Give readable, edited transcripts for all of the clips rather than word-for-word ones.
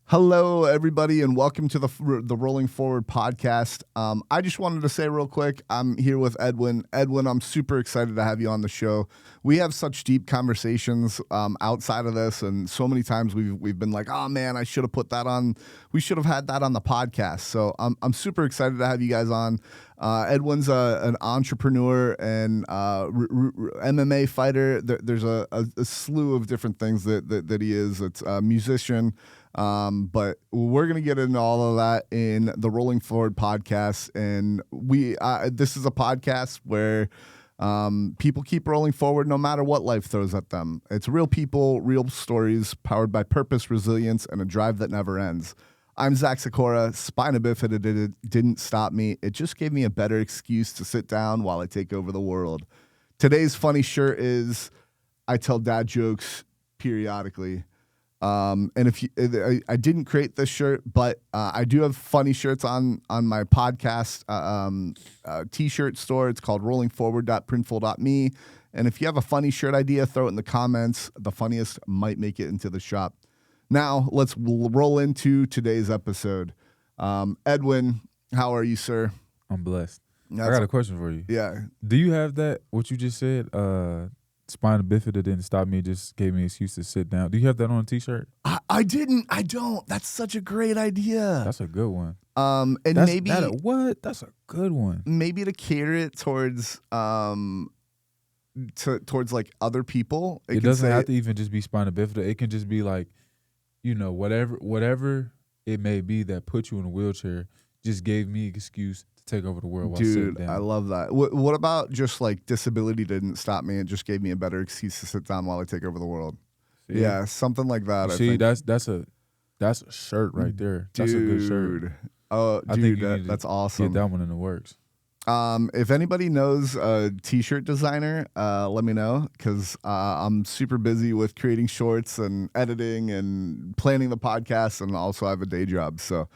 Hello, everybody, and welcome to the Rolling Forward podcast. I just wanted to say real quick, I'm here with Edwin. Edwin, I'm super excited to have you on the show. We have such deep conversations outside of this, and so many times we've been like, "Oh man, I should have put that on. We should have had that on the podcast." So I'm super excited to have you guys on. Edwin's an entrepreneur and MMA fighter. There's a slew of different things that he is. It's a musician. But we're going to get into all of that in the Rolling Forward podcast. And this is a podcast where people keep rolling forward no matter what life throws at them. It's real people, real stories, powered by purpose, resilience, and a drive that never ends. I'm Zach Sikora. Spina bifida didn't stop me. It just gave me a better excuse to sit down while I take over the world. Today's funny shirt is I tell dad jokes periodically. And if you, I didn't create this shirt, but I do have funny shirts on my podcast t-shirt store. It's called rollingforward.printful.me. And if you have a funny shirt idea, throw it in the comments. The funniest might make it into the shop. Now let's roll into today's episode. Edwin, how are you, sir? I'm blessed. I got a question for you. Yeah. Do you have that, what you just said, spina bifida didn't stop me, just gave me an excuse to sit down? Do you have that on a t-shirt? I didn't. I don't. That's such a great idea. That's a good one. And That's a good one. Maybe to cater it towards towards like other people. It doesn't have to even just be spina bifida. It can just be like, whatever it may be that put you in a wheelchair just gave me an excuse to take over the world while sitting down. I love that. What about just like disability didn't stop me? It just gave me a better excuse to sit down while I take over the world. See? Yeah, something like that. See, that's a shirt right there. That's a good shirt. Oh, dude, that's awesome. Get that one in the works. If anybody knows a t-shirt designer, let me know, because I'm super busy with creating shorts and editing and planning the podcast, and also I have a day job. So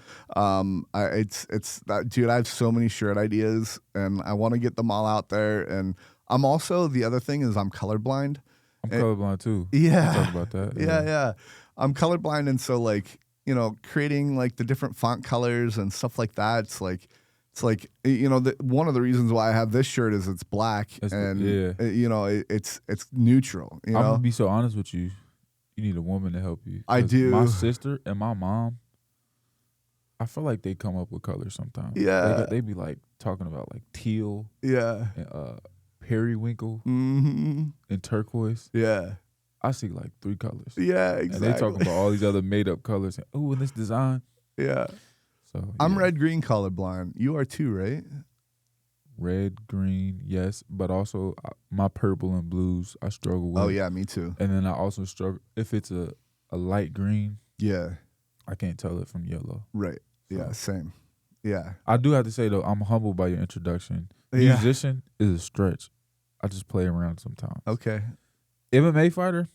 it's that, dude. I have so many shirt ideas, and I want to get them all out there. And I'm also, the other thing is I'm colorblind. I'm colorblind too. Yeah, we'll talk about that. Yeah. I'm colorblind, and so like creating like the different font colors and stuff like that. It's like one of the reasons why I have this shirt is it's black it's neutral. I'm gonna be so honest with you. You need a woman to help you. I do. My sister and my mom, I feel like they come up with colors sometimes. Yeah, they be like talking about like teal. Yeah, and, periwinkle and turquoise. Yeah, I see like 3 colors. Yeah, exactly. And they talking about all these other made up colors. Oh, and this design. Yeah. So I'm red-green colorblind. You are too, right? Red, green, yes, but also my purple and blues I struggle with. Oh yeah, me too. And then I also struggle if it's a light green. Yeah, I can't tell it from yellow. Right. So. Yeah, same. Yeah. I do have to say though, I'm humbled by your introduction. Yeah. Musician is a stretch. I just play around sometimes. Okay. MMA fighter.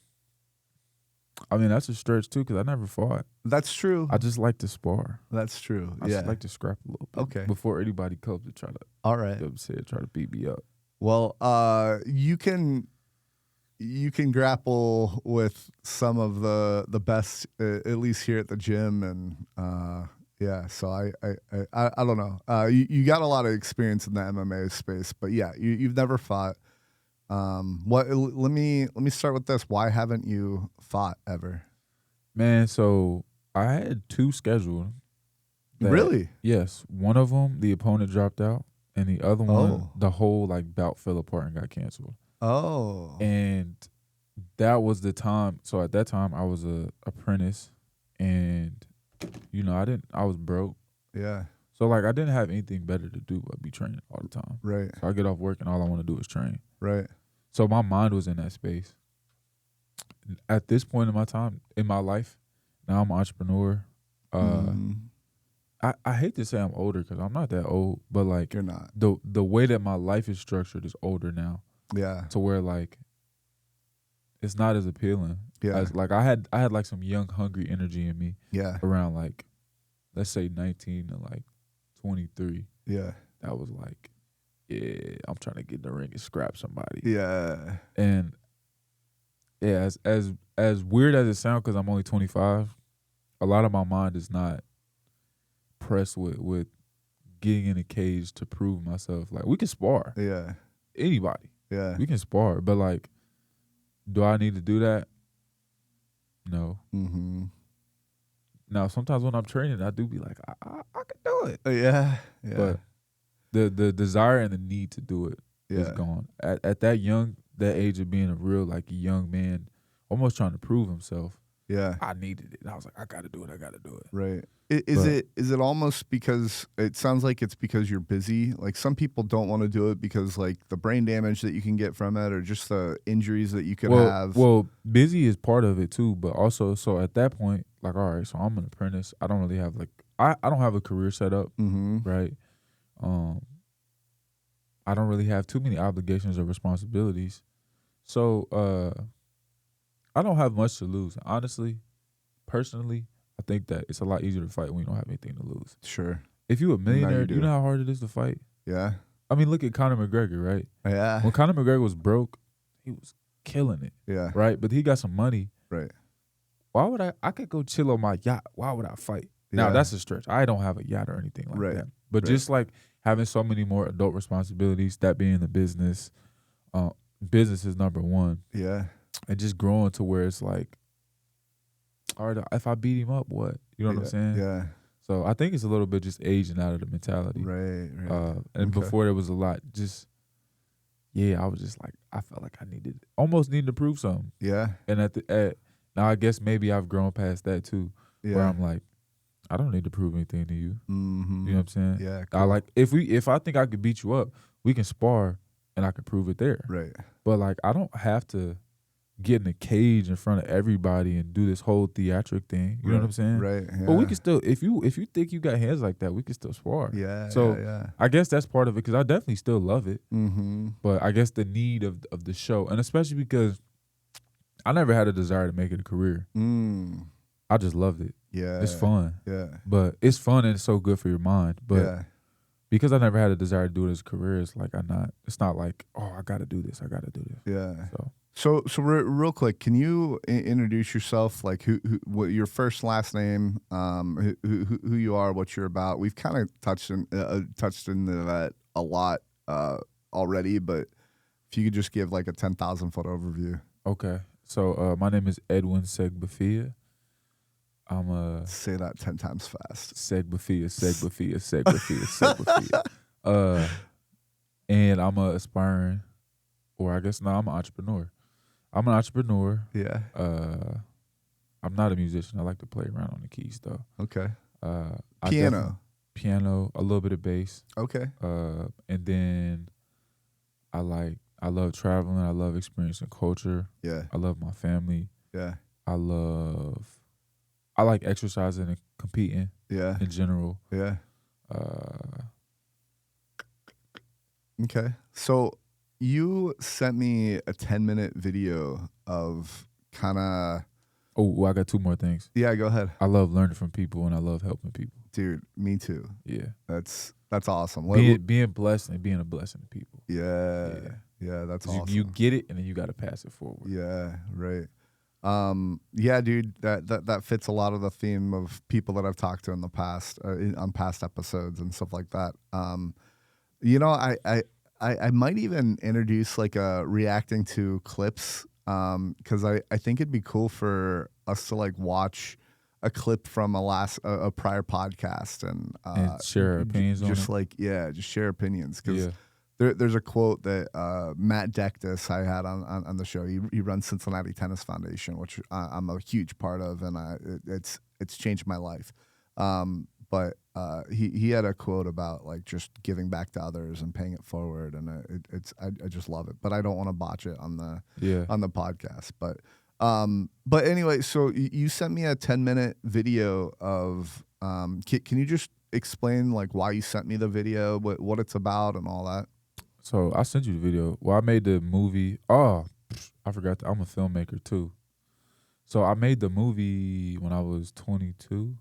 I mean, that's a stretch too, because I never fought. That's true. I just like to spar. That's true. I just like to scrap a little bit. Okay. Before anybody comes to try to. All right. Try to beat me up. Well, you can grapple with some of the best, at least here at the gym, and yeah. So I don't know. You got a lot of experience in the MMA space, but yeah, you've never fought. Let me start with this. Why haven't you fought ever? Man, so I had 2 scheduled. Really? Yes. One of them, the opponent dropped out, and the other one, the whole like bout fell apart and got canceled. Oh. And that was the time. So at that time, I was a apprentice, and I was broke. Yeah. So like I didn't have anything better to do but be training all the time. Right. So I get off work and all I want to do is train. Right. So my mind was in that space. At this point in my time, in my life, now I'm an entrepreneur. I hate to say I'm older because I'm not that old, but like you're not. The way that my life is structured is older now. Yeah. To where like it's not as appealing. Yeah. As, like I had like some young, hungry energy in me. Yeah. Around like, let's say 19 to like 23. Yeah. That was like, yeah, I'm trying to get in the ring and scrap somebody. Yeah. And yeah, as weird as it sounds, because I'm only 25, a lot of my mind is not pressed with getting in a cage to prove myself. Like, we can spar. Yeah. Anybody. Yeah. We can spar. But, like, do I need to do that? No. Mm-hmm. Now, sometimes when I'm training, I do be like, I can do it. Yeah. Yeah. But the desire and the need to do it is gone. At that age of being a real, like, young man, almost trying to prove himself. Yeah. I needed it. And I was like, I got to do it. I got to do it. Right. Is it almost because it sounds like it's because you're busy? Like, some people don't want to do it because, like, the brain damage that you can get from it, or just the injuries that you could have. Well, busy is part of it too, but also, so at that point, like, all right, so I'm an apprentice. I don't really have, like, I don't have a career set up, right? I don't really have too many obligations or responsibilities. So I don't have much to lose. Honestly, personally, I think that it's a lot easier to fight when you don't have anything to lose. Sure. If you're a millionaire, you you know how hard it is to fight? Yeah. I mean, look at Conor McGregor, right? Yeah. When Conor McGregor was broke, he was killing it. Yeah. Right? But he got some money. Right. Why would I could go chill on my yacht. Why would I fight? Now, that's a stretch. I don't have a yacht or anything like that. But just like having so many more adult responsibilities, that being the business, business is number one. Yeah. And just growing to where it's like, all right, if I beat him up, what? You know what I'm saying? Yeah. So I think it's a little bit just aging out of the mentality. Right. And before there was a lot, just, I was just like, I felt like I almost needed to prove something. Yeah. And now I guess maybe I've grown past that too, where I'm like, I don't need to prove anything to you. Mm-hmm. You know what I'm saying? Yeah. Cool. I like, if I think I could beat you up, we can spar and I can prove it there. Right. But, like, I don't have to get in a cage in front of everybody and do this whole theatric thing. You know what I'm saying? Right. Yeah. But we can still, if you think you got hands like that, we can still spar. Yeah. So I guess that's part of it, because I definitely still love it. Mm-hmm. But I guess the need of the show, and especially because I never had a desire to make it a career. I just loved it. Yeah. It's fun. Yeah. But it's fun and it's so good for your mind. But because I never had a desire to do it as a career, it's like it's not like, oh, I got to do this. I got to do this. Yeah. So real quick, can you introduce yourself? Like, what your first, last name, who you are, what you're about? We've kind of touched into that a lot already, but if you could just give like a 10,000-foot overview. Okay. So my name is Edwin Segbafia. Say that 10 times fast. Segbafia. And I'm a aspiring, or I guess I'm an entrepreneur. I'm an entrepreneur. Yeah. I'm not a musician. I like to play around on the keys though. Okay. Piano, a little bit of bass. Okay. And then I love traveling. I love experiencing culture. Yeah. I love my family. Yeah. I like exercising and competing. Yeah. In general. Yeah. Okay. So you sent me a 10-minute video of kind of. Oh, I got two more things. Yeah, go ahead. I love learning from people and I love helping people. Dude, me too. Yeah. That's awesome. Being blessed and being a blessing to people. Yeah, that's awesome. You get it and then you got to pass it forward. Yeah, right. Yeah, dude, that fits a lot of the theme of people that I've talked to in the past, on past episodes and stuff like that. You know, I might even introduce like a reacting to clips, because I think it'd be cool for us to like watch a clip from a prior podcast and share opinions on it. Just share opinions, because there's a quote that Matt Dektis I had on the show. He runs Cincinnati Tennis Foundation, which I'm a huge part of, and it's changed my life. But he had a quote about like just giving back to others and paying it forward, and I just love it. But I don't want to botch it on the podcast. But anyway, so you sent me a 10-minute video of. Can you just explain like why you sent me the video, what it's about, and all that? So I sent you the video. Well, I made the movie. Oh, I forgot. I'm a filmmaker too. So I made the movie when I was 22.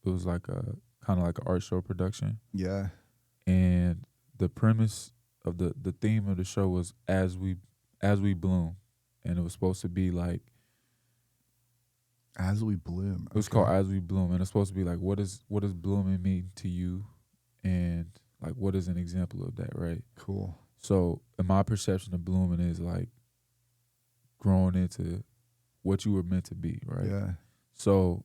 It was like a kind of like an art show production. Yeah. And the premise of the theme of the show was as we bloom, and it was supposed to be like As We Bloom. It was called As We Bloom, and it's supposed to be like, what does blooming mean to you, and like what is an example of that, right? Cool. So, in my perception of blooming is like growing into what you were meant to be, right? Yeah. So,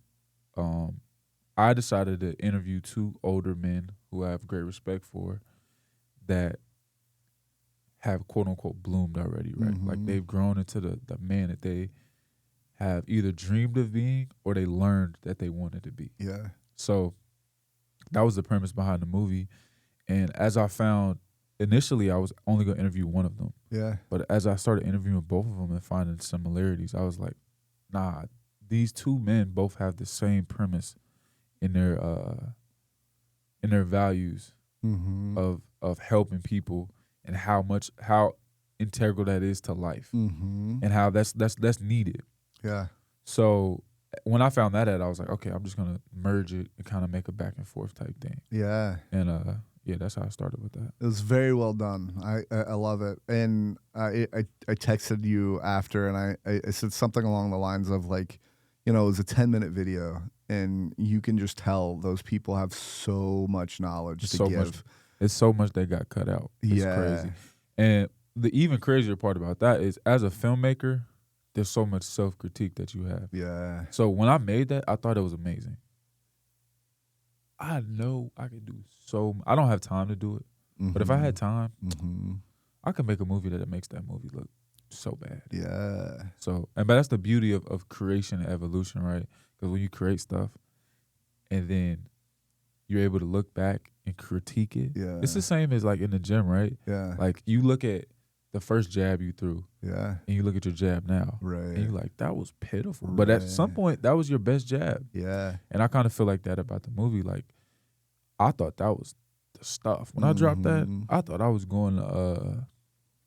I decided to interview 2 older men who I have great respect for that have quote unquote bloomed already, right? Mm-hmm. Like they've grown into the man that they have either dreamed of being or they learned that they wanted to be. Yeah. So that was the premise behind the movie. And as I found, initially I was only going to interview one of them. Yeah. But as I started interviewing both of them and finding similarities, I was like, nah, these 2 men both have the same premise in their values Mm-hmm. of helping people and how integral that is to life, mm-hmm. and how that's needed. Yeah. So when I found that I was like, okay, I'm just gonna merge it and kind of make a back and forth type thing. Yeah. And yeah, that's how I started with that. It was very well done. I love it. And I texted you after, and I said something along the lines of like, it was a 10-minute video, and you can just tell those people have so much knowledge to give. It's so much they got cut out. It's crazy. And the even crazier part about that is, as a filmmaker, there's so much self-critique that you have. Yeah. So when I made that, I thought it was amazing. I know I could do I don't have time to do it. Mm-hmm. But if I had time, I could make a movie that makes that movie look so bad. Yeah. So, but that's the beauty of creation and evolution, right? Because when you create stuff and then you're able to look back and critique it, it's the same as like in the gym, right? Yeah. Like you look at the first jab you threw, and you look at your jab now, right? And you're like, that was pitiful. But at some point, that was your best jab. Yeah. And I kind of feel like that about the movie. Like, I thought that was the stuff. When I dropped that, I thought I was going to,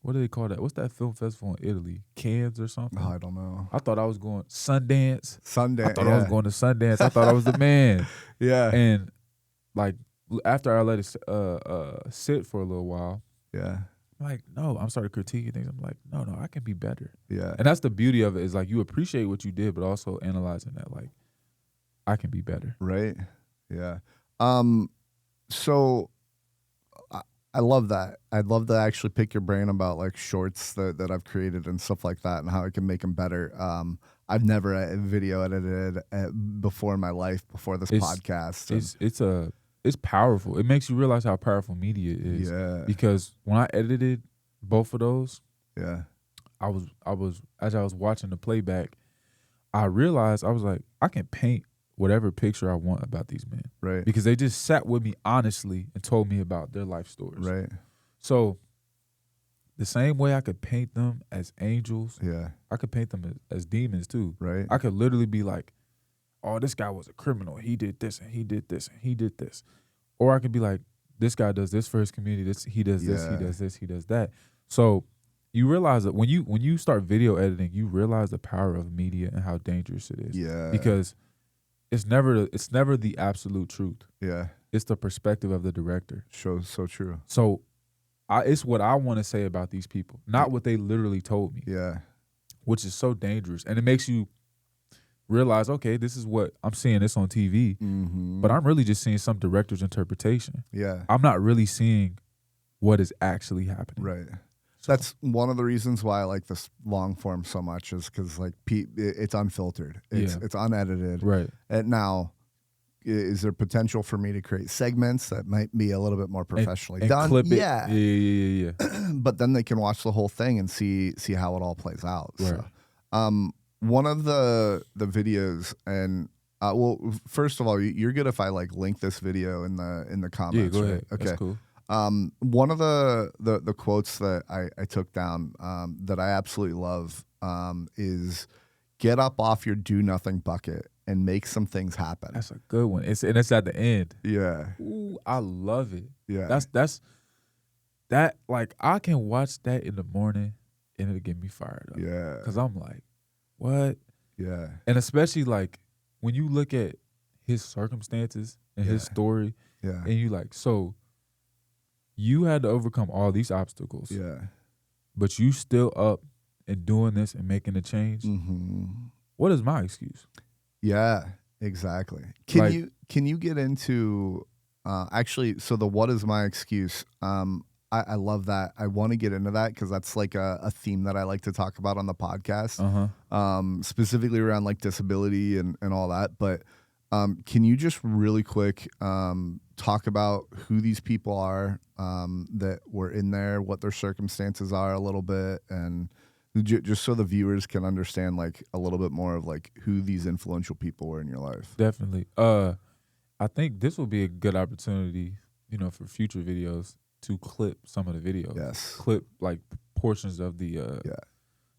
what do they call that? What's that film festival in Italy? Cannes or something? Oh, I don't know. I thought I was going Sundance. I thought I was going to Sundance. I thought I was the man. Yeah. And like after I let it sit for a little while, I'm like, no, I'm started critiquing things. I'm like, no, I can be better. Yeah. And that's the beauty of it, is like you appreciate what you did, but also analyzing that, like, I can be better. Right. Yeah. So I love that. I'd love to actually pick your brain about like shorts that I've created and stuff like that, and how I can make them better. I've never video edited before in my life before this podcast. It's powerful. It makes you realize how powerful media is. Yeah. Because when I edited both of those, I was as I was watching the playback, I realized I was like, I can paint whatever picture I want about these men. Right. Because they just sat with me honestly and told me about their life stories. Right. So the same way I could paint them as angels, I could paint them as demons too. Right. I could literally be like, oh, this guy was a criminal. He did this and he did this and he did this. Or I could be like, this guy does this for his community. He does this, he does this, he does that. So you realize that when you start video editing, you realize the power of media and how dangerous it is. Yeah. Because it's never the absolute truth. Yeah. It's the perspective of the director. So true. So it's what I want to say about these people, not what they literally told me. Yeah. Which is so dangerous. And it makes you realize, okay, this is what I'm seeing this on TV, but I'm really just seeing some director's interpretation. Yeah. I'm not really seeing what is actually happening. Right. So that's one of the reasons why I like this long form so much, is because like it's unfiltered. It's unedited. Right. And now, is there potential for me to create segments that might be a little bit more professionally done? Clip it. Yeah. But then they can watch the whole thing and see how it all plays out. Right. So, one of the videos, and well, first of all, you're good if I like link this video in the comments. Yeah, go right? ahead. Okay. That's cool. One of the quotes that I took down that I absolutely love is, "Get up off your do nothing bucket and make some things happen." That's a good one. It's at the end. Yeah. Ooh, I love it. Yeah. That like I can watch that in the morning and it'll get me fired up. Yeah. Because I'm like, what? Yeah. And especially like when you look at his circumstances and his story, and you like, so you had to overcome all these obstacles. Yeah. But you still up and doing this and making a change. What is my excuse? Yeah, exactly. Can you get into actually? So the what is my excuse? I love that. I want to get into that because that's like a theme that I like to talk about on the podcast, specifically around like disability and all that. But can you just really quick talk about who these people are that were in there, what their circumstances are a little bit, and just so the viewers can understand like a little bit more of like who these influential people were in your life? Definitely. I think this will be a good opportunity, for future videos to clip some of the videos. Yes. Clip like portions of the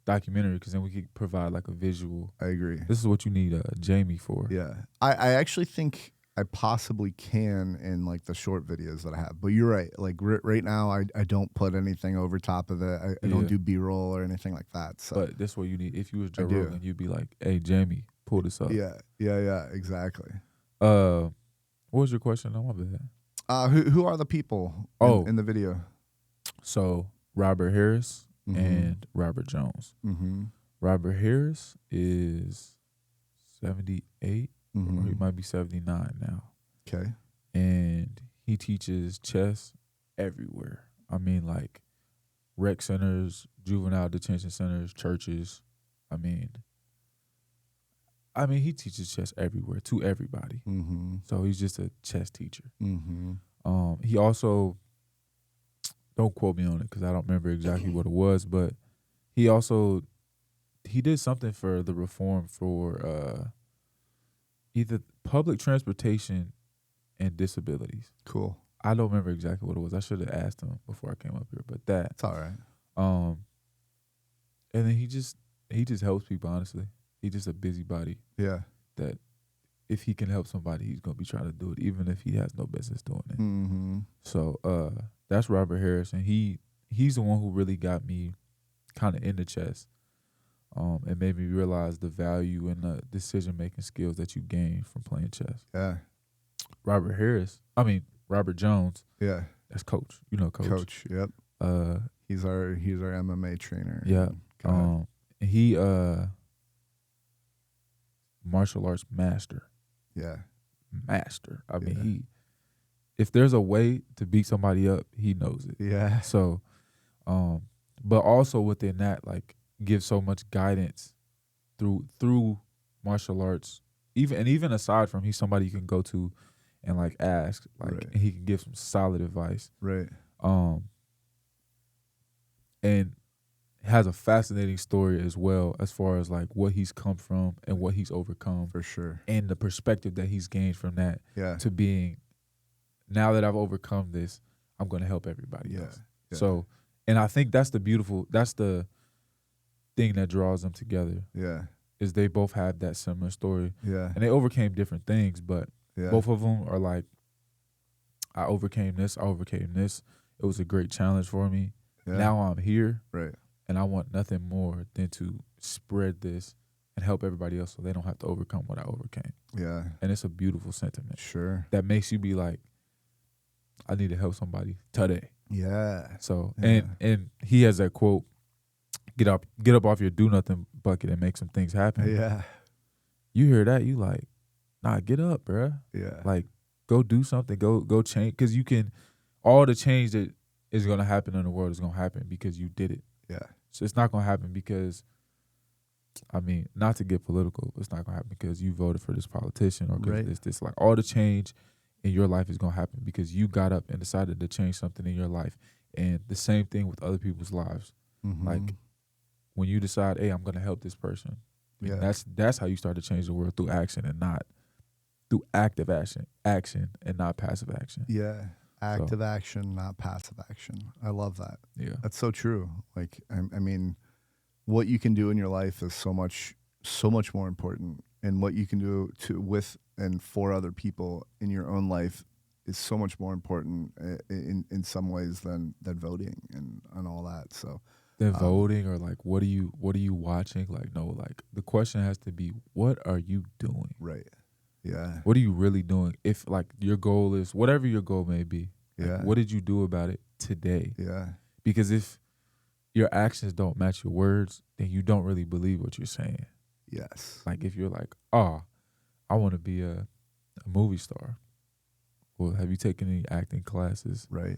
documentary, because then we could provide like a visual. I agree. This is what you need Jamie for. Yeah. I actually think I possibly can in like the short videos that I have. But you're right. Like right now, I don't put anything over top of it. I don't do B-roll or anything like that. So. But this is what you need. If you was Joe Rogan, you'd be like, hey, Jamie, pull this up. Yeah, exactly. What was your question? Oh, my bad. Who are the people in the video? So Robert Harris and Robert Jones. Robert Harris is 78. Or he might be 79 now. Okay. And he teaches chess everywhere. I mean, like rec centers, juvenile detention centers, churches. I mean, he teaches chess everywhere to everybody. So he's just a chess teacher. He also, don't quote me on it because I don't remember exactly what it was, but he did something for the reform for either public transportation and disabilities. Cool. I don't remember exactly what it was. I should have asked him before I came up here, but it's all right. And then he just helps people, honestly. He's just a busybody. Yeah. That if he can help somebody, he's gonna be trying to do it, even if he has no business doing it. So that's Robert Harris, and he's the one who really got me kind of into chess. And made me realize the value and the decision-making skills that you gain from playing chess. Yeah. Robert Jones. Yeah. That's Coach. You know Coach. Coach, yep. He's our MMA trainer. Yeah. He martial arts master. Yeah. Master. I mean, if there's a way to beat somebody up, he knows it. Yeah. So, but also within that, like, give so much guidance through martial arts. Even aside from, he's somebody you can go to and like ask, like, and he can give some solid advice. Right. And has a fascinating story as well, as far as like what he's come from and what he's overcome. For sure. And the perspective that he's gained from that to being, now that I've overcome this, I'm going to help everybody else. Yeah. So, and I think that's the thing that draws them together. Yeah. Is they both have that similar story. Yeah. And they overcame different things, but both of them are like, I overcame this. It was a great challenge for me. Yeah. Now I'm here. Right. And I want nothing more than to spread this and help everybody else so they don't have to overcome what I overcame. Yeah. And it's a beautiful sentiment. Sure. That makes you be like, I need to help somebody today. Yeah. So, and he has that quote, get up off your do nothing bucket and make some things happen. Yeah. You hear that, you like, nah, get up, bruh. Yeah. Like, go do something, go change. Because you can, all the change that is going to happen in the world is going to happen because you did it. Yeah. So it's not going to happen because, I mean, not to get political, it's not going to happen because you voted for this politician or because this. Like, all the change in your life is going to happen because you got up and decided to change something in your life. And the same thing with other people's lives. Mm-hmm. Like, when you decide, hey, I'm going to help this person, that's how you start to change the world, through action and not through active action and not passive action. Yeah. Active action, not passive action. I love that. Yeah. That's so true. Like, I mean, what you can do in your life is so much more important. And what you can do with and for other people in your own life is so much more important in some ways than voting and all that. So than voting, or like, what are you watching? Like, no, like, the question has to be, what are you doing? Right. Yeah. What are you really doing? If like your goal is whatever your goal may be, like, what did you do about it today? Yeah. Because if your actions don't match your words, then you don't really believe what you're saying. Yes. Like, if you're like, oh, I want to be a movie star. Well, have you taken any acting classes? Right.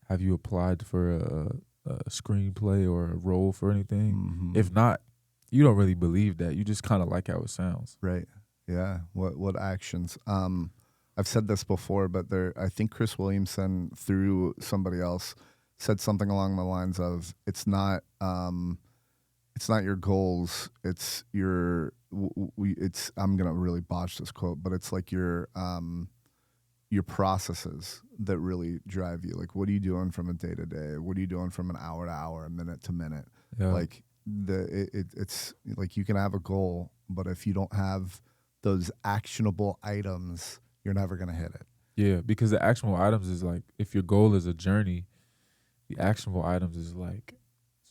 Have you applied for a screenplay or a role for anything? Mm-hmm. If not, you don't really believe that. You just kind of like how it sounds. Right. Yeah. What actions? I've said this before, but I think Chris Williamson, through somebody else, said something along the lines of, it's not your goals, it's your I'm gonna really botch this quote, but it's like your processes that really drive you. Like, what are you doing from a day to day? What are you doing from an hour to hour, a minute to minute? Yeah. Like it's like you can have a goal, but if you don't have those actionable items, you're never gonna hit it. Yeah, because the actionable items is like, if your goal is a journey, the actionable items is like,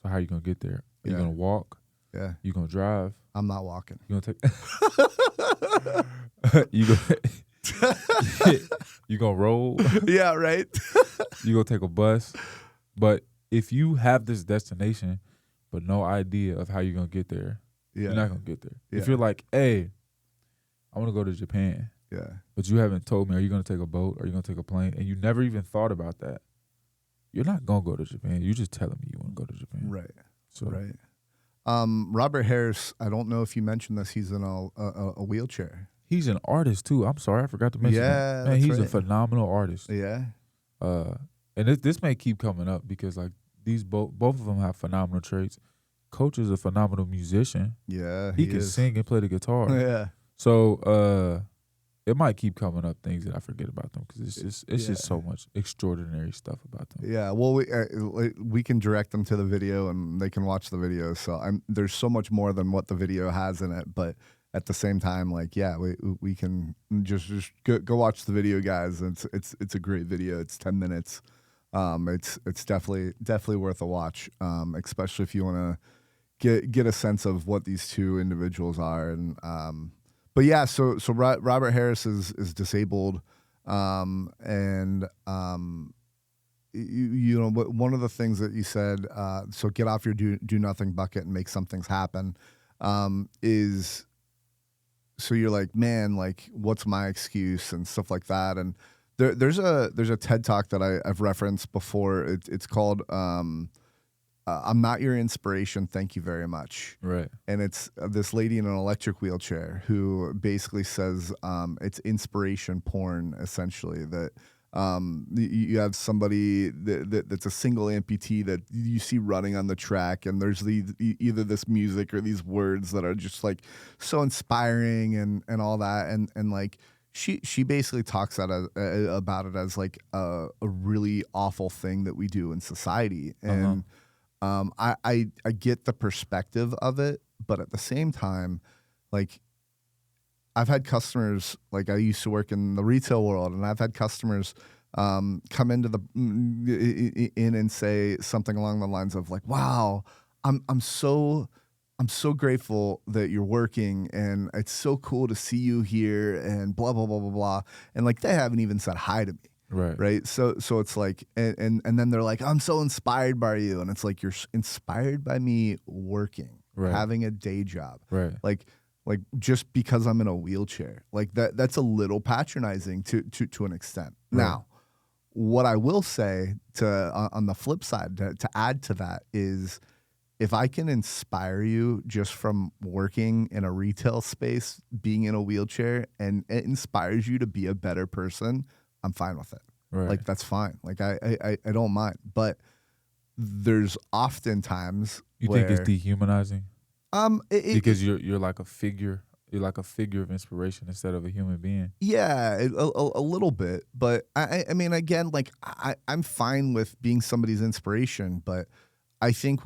so how are you gonna get there? Are you gonna walk? Yeah. You gonna drive? I'm not walking. You gonna take you gonna roll? Yeah, right. You gonna take a bus? But if you have this destination but no idea of how you're gonna get there, you're not gonna get there. Yeah. If you're like, hey, I wanna go to Japan. Yeah. But you haven't told me, are you gonna take a boat? Are you gonna take a plane? And you never even thought about that. You're not gonna go to Japan. You're just telling me you wanna go to Japan. Right. So. Right. Robert Harris, I don't know if you mentioned this, he's in a wheelchair. He's an artist too. I'm sorry, I forgot to mention that. Man, he's a phenomenal artist. Yeah. And this may keep coming up because like both of them have phenomenal traits. Coach is a phenomenal musician. Yeah, he can sing and play the guitar. Yeah. So it might keep coming up things that I forget about them because it's just so much extraordinary stuff about them. Yeah, well, we can direct them to the video and they can watch the video. So there's so much more than what the video has in it, but at the same time, like, yeah, we can just go watch the video, guys. It's a great video. It's 10 minutes. It's definitely worth a watch, especially if you want to get a sense of what these two individuals are. And but yeah, so Robert Harris is disabled, and you know, one of the things that you said, so get off your do nothing bucket and make some things happen, is. So you're like, man, like, what's my excuse and stuff like that. And there's a TED Talk that I've referenced before. It's called I'm Not Your Inspiration, Thank You Very Much. Right. And it's this lady in an electric wheelchair who basically says it's inspiration porn, essentially, that you have somebody that's a single amputee that you see running on the track, and there's either this music or these words that are just like so inspiring and all that, and like she basically talks about it as like a really awful thing that we do in society, and I get the perspective of it, but at the same time, like, I've had customers, like, I used to work in the retail world, and I've had customers come into in and say something along the lines of like, "Wow, I'm so grateful that you're working, and it's so cool to see you here," and blah blah blah blah blah, and like they haven't even said hi to me. Right. So it's like, and then they're like, "I'm so inspired by you," and it's like, you're inspired by me working, having a day job, like just because I'm in a wheelchair, like that's a little patronizing to an extent. Now, what I will say on the flip side to add to that is, if I can inspire you just from working in a retail space, being in a wheelchair, and it inspires you to be a better person, I'm fine with it. Like, that's fine. Like, I don't mind. But there's oftentimes you think it's dehumanizing. Because you're like a figure. You're like a figure of inspiration instead of a human being. Yeah, a little bit. But I mean, again, like, I'm fine with being somebody's inspiration, but I think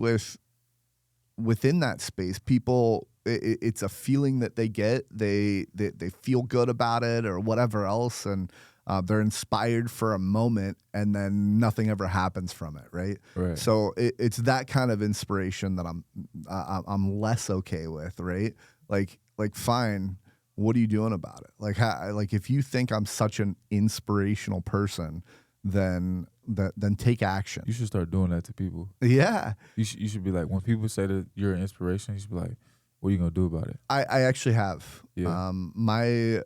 within that space, people, it's a feeling that they get. They feel good about it or whatever else, and they're inspired for a moment, and then nothing ever happens from it, right? So it's that kind of inspiration that I'm less okay with, right? Like, fine, what are you doing about it? Like if you think I'm such an inspirational person, then take action. You should start doing that to people. Yeah. You should be like, when people say that you're an inspiration, you should be like, What are you gonna do about it? I actually have. Yeah. I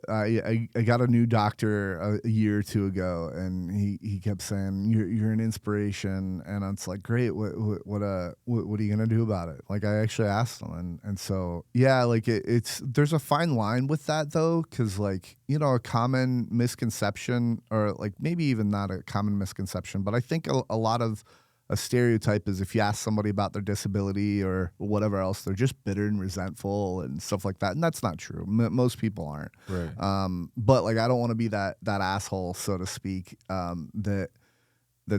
got a new doctor a year or two ago, and he kept saying you're an inspiration, and it's like, great. What are you gonna do about it? Like, I actually asked him, and so yeah, like it's there's a fine line with that though, because like, you know, a common misconception, or like maybe even not a common misconception, but I think a lot of a stereotype is if you ask somebody about their disability or whatever else, they're just bitter and resentful and stuff like that. And that's not true. Most people aren't. Right. But like, I don't want to be that asshole, so to speak, that's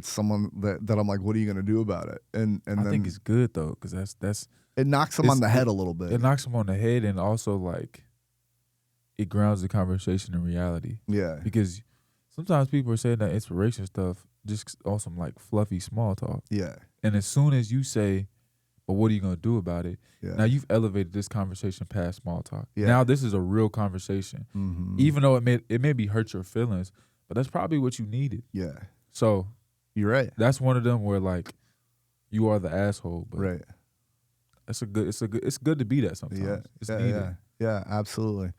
someone that I'm like, what are you going to do about it? And I then think it's good though, because that's it knocks them on the head a little bit. It knocks them on the head, and also like it grounds the conversation in reality. Yeah. Because sometimes people are saying that inspiration stuff just on some like fluffy small talk. Yeah. And as soon as you say, but what are you going to do about it? Yeah. Now you've elevated this conversation past small talk. Yeah. Now this is a real conversation. Mm-hmm. Even though it maybe hurt your feelings, but that's probably what you needed. Yeah. So you're right. That's one of them where like you are the asshole, but right. It's good to be that sometimes. Yeah. It's needed. Yeah, absolutely.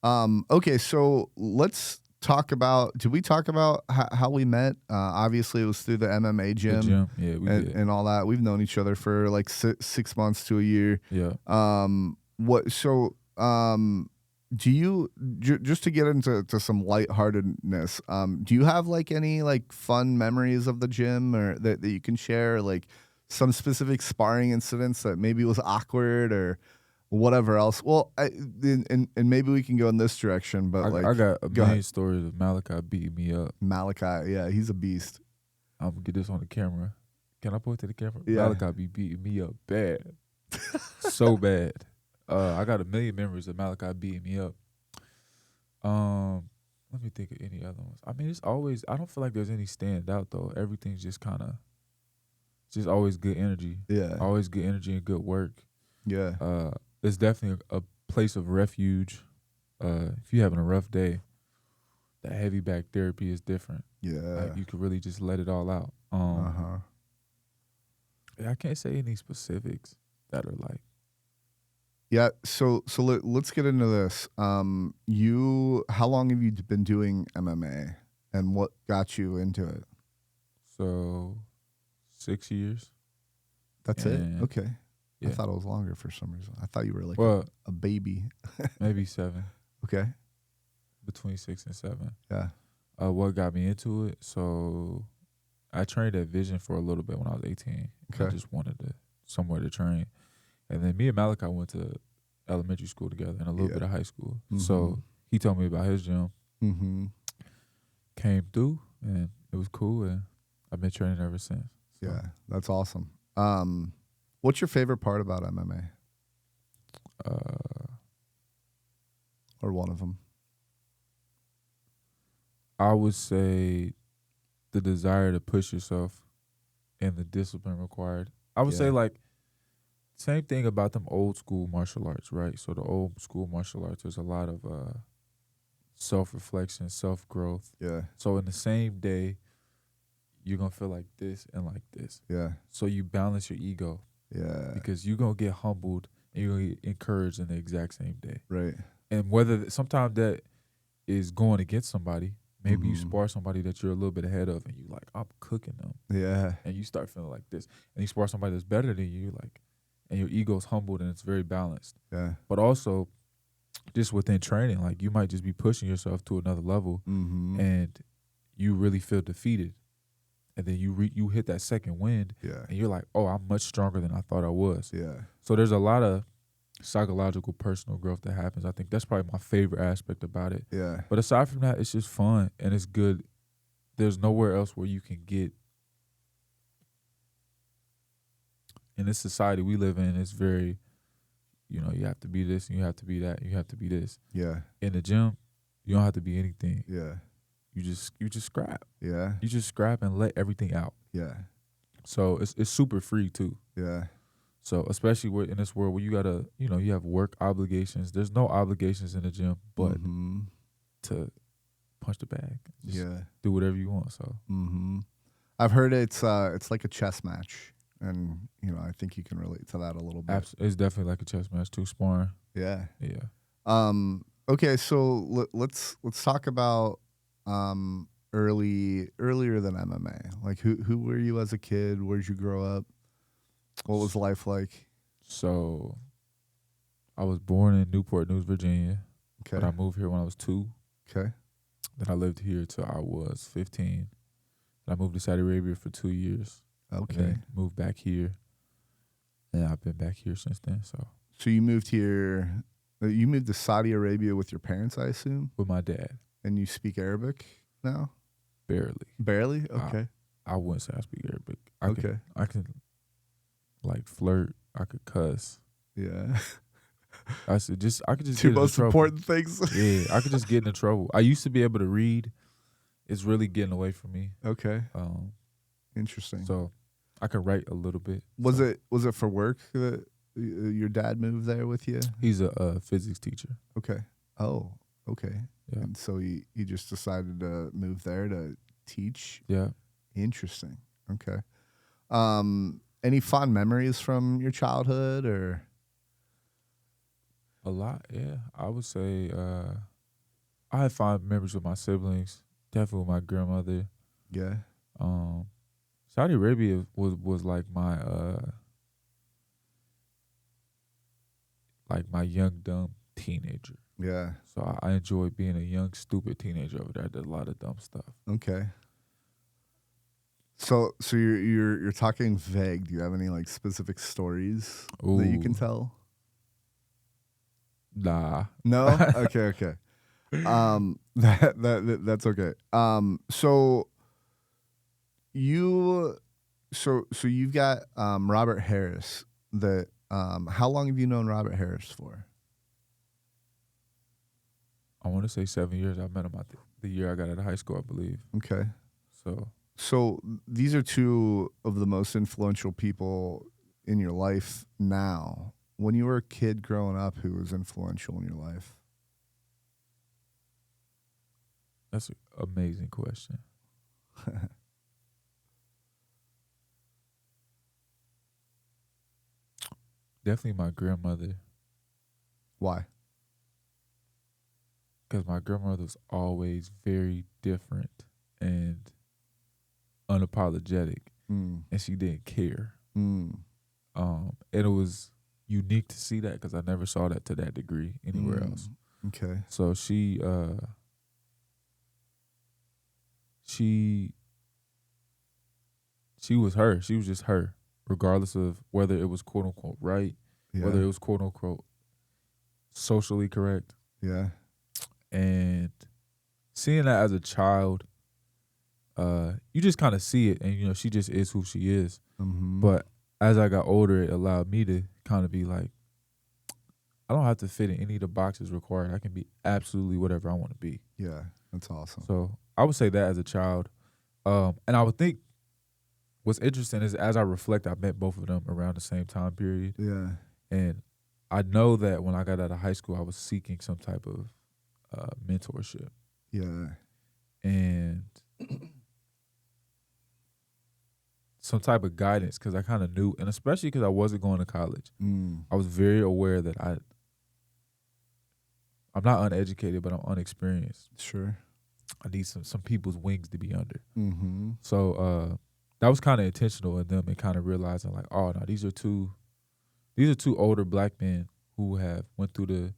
Okay, so let's talk about, did we talk about how we met? Obviously, it was through the MMA gym. The gym. Yeah, we did. And all that. We've known each other for like 6 months to a year. Yeah. Do you, just to get into some lightheartedness, do you have like any like fun memories of the gym or that you can share? Like some specific sparring incidents that maybe was awkward or whatever else? Well, and maybe we can go in this direction, but I got a million stories of Malachi beating me up. Malachi, yeah, he's a beast. I'm going to get this on the camera. Can I point to the camera? Yeah. Malachi be beating me up bad. So bad. I got a million memories of Malachi beating me up. Let me think of any other ones. I mean, it's always, I don't feel like there's any stand out though. Everything's just kind of, just always good energy. Yeah. Always good energy and good work. Yeah. It's definitely a place of refuge. If you're having a rough day, that heavy back therapy is different. Yeah. Like you could really just let it all out. I can't say any specifics that are like. Yeah, so let's get into this. How long have you been doing MMA, and what got you into it? So, 6 years. That's it? Okay. Yeah. I thought it was longer for some reason. I thought you were like a baby. Maybe 7. Okay. Between 6 and 7. Yeah. What got me into it? So, I trained at Vision for a little bit when I was 18. Okay. I just wanted somewhere to train. And then me and Malachi went to elementary school together and a little bit of high school. Mm-hmm. So he told me about his gym. Mm-hmm. Came through and it was cool, and I've been training ever since. So. Yeah, that's awesome. What's your favorite part about MMA? Or one of them? I would say the desire to push yourself and the discipline required. I would say like same thing about them old school martial arts, right? So the old school martial arts, there's a lot of self-reflection, self-growth. Yeah. So in the same day, you're going to feel like this and like this. Yeah. So you balance your ego. Yeah. Because you're going to get humbled and you're going to get encouraged in the exact same day. Right. And whether sometimes that is going against somebody, maybe you spar somebody that you're a little bit ahead of and you like, I'm cooking them. Yeah. And you start feeling like this. And you spar somebody that's better than you, like, and your ego's humbled and it's very balanced. Yeah. But also, just within training, like you might just be pushing yourself to another level, and you really feel defeated, and then you hit that second wind, and you're like, oh, I'm much stronger than I thought I was. Yeah. So there's a lot of psychological, personal growth that happens. I think that's probably my favorite aspect about it. Yeah. But aside from that, it's just fun and it's good. There's nowhere else where you can get. In this society we live in, it's very, you have to be this and you have to be that and you have to be this. Yeah. In the gym, you don't have to be anything. Yeah. You just scrap. Yeah. You just scrap and let everything out. Yeah. So it's super free too. Yeah. So especially in this world where you gotta, you have work obligations. There's no obligations in the gym but to punch the bag. Just do whatever you want. So I've heard it's like a chess match. And, I think you can relate to that a little bit. It's definitely like a chess match too, sparring. Yeah. Yeah. Okay, so let's talk about earlier than MMA. Like who were you as a kid? Where'd you grow up? What was life like? So I was born in Newport News, Virginia. Okay. But I moved here when I was 2. Okay. Then I lived here till I was 15. Then I moved to Saudi Arabia for 2 years. Okay. And then moved back here. And I've been back here since then. So you moved here. You moved to Saudi Arabia with your parents, I assume? With my dad. And you speak Arabic now? Barely. Barely? Okay. I wouldn't say I speak Arabic. I can like flirt. I could cuss. Yeah. I could just two get most into important things. Yeah, I could just get into trouble. I used to be able to read. It's really getting away from me. Okay. Interesting. So I could write a little bit. Was it for work that your dad moved there with you? He's a physics teacher. Okay. Oh, okay. Yeah. And so he just decided to move there to teach? Yeah. Interesting. Okay. Any fond memories from your childhood or? A lot, yeah. I would say I had fond memories with my siblings, definitely with my grandmother. Yeah. Saudi Arabia was like my young dumb teenager. Yeah. So I enjoyed being a young stupid teenager over there. I did a lot of dumb stuff. Okay. So you're talking vague. Do you have any like specific stories that you can tell? Nah. No? Okay. That's okay. So you've got Robert Harris that how long have you known Robert Harris for? I want to say 7 years. I met him the year I got out of high school, I believe. Okay. So these are two of the most influential people in your life now. When you were a kid growing up, who was influential in your life? That's an amazing question. Definitely my grandmother. Why? Because my grandmother was always very different and unapologetic, and she didn't care. And it was unique to see that because I never saw that to that degree anywhere else. Okay. So she was her. She was just her, regardless of whether it was quote unquote right, whether it was quote unquote socially correct. Yeah. And seeing that as a child, you just kind of see it, and she just is who she is. But as I got older, it allowed me to kind of be like, I don't have to fit in any of the boxes required. I can be absolutely whatever I want to be. Yeah, that's awesome. So I would say that as a child. And I would think what's interesting is as I reflect, I met both of them around the same time period. Yeah. And I know that when I got out of high school, I was seeking some type of mentorship. Yeah. And some type of guidance because I kind of knew, and especially because I wasn't going to college. I was very aware that I'm not uneducated, but I'm unexperienced. Sure. I need some people's wings to be under. So that was kind of intentional in them and kind of realizing like, oh no, these are two older black men who have went through the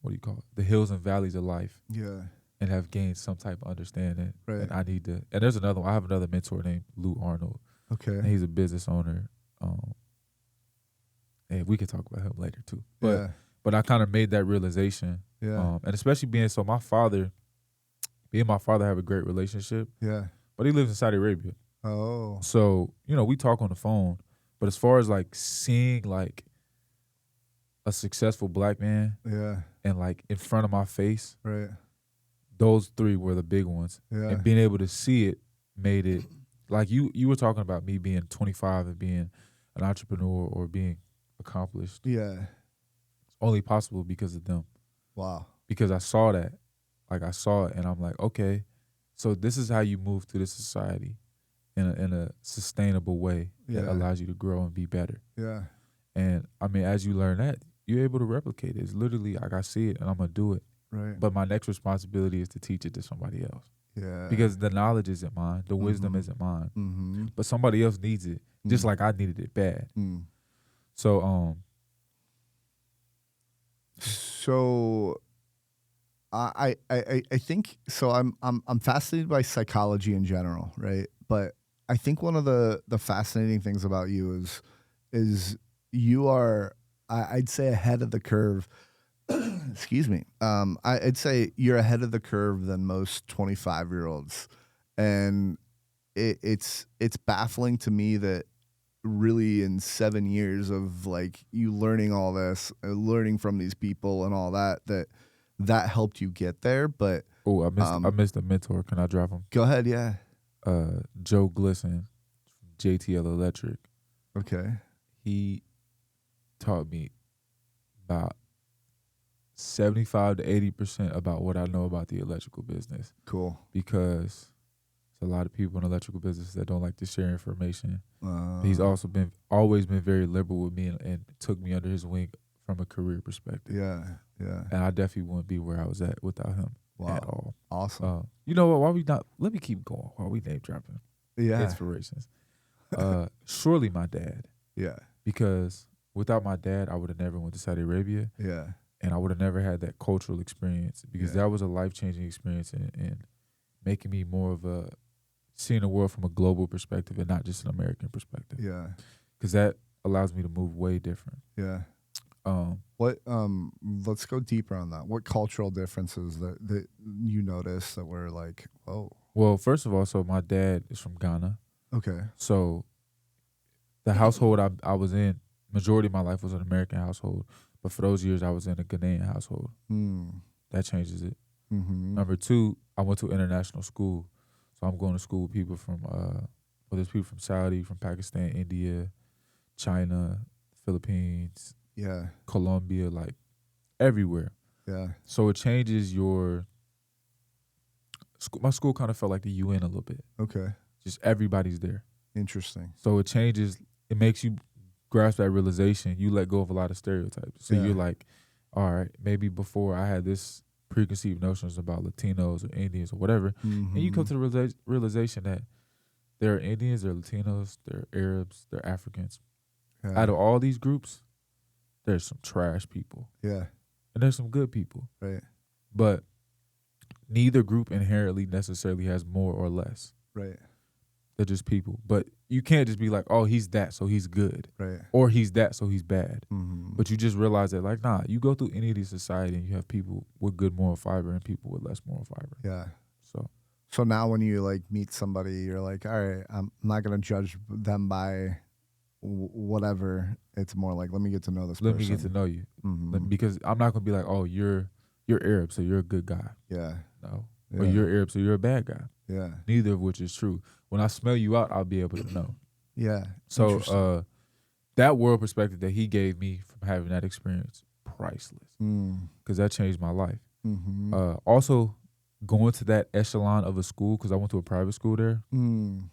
what do you call it? The hills and valleys of life. Yeah. And have gained some type of understanding. Right. And I need to. And there's another one. I have another mentor named Lou Arnold. Okay. And he's a business owner. And we can talk about him later too. But I kind of made that realization. Yeah. And especially me and my father have a great relationship. Yeah. But he lives in Saudi Arabia. Oh. So, we talk on the phone. But as far as like seeing like a successful black man. Yeah. And like in front of my face. Right. Those three were the big ones. Yeah. And being able to see it made it like you were talking about me being 25 and being an entrepreneur or being accomplished. Yeah. It's only possible because of them. Wow. Because I saw that. Like I saw it and I'm like, okay, so this is how you move through this society. in a sustainable way that allows you to grow and be better. Yeah. And I mean, as you learn that, you're able to replicate it. It's literally like I see it and I'm gonna do it. Right. But my next responsibility is to teach it to somebody else. Yeah. Because the knowledge isn't mine, the wisdom isn't mine. But somebody else needs it, just like I needed it bad. So So I think so. I'm fascinated by psychology in general, right? But I think one of the fascinating things about you is you are, I'd say, ahead of the curve. Excuse me. I'd say you're ahead of the curve than most 25-year-olds, and it's baffling to me that really in 7 years of like you learning all this, learning from these people and all that helped you get there. But I missed a mentor. Can I drop him? Go ahead. Yeah. Joe Glisson, JTL Electric. Okay. He taught me about 75 to 80% about what I know about the electrical business. Cool. Because there's a lot of people in the electrical business that don't like to share information. He's also always been very liberal with me and took me under his wing from a career perspective. Yeah, yeah. And I definitely wouldn't be where I was at without him at all. Awesome. You know what? Why we not? Let me keep going while we name dropping. Yeah. Inspirations. Surely my dad. Yeah. Because without my dad, I would have never went to Saudi Arabia. Yeah. And I would have never had that cultural experience because that was a life-changing experience and making me more of a seeing the world from a global perspective and not just an American perspective. Yeah. Because that allows me to move way different. Yeah. Let's go deeper on that. What cultural differences that you notice that were like, oh? Well, first of all, so my dad is from Ghana. Okay. So the household I was in, majority of my life was an American household. But for those years, I was in a Ghanaian household. That changes it. Number two, I went to international school. So I'm going to school with people from, there's people from Saudi, from Pakistan, India, China, Philippines, Colombia, like everywhere. Yeah. So it changes your school. My school kind of felt like the UN a little bit. Okay. Just everybody's there. Interesting. So it changes. It makes you grasp that realization. You let go of a lot of stereotypes. So you're like, all right, maybe before I had this preconceived notions about Latinos or Indians or whatever, and you come to the realization that there are Indians, there are Latinos, there are Arabs, there are Africans. Out of all these groups, there's some trash people. Yeah. And there's some good people. Right. But neither group inherently necessarily has more or less. Right. They're just people. But you can't just be like, oh, he's that, so he's good. Right. Or he's that, so he's bad. But you just realize that, like, nah, you go through any of these society and you have people with good moral fiber and people with less moral fiber. Yeah. So now when you, like, meet somebody, you're like, all right, I'm not going to judge them by whatever. It's more like, let me get to know this person. Let me get to know you. Because I'm not going to be like, oh, you're Arab, so you're a good guy. Yeah. No. Or you're Arab, so you're a bad guy. Yeah. Neither of which is true. When I smell you out, I'll be able to know. Yeah. So that world perspective that he gave me from having that experience, priceless. Because that changed my life. Also, going to that echelon of a school, because I went to a private school there, and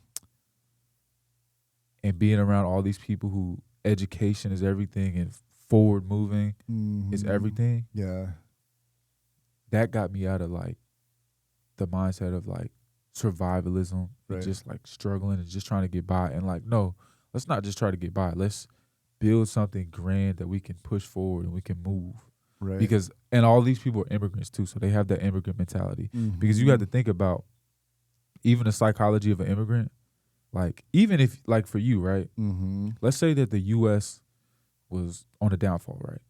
being around all these people who education is everything and forward moving is everything. Yeah. That got me out of like the mindset of like survivalism, and just like struggling and just trying to get by. And like, no, let's not just try to get by. Let's build something grand that we can push forward and we can move. Right. Because, and all these people are immigrants too, so they have that immigrant mentality. Because you have to think about even the psychology of an immigrant. Like, even if, like for you, right? Let's say that the U.S. was on a downfall, right?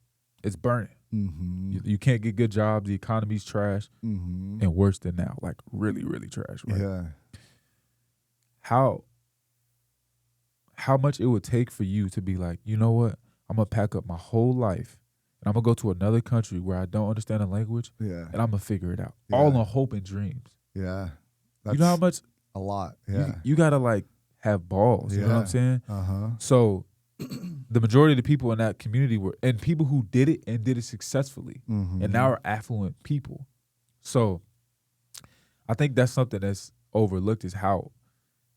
It's burning. You can't get good jobs. The economy's trash, and worse than now, like really, really trash. Right? Yeah. How much it would take for you to be like, you know what? I'm gonna pack up my whole life, and I'm gonna go to another country where I don't understand the language, and I'm gonna figure it out. All on hope and dreams. Yeah. You know how much? A lot. Yeah. You gotta like have balls. You know what I'm saying? So the majority of the people in that community were, and people who did it and did it successfully, and now are affluent people. So I think that's something that's overlooked, is how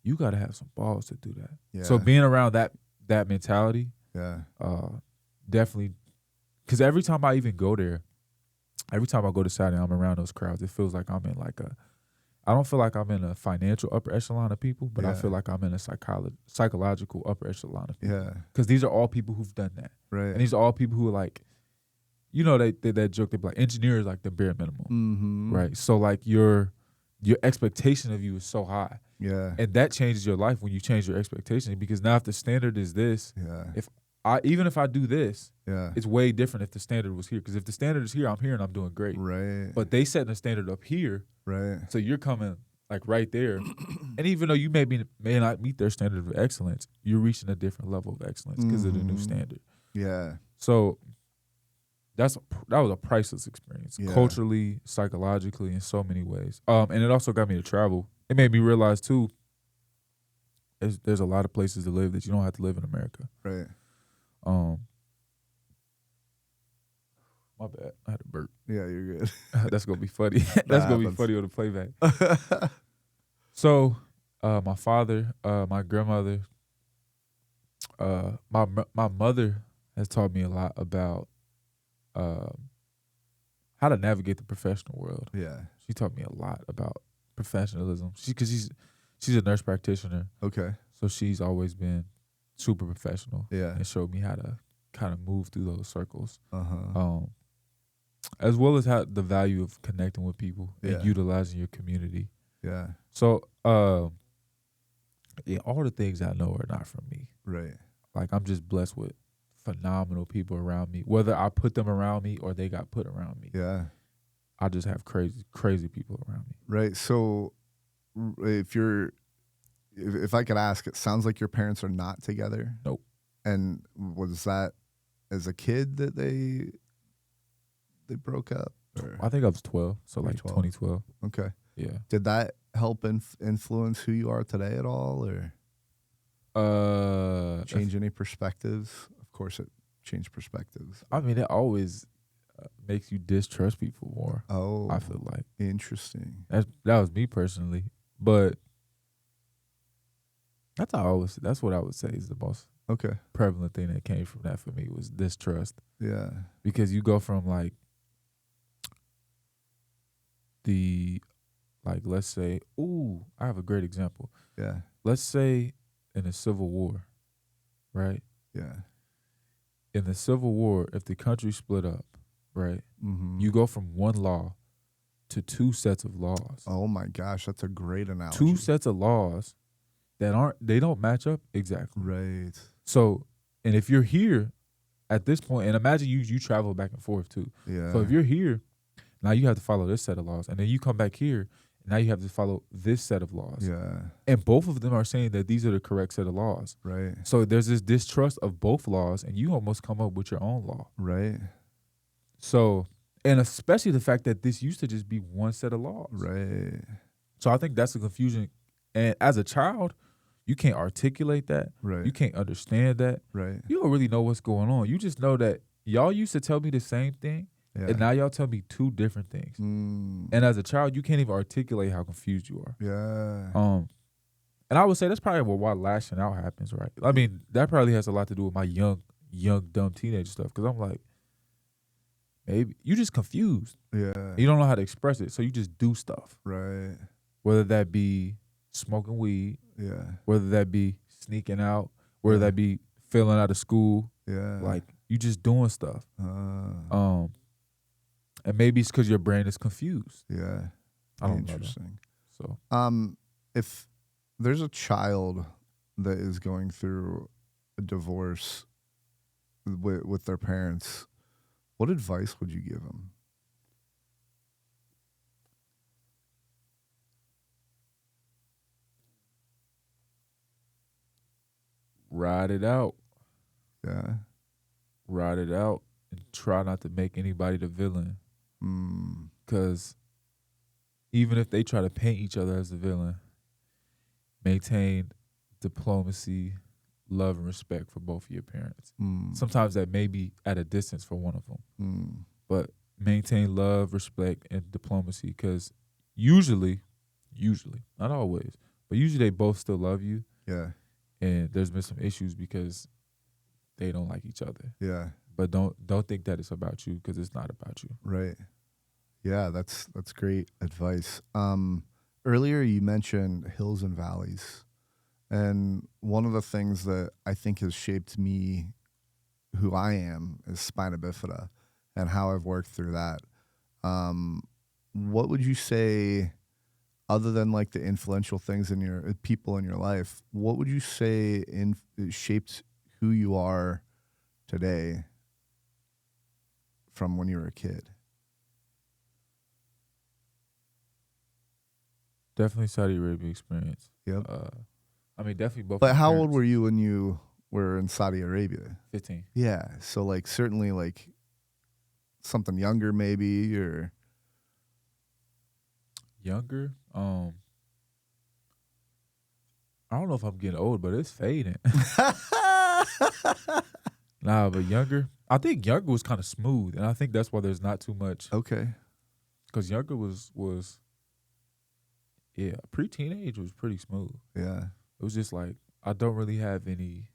you got to have some balls to do that. Yeah. So being around that mentality, definitely, because every time I even go there, every time I go to Saturday, I'm around those crowds. It feels like I'm in I don't feel like I'm in a financial upper echelon of people, but I feel like I'm in a psychological upper echelon of people. Yeah. Because these are all people who've done that. Right. And these are all people who are like, you know, that joke, they be like, engineers like the bare minimum. Mm-hmm. Right. So like your expectation of you is so high. Yeah. And that changes your life when you change your expectation, because now if the standard is this, even if I do this, it's way different if the standard was here. Because if the standard is here, I'm here and I'm doing great. Right. But they setting the standard up here. Right. So you're coming like right there. And even though you may not meet their standard of excellence, you're reaching a different level of excellence because of the new standard. Yeah. So that was a priceless experience, culturally, psychologically, in so many ways. And it also got me to travel. It made me realize too, there's a lot of places to live that you don't have to live in America. Right. My bad. I had to burp. Yeah, you're good. That's gonna be funny. That's gonna be funny on the playback. So, my father, my grandmother, my mother has taught me a lot about how to navigate the professional world. Yeah, she taught me a lot about professionalism. Because she's a nurse practitioner. Okay. So she's always been super professional. Yeah, and showed me how to kind of move through those circles. As well as how the value of connecting with people and utilizing your community. Yeah. So, all the things I know are not from me. Right. Like, I'm just blessed with phenomenal people around me, whether I put them around me or they got put around me. Yeah. I just have crazy people around me. Right. So, if I could ask, it sounds like your parents are not together. Nope. And was that as a kid that they broke up? Or? I think I was 12, so like 12. 2012. Okay. Yeah. Did that help influence who you are today at all, or change any perspectives? Of course, it changed perspectives. I mean, it always makes you distrust people more. Oh, I feel like interesting. That was me personally, but that's what I would say is the most prevalent thing that came from that for me was distrust. Yeah, because you go from let's say, I have a great example. Yeah. Let's say in the Civil War, right? Yeah. In the Civil War, if the country split up, right, you go from one law to two sets of laws. Oh my gosh, that's a great analogy. Two sets of laws that don't match up exactly. Right. So, and if you're here at this point, and imagine you travel back and forth too. Yeah. So if you're here, now you have to follow this set of laws, and then you come back here, and now you have to follow this set of laws. Yeah. And both of them are saying that these are the correct set of laws. Right. So there's this distrust of both laws, and you almost come up with your own law. Right. So, and especially the fact that this used to just be one set of laws. Right. So I think that's a confusion. And as a child, you can't articulate that. Right. You can't understand that. Right. You don't really know what's going on. You just know that y'all used to tell me the same thing, and now y'all tell me two different things. And as a child, you can't even articulate how confused you are. Yeah. And I would say that's probably why lashing out happens, right? I mean, that probably has a lot to do with my young, dumb teenage stuff. Because I'm like, maybe you just confused. Yeah. You don't know how to express it, so you just do stuff. Right. Whether that be smoking weed. Yeah. Whether that be sneaking out. Whether that be failing out of school. Yeah. Like, you just doing stuff. And maybe it's because your brain is confused. Yeah. I don't know. Interesting. So, if there's a child that is going through a divorce with their parents, what advice would you give them? Ride it out. Yeah. Ride it out and try not to make anybody the villain. Because even if they try to paint each other as the villain, maintain diplomacy, love, and respect for both of your parents. Sometimes that may be at a distance for one of them. But maintain love, respect, and diplomacy, because usually, not always, But usually they both still love you. Yeah. And there's been some issues because they don't like each other. Yeah. But don't think that it's about you, because it's not about you. Right. Yeah, that's great advice. Earlier you mentioned hills and valleys. And one of the things that I think has shaped me, who I am, is spina bifida and how I've worked through that. What would you say, other than like the influential things in your people in your life, what would you say shaped who you are today from when you were a kid? Definitely Saudi Arabia experience. Yep. I mean, definitely both. But how old were you when you were in Saudi Arabia? 15. Yeah. So like certainly like something younger maybe, or younger. I don't know if I'm getting old, but it's fading. Nah, but younger. I think younger was kind of smooth, and I think that's why there's not too much. Okay. Because younger was yeah, pre-teenage was pretty smooth. Yeah. It was just like, I don't really have any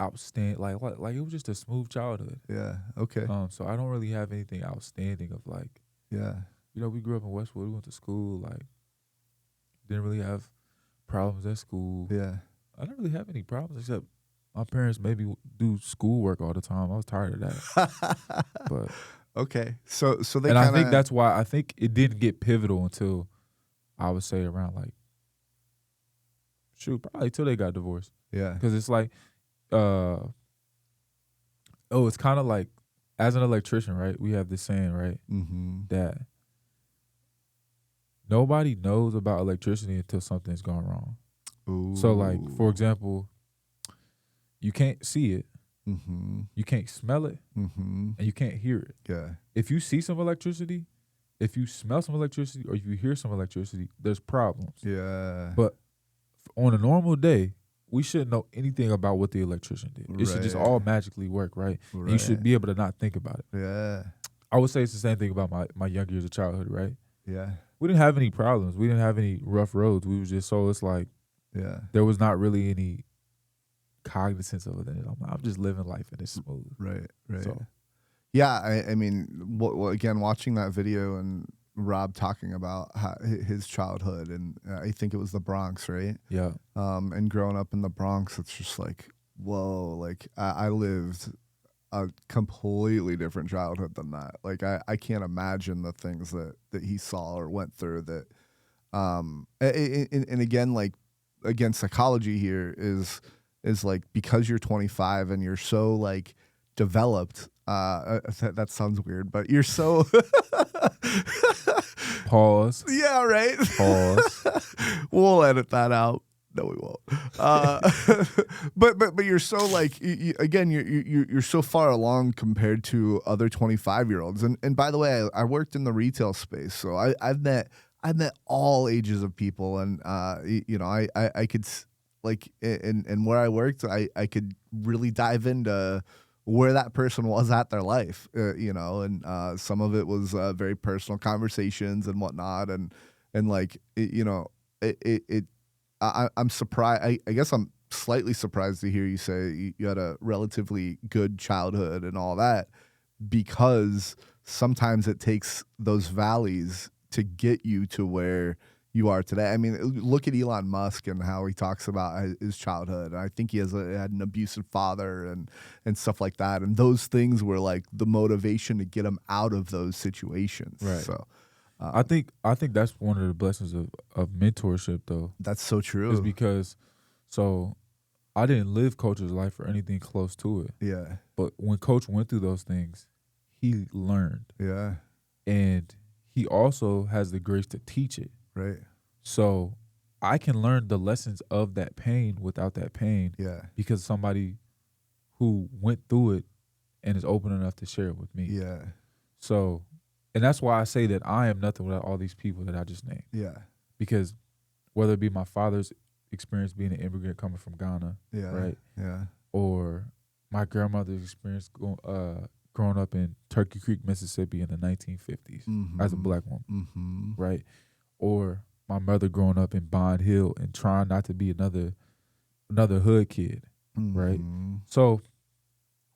outstanding, like it was just a smooth childhood. Yeah. Okay. So I don't really have anything outstanding of like, yeah. You know, we grew up in Westwood. We went to school. Like, didn't really have problems at school. Yeah. I didn't really have any problems except my parents maybe do schoolwork all the time. I was tired of that. But okay, so they and I think that's why I think it didn't get pivotal until I would say around like probably till they got divorced. Yeah, because it's like, it's kind of like, as an electrician, right? We have this saying, right, that nobody knows about electricity until something's gone wrong. Ooh. So, like, for example, you can't see it, you can't smell it, and you can't hear it. Yeah. If you see some electricity, if you smell some electricity, or if you hear some electricity, there's problems. Yeah. But on a normal day, we shouldn't know anything about what the electrician did. It should just all magically work, right? And you should be able to not think about it. Yeah. I would say it's the same thing about my younger years of childhood, right? Yeah. We didn't have any problems. We didn't have any rough roads. We was just, so it's like, there was not really any cognizance of it. I'm just living life and it's smooth. Right. So. Yeah, I mean, again, watching that video and Rob talking about his childhood, and I think it was the Bronx, right? Yeah. And growing up in the Bronx, it's just like, whoa, like I lived a completely different childhood than that. Like I can't imagine the things that he saw or went through that. And again, like, again, psychology here is like, because you're 25 and you're so like developed, that sounds weird, but you're so Pause. Yeah, right. Pause. We'll edit that out. No, we won't. But you're so like, again, you're so far along compared to other 25-year-olds. And by the way, I worked in the retail space, so I've met all ages of people, and you know, I could, like, and where I worked, I could really dive into where that person was at their life, you know, and some of it was very personal conversations and whatnot, and like, you know, I'm surprised. I guess I'm slightly surprised to hear you say you had a relatively good childhood and all that, because sometimes it takes those valleys to get you to where you are today. I mean, look at Elon Musk and how he talks about his childhood. I think he had an abusive father and stuff like that. And those things were like the motivation to get him out of those situations. Right. So I think that's one of the blessings of mentorship, though. That's so true. Is because, so I didn't live Coach's life or anything close to it. Yeah. But when Coach went through those things, he learned. Yeah. And he also has the grace to teach it. Right. So I can learn the lessons of that pain without that pain. Yeah. Because somebody who went through it and is open enough to share it with me. Yeah. So, and that's why I say that I am nothing without all these people that I just named. Yeah. Because whether it be my father's experience being an immigrant coming from Ghana, Yeah. right? Yeah. Or my grandmother's experience growing up in Turkey Creek, Mississippi in the 1950s as a black woman, right? Or my mother growing up in Bond Hill and trying not to be another hood kid, right? So,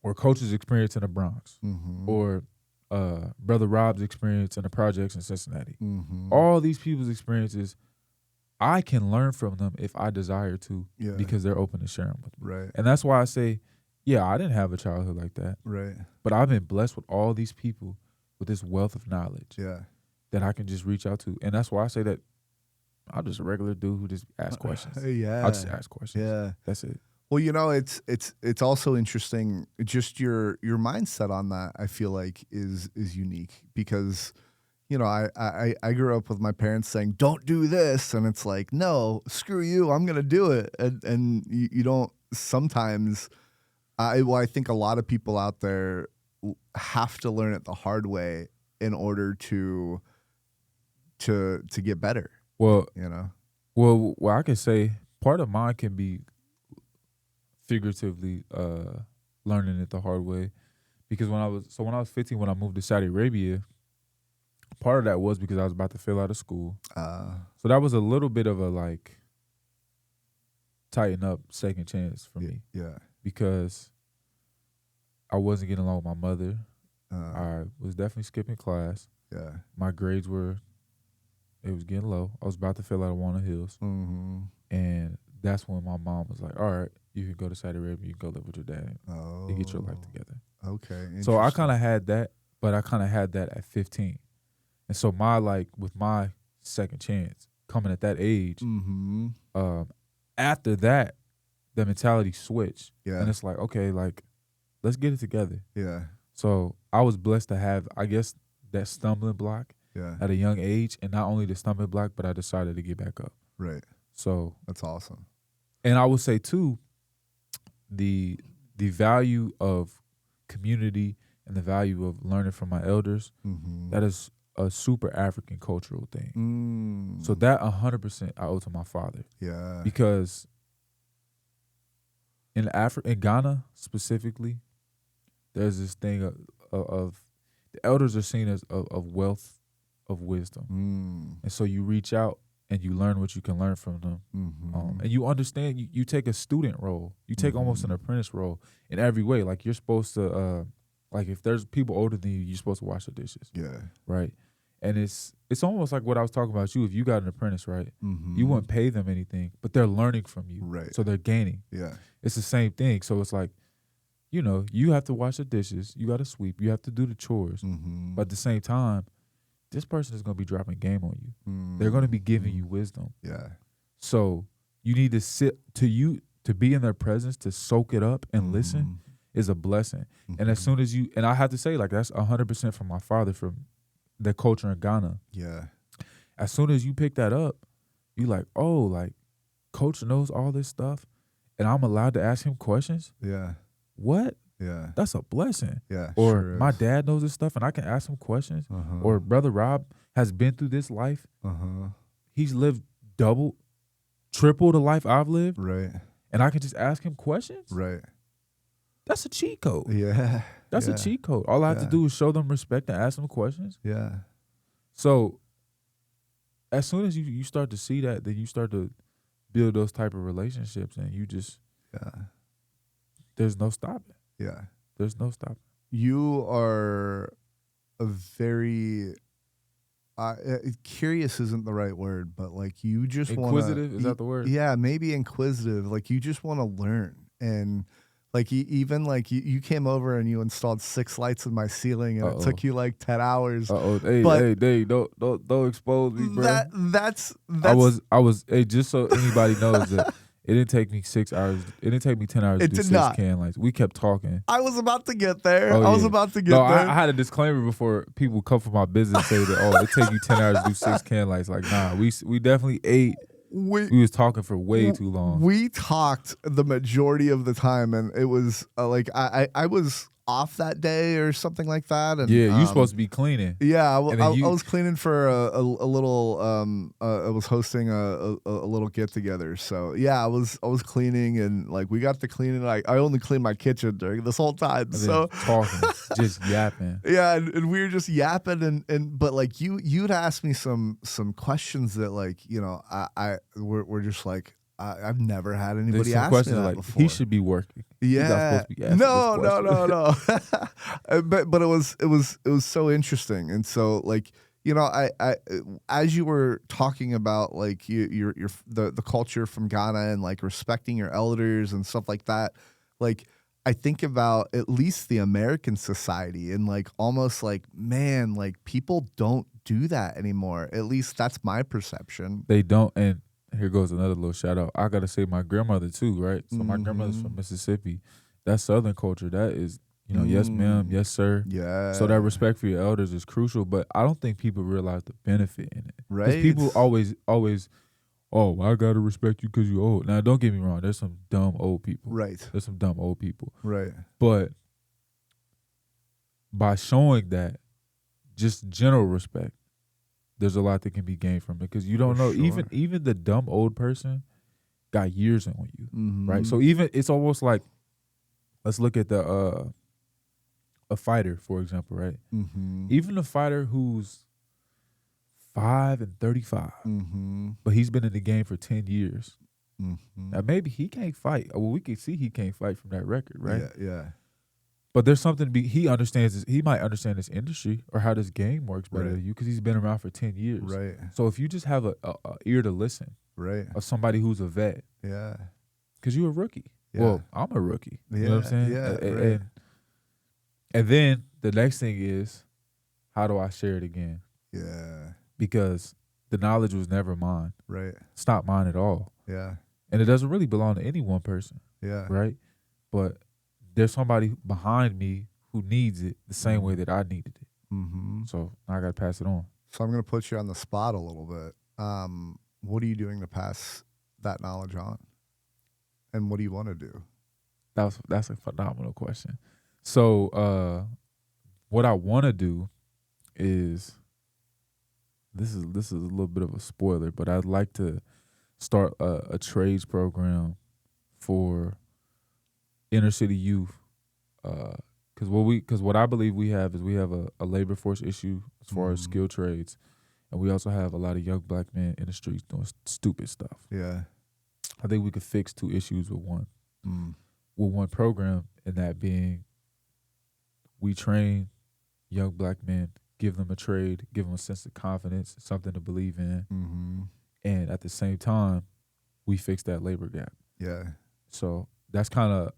or Coach's experience in the Bronx, or Brother Rob's experience in the projects in Cincinnati. All these people's experiences, I can learn from them if I desire to, because they're open to sharing with me. Right. And that's why I say, yeah, I didn't have a childhood like that. Right. But I've been blessed with all these people with this wealth of knowledge that I can just reach out to. And that's why I say that I'm just a regular dude who just asks questions. I'll just ask questions. Yeah. That's it. Well, you know, it's also interesting. Just your mindset on that, I feel like is unique because, you know, I grew up with my parents saying, "Don't do this," and it's like, "No, screw you, I'm gonna do it." And you don't sometimes. I think a lot of people out there have to learn it the hard way in order to get better. Well, you know. Well, I can say part of mine can be figuratively learning it the hard way, because when I was 15, when I moved to Saudi Arabia, part of that was because I was about to fail out of school. So that was a little bit of a like tighten up second chance for me. Yeah. Because I wasn't getting along with my mother. I was definitely skipping class. Yeah. My grades it was getting low. I was about to fail out of Walnut Hills. And that's when my mom was like, all right, you can go to Saudi Arabia, you can go live with your dad and get your life together. Okay. So I kind of had that, but I kind of had that at 15. And so with my second chance coming at that age, after that, the mentality switched. Yeah. And it's like, okay, like, let's get it together. Yeah. So I was blessed to have, I guess, that stumbling block at a young age. And not only the stumbling block, but I decided to get back up. Right. So that's awesome. And I would say, too, the value of community and the value of learning from my elders, that is a super African cultural thing. So that 100% I owe to my father. Yeah. Because in Ghana specifically, there's this thing of the elders are seen as of wealth of wisdom. And so you reach out and you learn what you can learn from them. And you understand, you take a student role. You take almost an apprentice role in every way. Like you're supposed to, like if there's people older than you, you're supposed to wash the dishes. Yeah. Right? And it's almost like what I was talking about you. If you got an apprentice, right, you wouldn't pay them anything, but they're learning from you. Right. So they're gaining. Yeah. It's the same thing. So it's like, you know, you have to wash the dishes. You got to sweep. You have to do the chores. But at the same time, this person is going to be dropping game on you. They're going to be giving you wisdom. Yeah. So you need to to be in their presence, to soak it up and listen is a blessing. And as soon as and I have to say, like, that's 100% from my father, from the culture in Ghana. Yeah. As soon as you pick that up, you like, oh, like, coach knows all this stuff and I'm allowed to ask him questions? Yeah. What? Yeah. That's a blessing. Yeah. Or sure my dad knows this stuff and I can ask him questions. Or Brother Rob has been through this life. He's lived triple the life I've lived. Right. And I can just ask him questions. Right. That's a cheat code. Yeah. That's a cheat code. All I have to do is show them respect and ask them questions. Yeah. So as soon as you start to see that, then you start to build those type of relationships and you just there's no stopping. Yeah. There's no stopping. You are a very curious isn't the right word, but like you just want inquisitive, is that the word? Yeah, maybe inquisitive. Like you just want to learn. And like even like you came over and you installed 6 lights in my ceiling and it took you like 10 hours. Hey, don't expose me, bro. That's I was hey, just so anybody knows that it didn't take me 6 hours. It didn't take me 10 hours to do 6 can lights. We kept talking. I was about to get there. No, I had a disclaimer before people come from my business say that, it take you 10 hours to do 6 can lights. Like, nah, we definitely ate. We was talking for way too long. We talked the majority of the time, and it was like I was off that day or something like that. And yeah, you're supposed to be cleaning. Yeah, I was cleaning for a little. I was hosting a little get together. So yeah, I was cleaning, and like we got to cleaning. I only cleaned my kitchen during this whole time. So talking, just yapping. Yeah, and we were just yapping, and but like you'd ask me some questions that like we're just like. I've never had anybody ask me that before. He should be working. Yeah. No. but it was so interesting, and so like I as you were talking about like the culture from Ghana and like respecting your elders and stuff like that, like I think about at least the American society and like almost like man, like people don't do that anymore. At least that's my perception. They don't, and here goes another little shout out. I gotta say my grandmother too, right? So my grandmother's from Mississippi. That Southern culture, that is, yes ma'am, yes sir. Yeah. So that respect for your elders is crucial, but I don't think people realize the benefit in it. Right. Because people always, oh, I gotta respect you because you're old. Now, don't get me wrong. There's some dumb old people. Right. There's some dumb old people. Right. But by showing that, just general respect, there's a lot that can be gained from it because you don't know. Sure. Even the dumb old person got years on you, right? So even it's almost like, let's look at a fighter, for example, right? Even a fighter who's 5 and 35, but he's been in the game for 10 years. Now maybe he can't fight. Well, we can see he can't fight from that record, right? Yeah. But there's something to be. He understands this. He might understand this industry or how this game works better than you because he's been around for 10 years. Right. So if you just have a ear to listen, right, of somebody who's a vet, yeah, because you're a rookie. Yeah. Well, I'm a rookie. Yeah. You know what I'm saying? Yeah. Right. And then the next thing is, how do I share it again? Yeah. Because the knowledge was never mine. Right. It's not mine at all. Yeah. And it doesn't really belong to any one person. Yeah. Right. But there's somebody behind me who needs it the same way that I needed it. So I got to pass it on. So I'm going to put you on the spot a little bit. What are you doing to pass that knowledge on? And what do you want to do? That's a phenomenal question. So what I want to do is, this is a little bit of a spoiler, but I'd like to start a trades program for inner city youth, because what I believe we have is we have a labor force issue as far as skilled trades, and we also have a lot of young black men in the streets doing stupid stuff. Yeah, I think we could fix two issues with one program, and that being we train young black men, give them a trade, give them a sense of confidence, something to believe in, and at the same time, we fix that labor gap. Yeah. So that's kind of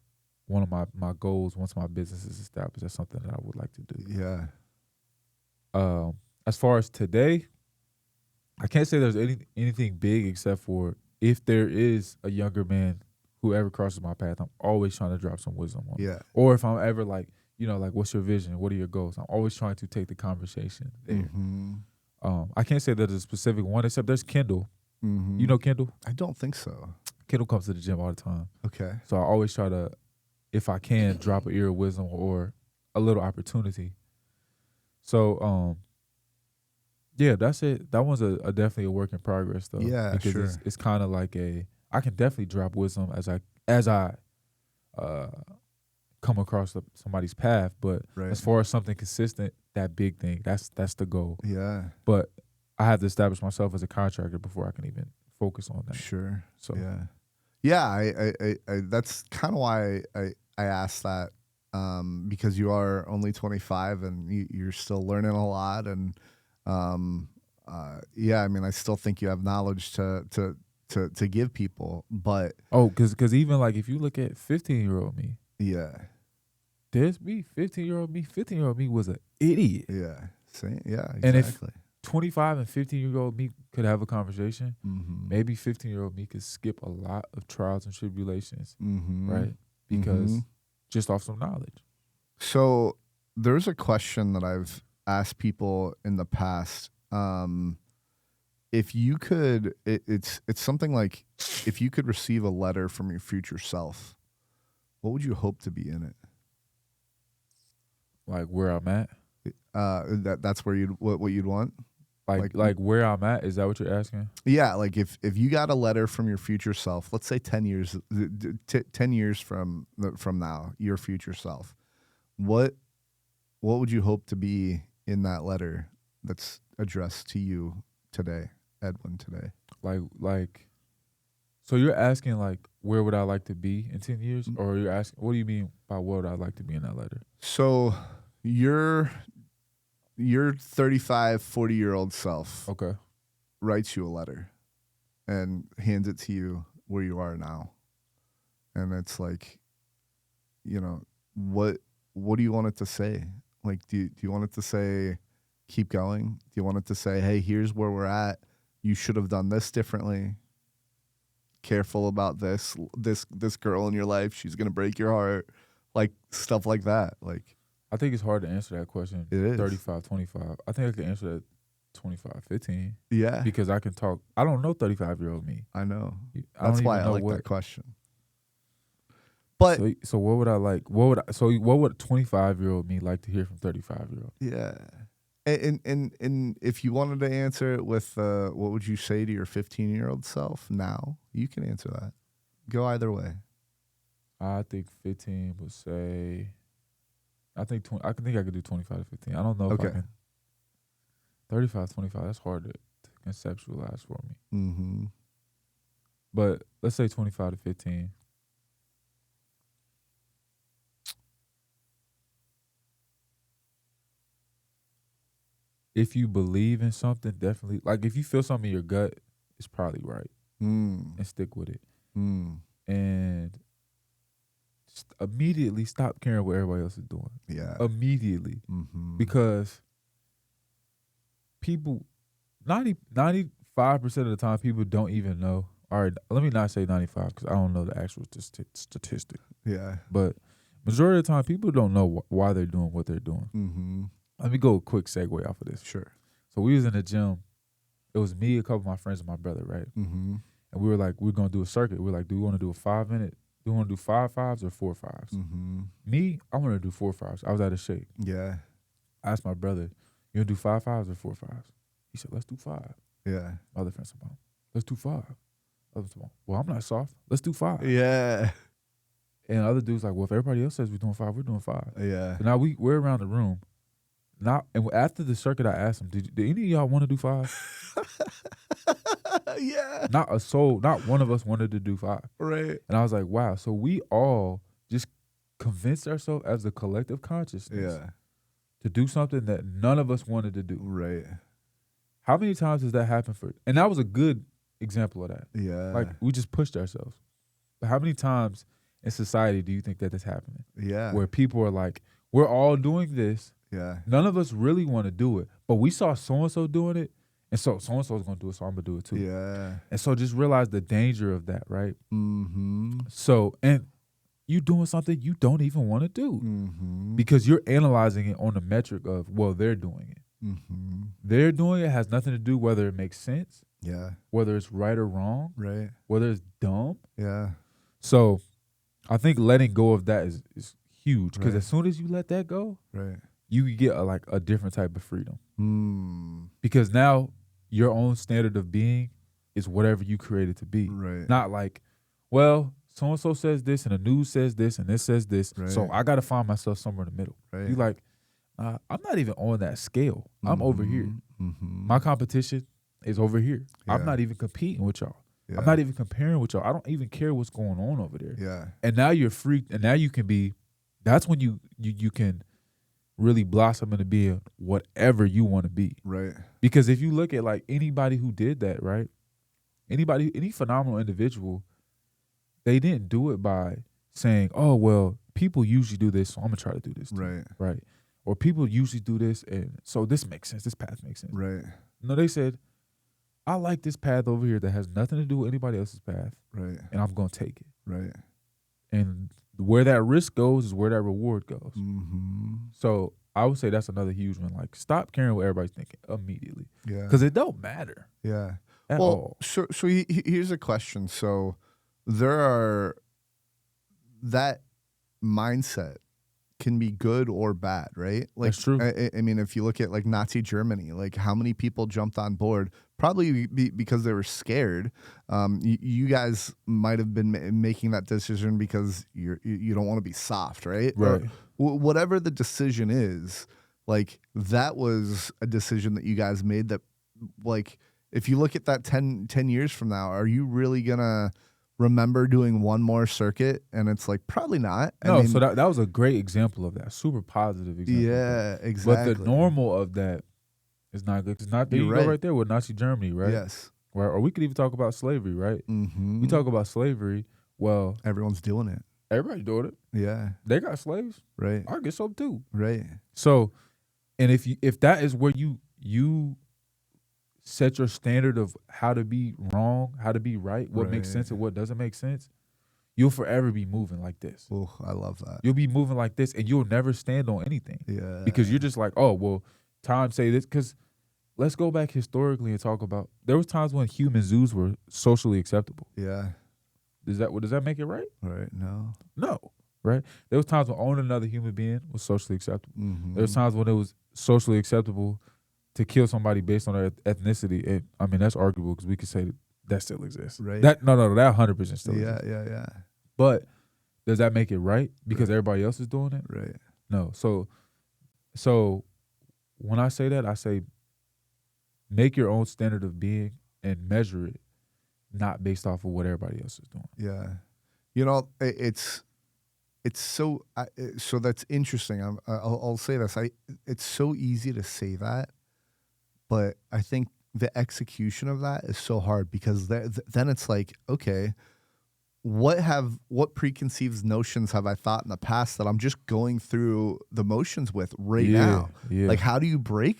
one of my goals once my business is established. That's something that I would like to do. Yeah. As far as today, I can't say there's anything big except for if there is a younger man who ever crosses my path, I'm always trying to drop some wisdom on him. Yeah. Or if I'm ever like, what's your vision? What are your goals? I'm always trying to take the conversation there. I can't say there's a specific one, except there's Kendall. You know Kendall? I don't think so. Kendall comes to the gym all the time. Okay. So I always try to, if I can, drop an ear of wisdom or a little opportunity. So, yeah, that's it. That one's a definitely a work in progress, though. Yeah, because sure. It's kind of like I can definitely drop wisdom as I come across somebody's path, but as far as something consistent, that big thing, that's the goal. Yeah. But I have to establish myself as a contractor before I can even focus on that. Sure. So yeah. I that's kind of why I asked that, because you are only 25 and you're still learning a lot, and yeah, I mean, I still think you have knowledge to give people, but because even like if you look at 15-year-old me, yeah, there's me, 15-year-old me. 15-year-old me was an idiot. Yeah, same. Yeah, exactly. And if 25 and 15-year-old me could have a conversation, maybe 15-year-old me could skip a lot of trials and tribulations, right? Because just off some knowledge. So there's a question that I've asked people in the past. If you could, it's something like, if you could receive a letter from your future self, what would you hope to be in it? Like where I'm at? That's where what you'd want? Like where I'm at? Is that what you're asking? Yeah, like if you got a letter from your future self, let's say 10 years 10 years from now, your future self. What would you hope to be in that letter that's addressed to you today, Edwin, today? Like so you're asking like where would I like to be in 10 years? Or you're asking what do you mean by what would I like to be in that letter? So your 35, 40-year-old self writes you a letter and hands it to you where you are now. And it's like, what do you want it to say? Like, do you want it to say, keep going? Do you want it to say, hey, here's where we're at. You should have done this differently. Careful about this girl in your life. She's going to break your heart. Like, stuff like that. Like, I think it's hard to answer that question. It is. 35, 25. I think I can answer that 25, 15. Yeah. Because I can talk. I don't know 35-year-old me. I know. That's why I like that question. But so what would I like? What would 25-year-old me like to hear from 35-year-old? Yeah. And if you wanted to answer it with what would you say to your 15-year-old self now, you can answer that. Go either way. I think 15 would say, I think I could do 25 to 15. I don't know if I can. 35, 25, that's hard to conceptualize for me. Mm-hmm. But let's say 25 to 15. If you believe in something, definitely. Like if you feel something in your gut, it's probably right. And stick with it. And just immediately stop caring what everybody else is doing. Yeah. Immediately. Mm-hmm. Because people, 95% of the time, people don't even know. All right, let me not say 95 because I don't know the actual statistic. Yeah. But majority of the time, people don't know why they're doing what they're doing. Mm-hmm. Let me go a quick segue off of this. Sure. So we was in the gym. It was me, a couple of my friends, and my brother, right? Mm-hmm. And we were like, we're going to do a circuit. We were like, do we want to do a 5-minute? Do we want to do 5 5s or 4 5s? Mm-hmm. Me, I want to do 4 5s. I was out of shape. Yeah. I asked my brother, you want to do 5 5s or 4 5s? He said, let's do 5. Yeah. My other friend said, let's do 5. Other said, well, I'm not soft. Let's do 5. Yeah. And the other dude's like, well, if everybody else says we're doing 5, we're doing 5. Yeah. So now we're around the room. Now, and after the circuit, I asked him, did any of y'all want to do 5? Yeah. Not one of us wanted to do 5. Right. And I was like, wow. So we all just convinced ourselves as a collective consciousness to do something that none of us wanted to do. Right. How many times does that happen for? And that was a good example of that. Yeah. Like we just pushed ourselves. But how many times in society do you think that is happening? Yeah. Where people are like, we're all doing this. Yeah. None of us really want to do it, but we saw so-and-so doing it, and so so-and-so is going to do it, so I'm going to do it too. Yeah. And so just realize the danger of that, right? Mm-hmm. So, and you doing something you don't even want to do because you're analyzing it on the metric of, well, they're doing it. Mm-hmm. They're doing it has nothing to do whether it makes sense, whether it's right or wrong, right, whether it's dumb. Yeah. So I think letting go of that is huge because as soon as you let that go, you get a different type of freedom. Because now your own standard of being is whatever you created to be. Right. Not like, well, so-and-so says this and the news says this and this says this, so I got to find myself somewhere in the middle. Right. You like, I'm not even on that scale. I'm over here. My competition is over here. I'm not even competing with y'all. I'm not even comparing with y'all. I don't even care what's going on over there. Yeah. And now you're free, and now you can be, that's when you can really blossom into being whatever you want to be. Right. Because if you look at like anybody who did that, right? Any phenomenal individual, they didn't do it by saying, oh, well, people usually do this, so I'm going to try to do this too. Right. Right. Or people usually do this, and so this makes sense. This path makes sense. Right. No, they said, I like this path over here that has nothing to do with anybody else's path. Right. And I'm going to take it. Right. And where that risk goes is where that reward goes. Mm-hmm. So I would say that's another huge one. Like, stop caring what everybody's thinking immediately. Yeah. Because it don't matter. Yeah. At all. So here's a question. So there are that mindset can be good or bad, right? Like, that's true. I mean, if you look at like Nazi Germany, like how many people jumped on board? Probably because they were scared. You guys might have been making that decision because you don't want to be soft, right? Right. Or whatever the decision is, like that was a decision that you guys made that, like, if you look at that 10 years from now, are you really gonna remember doing one more circuit? And it's like, probably not. No, I mean, so that was a great example of that. Super positive example. yeah, But exactly. the normal of that is not good. It's not there. You're You right. go right there with Nazi Germany, right? Yes. Right. Or we could even talk about slavery, right? Mm-hmm. We talk about slavery. Well, Everyone's doing it. everybody doing it. Yeah. They got slaves. Right. I get some too. Right. So, and if that is where you set your standard of how to be wrong, how to be right, what makes sense and what doesn't make sense, you'll forever be moving like this. Oh, I love that. You'll be moving like this, and you'll never stand on anything. Yeah. Because you're just like, oh, well, time say this. Because let's go back historically and talk about, there was times when human zoos were socially acceptable. Yeah. Does that make it right? Right. No. No. Right? There was times when owning another human being was socially acceptable. Mm-hmm. There was times when it was socially acceptable to kill somebody based on their ethnicity. And I mean, that's arguable because we could say that still exists. Right. That 100% still exists. Yeah. But does that make it right because everybody else is doing it? Right. No. So when I say that, I say make your own standard of being and measure it, not based off of what everybody else is doing. Yeah. You know, it's so that's interesting. I'll say this. It's so easy to say that, but I think the execution of that is so hard because then it's like, okay, what preconceived notions have I thought in the past that I'm just going through the motions with now? Yeah. Like, how do you break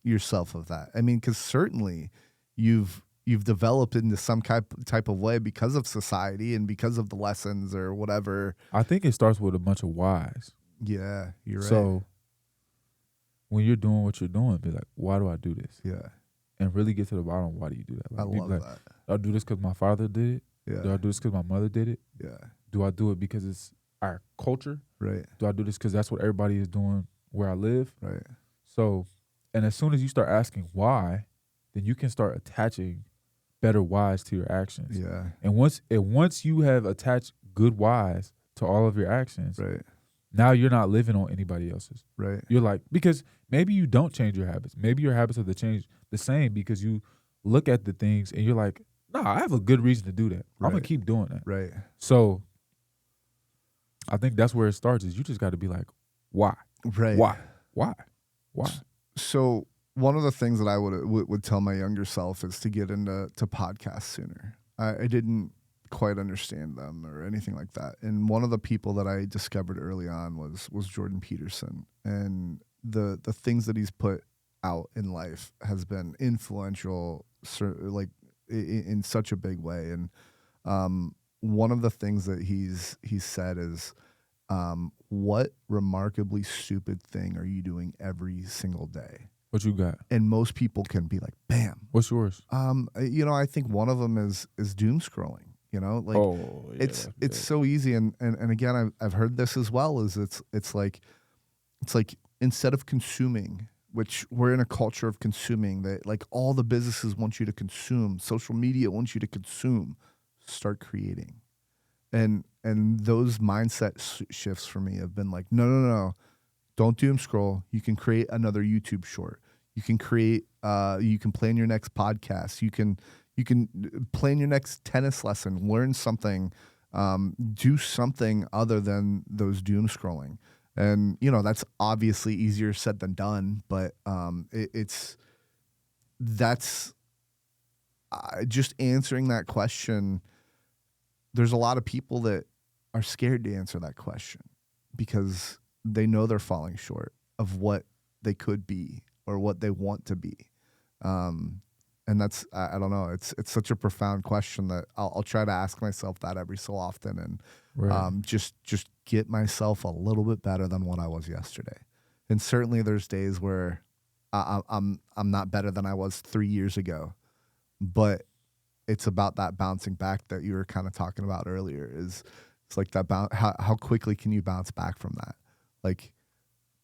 yourself of that? I mean, because certainly you've developed into some type of way because of society and because of the lessons or whatever. I think it starts with a bunch of whys. Yeah, you're right. So when you're doing what you're doing, be like, why do I do this? Yeah. And really get to the bottom of why do you do that? Like, I love like, that. Do I do this because my father did it? Yeah. Do I do this because my mother did it? Yeah. Do I do it because it's our culture? Right. Do I do this because that's what everybody is doing where I live? Right. So, and as soon as you start asking why, then you can start attaching better whys to your actions. Yeah. And once you have attached good whys to all of your actions, Right. now you're not living on anybody else's. Right. You're like, because maybe you don't change your habits. Maybe your habits are the same because you look at the things and you're like, nah, I have a good reason to do that. Right. I'm going to keep doing that. Right. So I think that's where it starts is you just got to be like, why? Right. Why? So one of the things that I would tell my younger self is to get into podcasts sooner. I didn't quite understand them or anything like that. And one of the people that I discovered early on was Jordan Peterson. And the things that he's put out in life has been influential, like in such a big way. And one of the things that he's said is, what remarkably stupid thing are you doing every single day? What you got? And most people can be like, bam. What's yours? I think one of them is doom scrolling. Like, it's so easy. And again, I've heard this as well. Is it's like instead of consuming, which we're in a culture of consuming, that like all the businesses want you to consume, social media wants you to consume, start creating. And those mindset shifts for me have been like, no, don't doom scroll. You can create another YouTube short. You can create, you can plan your next podcast. You can plan your next tennis lesson, learn something, do something other than those doom scrolling. And, that's obviously easier said than done, but that's just answering that question. There's a lot of people that are scared to answer that question because they know they're falling short of what they could be or what they want to be. And that's, I don't know, it's such a profound question that I'll try to ask myself that every so often and just get myself a little bit better than what I was yesterday. And certainly there's days where I'm not better than I was 3 years ago, but it's about that bouncing back that you were kind of talking about earlier. It's like that how quickly can you bounce back from that? Like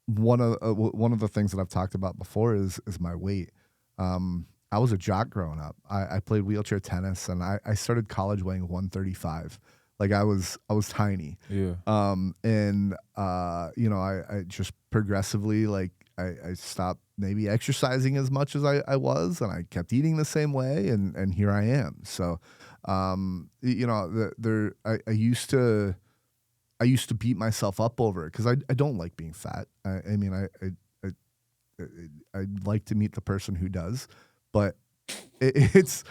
one of the things that I've talked about before is my weight. I was a jock growing up. I played wheelchair tennis, and I started college weighing 135. Like I was tiny. Yeah. I just progressively, like, I stopped maybe exercising as much as I was, and I kept eating the same way, and here I am. So, I used to beat myself up over it because I don't like being fat. I'd like to meet the person who does, but it's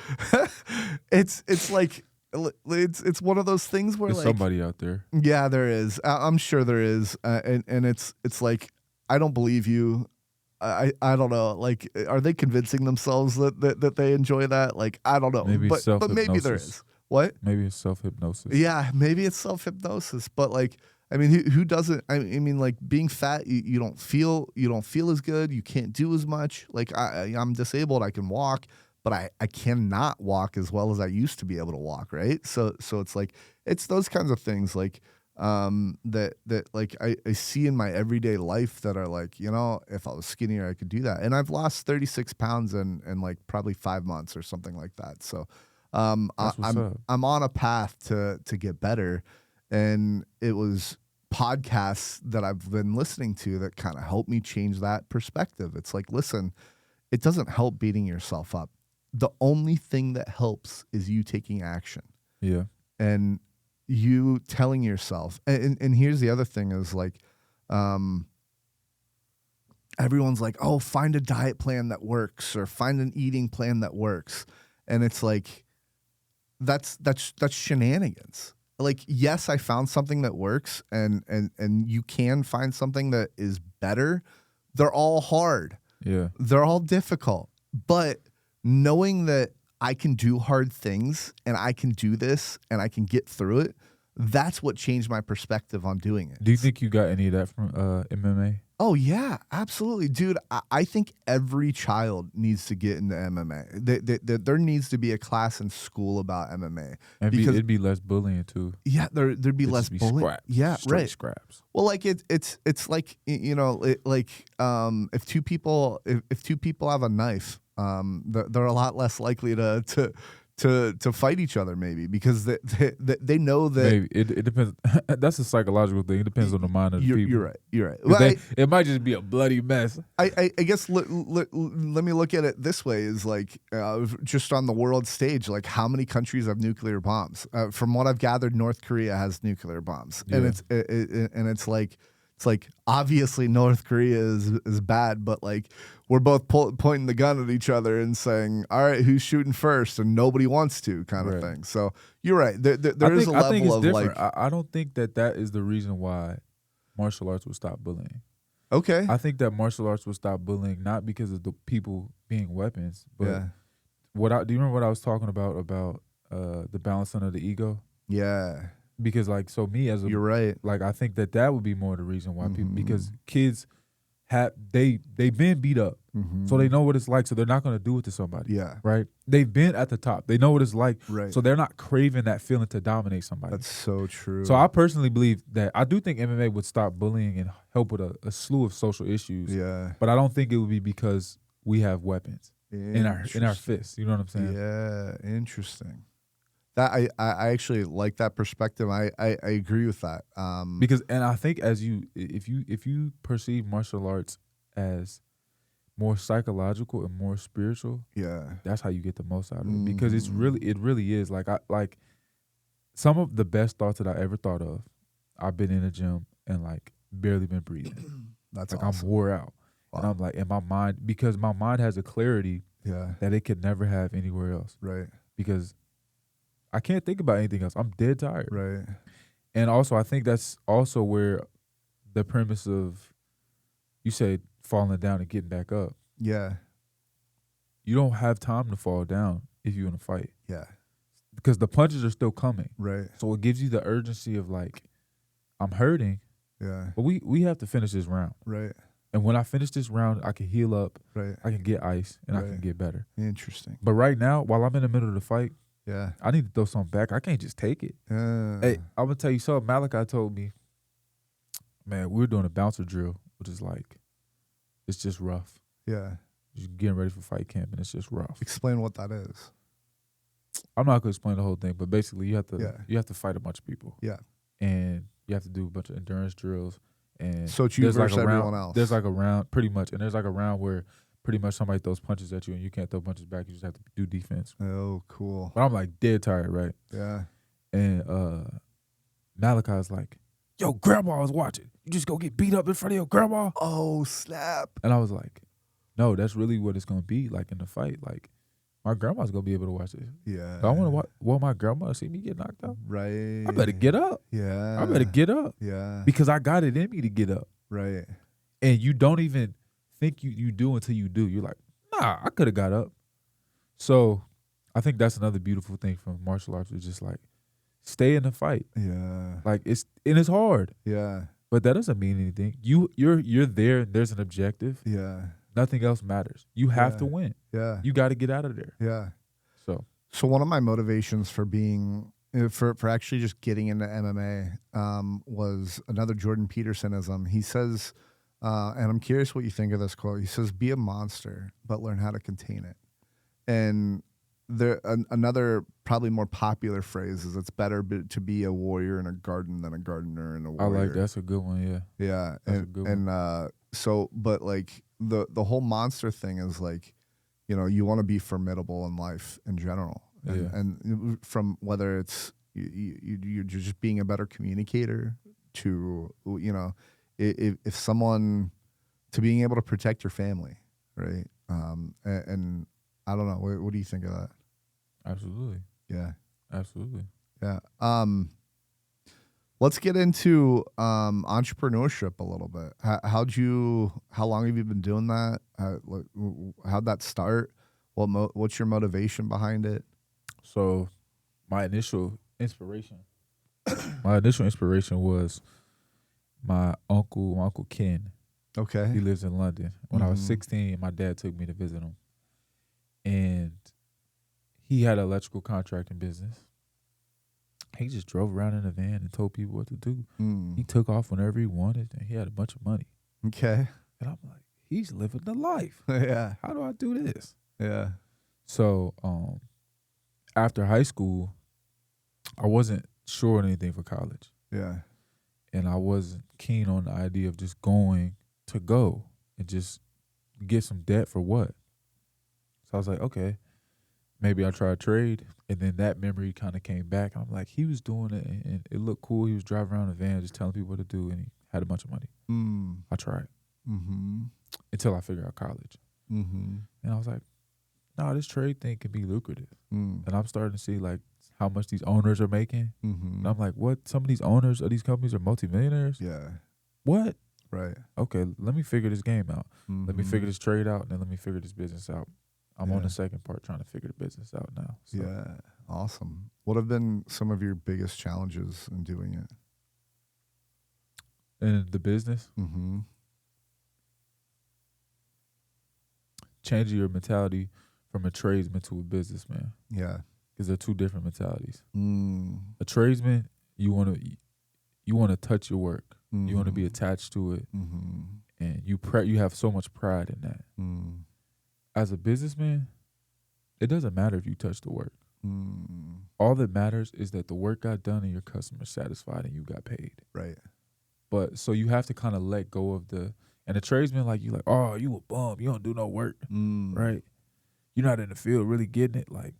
it's like it's one of those things where there's like somebody out there. Yeah, there is. I'm sure there is, and it's like I don't believe you. I don't know. Like, are they convincing themselves that they enjoy that? Like, I don't know. Maybe but maybe there is. What? Maybe it's self-hypnosis. Yeah, maybe it's self-hypnosis. But like, I mean, who doesn't? I mean, like being fat, you don't feel as good. You can't do as much. Like I'm disabled. I can walk, but I cannot walk as well as I used to be able to walk. Right. So it's like it's those kinds of things like that like I see in my everyday life that are like, if I was skinnier, I could do that. And I've lost 36 pounds in like probably 5 months or something like that. So I'm on a path to get better. And it was podcasts that I've been listening to that kind of helped me change that perspective. It's like, listen, it doesn't help beating yourself up. The only thing that helps is you taking action. Yeah. And you telling yourself, and here's the other thing is like, everyone's like, oh, find a diet plan that works or find an eating plan that works. And it's like, that's shenanigans. Like, yes, I found something that works, and you can find something that is better. They're all hard. Yeah. They're all difficult. But knowing that I can do hard things and I can do this and I can get through it, that's what changed my perspective on doing it. Do you think you got any of that from MMA? Oh, yeah, absolutely. Dude, I think every child needs to get into MMA. There needs to be a class in school about MMA. And it'd be less bullying, too. Yeah, there'd be less bullying. Scraps, yeah, right. Scraps. Well, like it's like, if two people have a knife, they're a lot less likely to fight each other, maybe, because they know that. Maybe it depends. That's a psychological thing. It depends on the mind of the people. You're right. Well, it might just be a bloody mess. I guess let me look at it this way: is like just on the world stage, like how many countries have nuclear bombs? From what I've gathered, North Korea has nuclear bombs, Yeah. and it's like obviously North Korea is bad, but like we're both pointing the gun at each other and saying, all right, who's shooting first? And nobody wants to, kind of thing. So you're right. There is a level of different. like. I don't think that is the reason why martial arts will stop bullying. Okay. I think that martial arts will stop bullying not because of the people being weapons, but do you remember what I was talking about the balancing of the ego? Yeah. Because like, so me as a, you're right. Like, I think that would be more the reason why people, because kids they've been beat up, so they know what it's like, so they're not going to do it to somebody. Yeah. Right. They've been at the top. They know what it's like. Right. So they're not craving that feeling to dominate somebody. That's so true. So I personally believe that I do think MMA would stop bullying and help with a slew of social issues. Yeah. But I don't think it would be because we have weapons in our fists. You know what I'm saying? Yeah. Interesting. That I actually like that perspective. I agree with that. Because, and I think if you perceive martial arts as more psychological and more spiritual, that's how you get the most out of it. Because it really is like some of the best thoughts that I ever thought of. I've been in a gym and like barely been breathing. That's like awesome. I'm wore out, and I'm like, in my mind, because my mind has a clarity that it could never have anywhere else. Right. Because I can't think about anything else. I'm dead tired. Right. And also, I think that's also where the premise of, you said, falling down and getting back up. Yeah. You don't have time to fall down if you're in a fight. Yeah. Because the punches are still coming. Right. So it gives you the urgency of like, I'm hurting. Yeah. But we have to finish this round. Right. And when I finish this round, I can heal up. Right. I can get ice and I can get better. Interesting. But right now, while I'm in the middle of the fight, I need to throw something back. I can't just take it. Hey, I'm gonna tell you something. Malachi told me man, we were doing a bouncer drill, which is like, it's just rough. Yeah. You're getting ready for fight camp, and it's just rough. Explain what that is. I'm not gonna explain the whole thing, but basically you have to fight a bunch of people. Yeah. And you have to do a bunch of endurance drills. And so it's you versus everyone else. There's like a round, pretty much, and there's like a round where pretty much somebody throws punches at you and you can't throw punches back. You just have to do defense. Oh, cool. But I'm like dead tired, right? Yeah. And Malachi's like, yo, grandma was watching. You just go get beat up in front of your grandma? Oh, snap. And I was like, no, that's really what it's going to be like in the fight. Like, my grandma's going to be able to watch this. Yeah. I want my grandma to see me get knocked out. Right. I better get up. Yeah. I better get up. Yeah. Because I got it in me to get up. Right. And you don't even think you do until you do. You're like, nah, I could have got up. So I think that's another beautiful thing from martial arts is just like, stay in the fight. Yeah. Like it's hard. Yeah. But that doesn't mean anything. You're there and there's an objective. Yeah. Nothing else matters. You have to win. Yeah. You got to get out of there. Yeah. So one of my motivations for being for actually just getting into MMA was another Jordan Petersonism. He says, and I'm curious what you think of this quote. He says, "Be a monster, but learn how to contain it." And another probably more popular phrase is, "It's better to be a warrior in a garden than a gardener in a warrior." I like that's a good one. Yeah. Yeah. That's a good one. So, but like the whole monster thing is like, you know, you want to be formidable in life in general. And from whether it's you're just being a better communicator to, you know, if someone, to being able to protect your family, right? And I don't know, what do you think of that? Absolutely. Yeah. Absolutely. Yeah. Let's get into entrepreneurship a little bit. How long have you been doing that? How'd that start? What's your motivation behind it? So my initial inspiration was my uncle Ken. Okay. He lives in London. When I was 16, my dad took me to visit him. And he had an electrical contracting business. He just drove around in a van and told people what to do. He took off whenever he wanted, and he had a bunch of money. Okay. And I'm like, he's living the life. Yeah. How do I do this? Yeah. So after high school, I wasn't sure on anything for college. Yeah. And I wasn't keen on the idea of just going to go and just get some debt for what? So I was like, okay, maybe I'll try a trade. And then that memory kind of came back. I'm like, he was doing it and it looked cool. He was driving around in a van just telling people what to do, and he had a bunch of money. I tried until I figured out college. And I was like, no, this trade thing can be lucrative. And I'm starting to see like how much these owners are making. And I'm like, what? Some of these owners of these companies are multimillionaires? Yeah. What? Right. Okay, let me figure this game out. Let me figure this trade out, and then let me figure this business out. I'm on the second part trying to figure the business out now. So. Yeah. Awesome. What have been some of your biggest challenges in doing it? In the business? Changing your mentality from a tradesman to a businessman. Yeah. Because they're two different mentalities. A tradesman, you want to touch your work. You want to be attached to it. And you have so much pride in that. As a businessman, it doesn't matter if you touch the work. All that matters is that the work got done and your customer's satisfied and you got paid. Right. But so you have to kind of let go of and the tradesman, like, you like, oh, you a bum, you don't do no work, right? You're not in the field really getting it, like,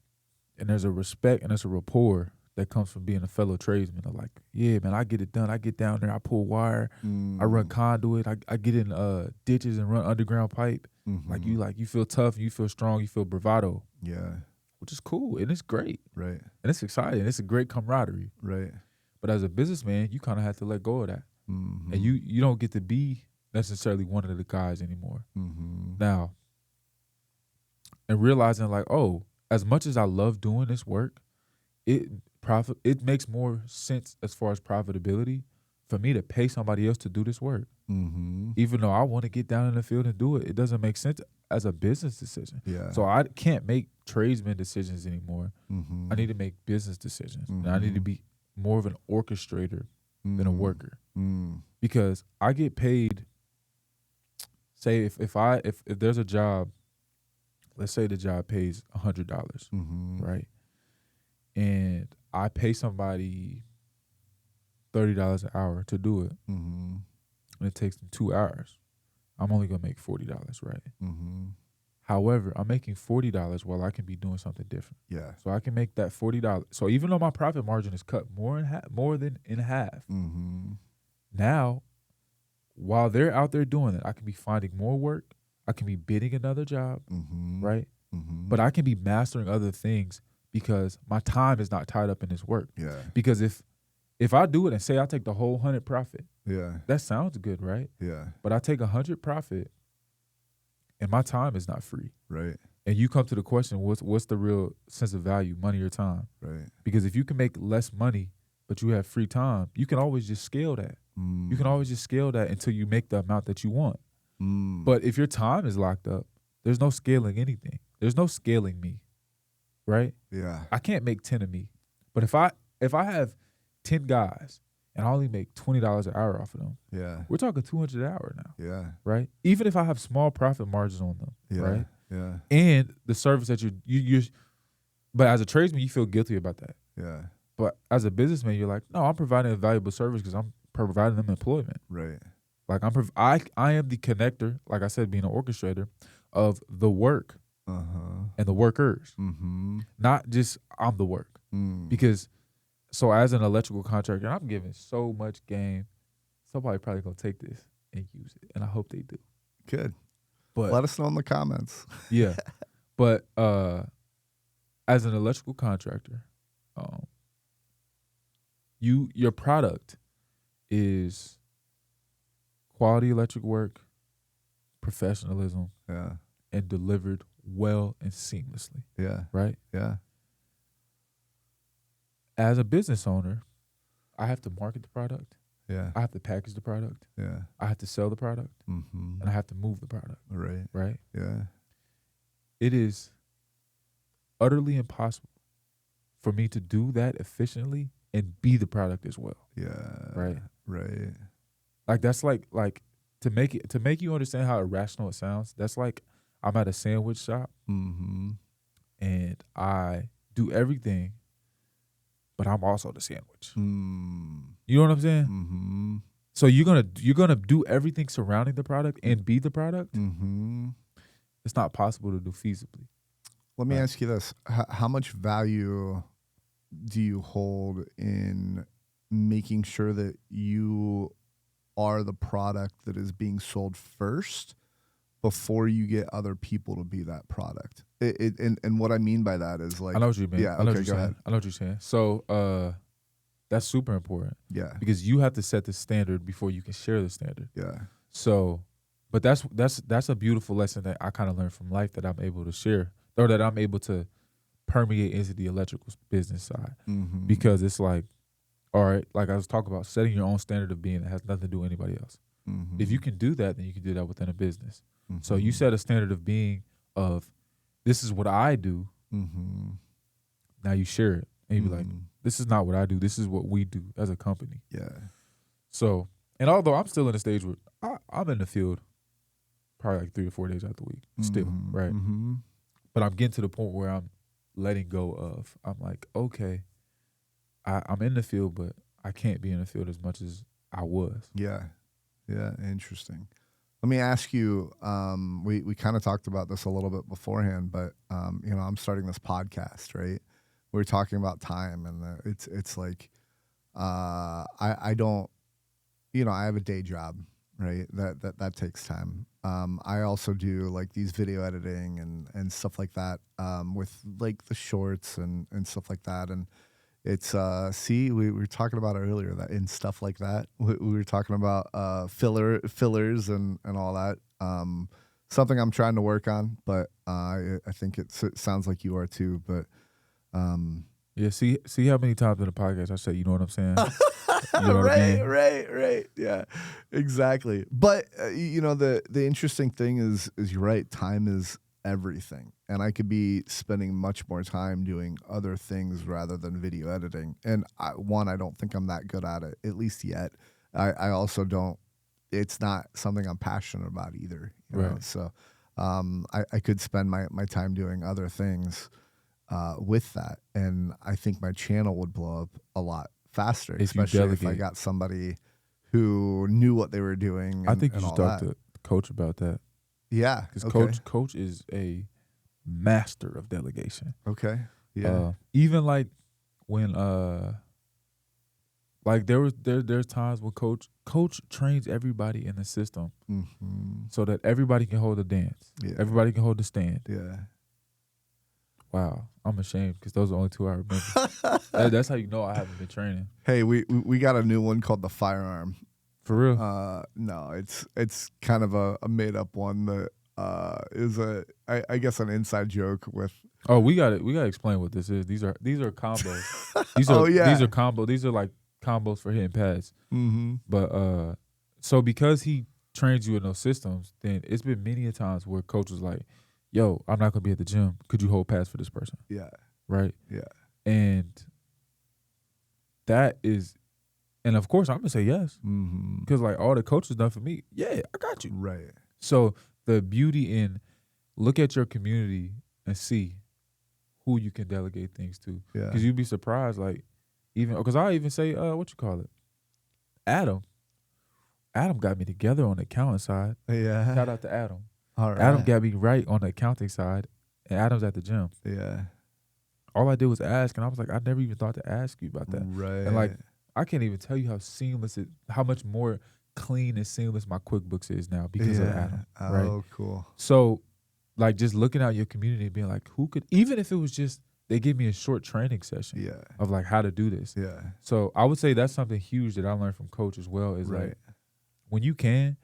and there's a respect and there's a rapport that comes from being a fellow tradesman. Of like, yeah, man, I get it done. I get down there, I pull wire, I run conduit, I get in ditches and run underground pipe. Like you feel tough, you feel strong, you feel bravado. Yeah. Which is cool and it's great. Right. And it's exciting. It's a great camaraderie. Right. But as a businessman, you kind of have to let go of that. And you don't get to be necessarily one of the guys anymore. Now, and realizing like, oh, as much as I love doing this work, it makes more sense as far as profitability for me to pay somebody else to do this work. Even though I want to get down in the field and do it, it doesn't make sense as a business decision. Yeah. So I can't make tradesman decisions anymore. I need to make business decisions. And I need to be more of an orchestrator than a worker. Because I get paid, say if there's a job, let's say the job pays $100, right? And I pay somebody $30 an hour to do it, and it takes them 2 hours. I'm only gonna make $40, right? However, I'm making $40 while I can be doing something different. Yeah. So I can make that $40. So even though my profit margin is cut more than in half, now while they're out there doing it, I can be finding more work. I can be bidding another job, right? But I can be mastering other things because my time is not tied up in this work. Yeah. Because if I do it and say I take the whole 100 profit, yeah, that sounds good, right? Yeah. But I take 100 profit, and my time is not free. Right. And you come to the question, what's the real sense of value, money or time? Right. Because if you can make less money, but you have free time, you can always just scale that. You can always just scale that until you make the amount that you want. But if your time is locked up, there's no scaling anything. There's no scaling me, right? Yeah. I can't make 10 of me. But if I have 10 guys and I only make $20 an hour off of them, yeah, we're talking $200 an hour now. Yeah. Right? Even if I have small profit margins on them, Yeah. right? Yeah. And the service that you're but as a tradesman, you feel guilty about that. Yeah. But as a businessman, you're like, no, I'm providing a valuable service because I'm providing them employment. Right. Like I am the connector, like I said, being an orchestrator of the work and the workers. Not just I'm the work. Because so as an electrical contractor, I'm giving so much game. Somebody probably gonna take this and use it, and I hope they do. Good. But let us know in the comments. Yeah. But as an electrical contractor, your product is quality electric work, professionalism, and delivered well and seamlessly. Yeah. Right? Yeah. As a business owner, I have to market the product. Yeah. I have to package the product. Yeah. I have to sell the product. And I have to move the product. Right. Right? Yeah. It is utterly impossible for me to do that efficiently and be the product as well. Yeah. Right. Right. Like that's like to make you understand how irrational it sounds. That's like I'm at a sandwich shop and I do everything, but I'm also the sandwich. You know what I'm saying? So you're gonna do everything surrounding the product and be the product. It's not possible to do feasibly. Let me ask you this: how much value do you hold in making sure that you are the product that is being sold first before you get other people to be that product? And what I mean by that is like, I know what you mean. Yeah, I know okay, what you're go saying. ahead. I know what you're saying. So that's super important. Yeah. Because you have to set the standard before you can share the standard. Yeah. So, but that's a beautiful lesson that I kind of learned from life that I'm able to share, or that I'm able to permeate into the electrical business side. Because it's like, all right, like I was talking about, setting your own standard of being that has nothing to do with anybody else. If you can do that, then you can do that within a business. So you set a standard of being of, this is what I do. Now you share it. And you be like, this is not what I do. This is what we do as a company. Yeah. So, and although I'm still in a stage where I'm in the field probably like 3 or 4 days out the week still, right? But I'm getting to the point where I'm letting go of, I'm like, okay, I'm in the field, but I can't be in the field as much as I was. Yeah. Yeah. Interesting. Let me ask you, we kind of talked about this a little bit beforehand, but, I'm starting this podcast, right? We're talking about time, and it's like, I don't, I have a day job, right? That takes time. I also do like these video editing and stuff like that, with like the shorts and stuff like that. And it's, we were talking about it earlier, that in stuff like that, we were talking about, fillers and all that. Something I'm trying to work on, but, I think it sounds like you are too, but, yeah, see how many times in the podcast I say, you know what I'm saying? You know what I mean? Right. Yeah, exactly. But the interesting thing is you're right. Time is everything, and I could be spending much more time doing other things rather than video editing. And I don't think I'm that good at it, at least yet. I also don't. It's not something I'm passionate about either. You know? So I could spend my time doing other things with that, and I think my channel would blow up a lot faster, especially if I got somebody who knew what they were doing. I think you should talk to Coach about that. Yeah, because Coach is a master of delegation. Okay, yeah. Even like when like there's times when Coach trains everybody in the system so that everybody can hold the dance, everybody can hold the stand. Yeah. Wow, I'm ashamed because those are the only two I remember. That's how you know I haven't been training. Hey, we got a new one called the firearm. For real? No, it's kind of a made up one that is I guess an inside joke with. Oh, we got to explain what this is. These are combos. These are like combos for hitting pads. Mm-hmm. But so because he trains you in those systems, then it's been many a times where Coach was like, yo, I'm not gonna be at the gym. Could you hold pads for this person? Yeah. Right? Yeah. And that is, and of course I'm gonna say yes. Because like all the Coach has done for me, yeah, I got you. Right. So the beauty in look at your community and see who you can delegate things to. Yeah. Because you'd be surprised, like, even because I even say, what you call it? Adam got me together on the accounting side. Yeah. Shout out to Adam. All right. Adam got me right on the accounting side, and Adam's at the gym. Yeah. All I did was ask, and I was like, I never even thought to ask you about that. Right. And like, I can't even tell you how much more clean and seamless my QuickBooks is now because of Adam. Right? Oh, cool. So, like, just looking out your community and being like, who could, even if it was just they give me a short training session of like how to do this. Yeah. So I would say that's something huge that I learned from Coach as well is like when you can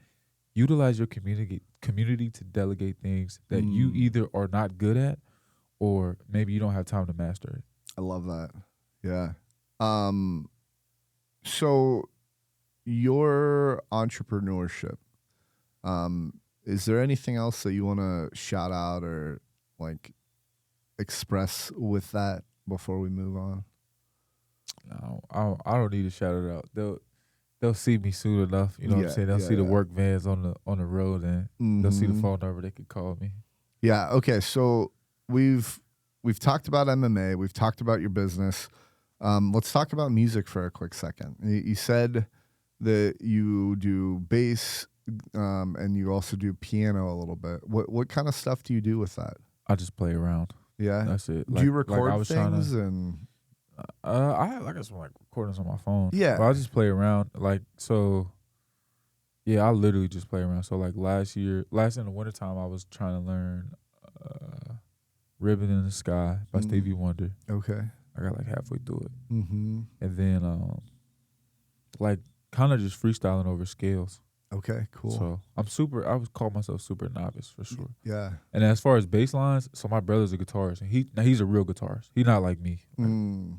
utilize your community to delegate things that you either are not good at or maybe you don't have time to master it. I love that. Yeah. So your entrepreneurship, is there anything else that you want to shout out or like express with that before we move on? No, I don't need to shout it out. They'll see me soon enough. You know what I'm saying? They'll see the work vans on the road and they'll see the phone number. They could call me. Yeah. Okay. So we've talked about MMA. We've talked about your business. Let's talk about music for a quick second. You said that you do bass, and you also do piano a little bit. What kind of stuff do you do with that? I just play around. Yeah, that's it. Do you record things and? I have some like recordings on my phone. Yeah, but I just play around. Like so. Yeah, I literally just play around. So like last in the wintertime, I was trying to learn "Ribbon in the Sky" by Stevie Wonder. Okay, I got like halfway through it, and then like kind of just freestyling over scales. Okay, cool. So I would call myself super novice for sure. Yeah. And as far as bass lines, so my brother's a guitarist, and he's a real guitarist. He's not like me.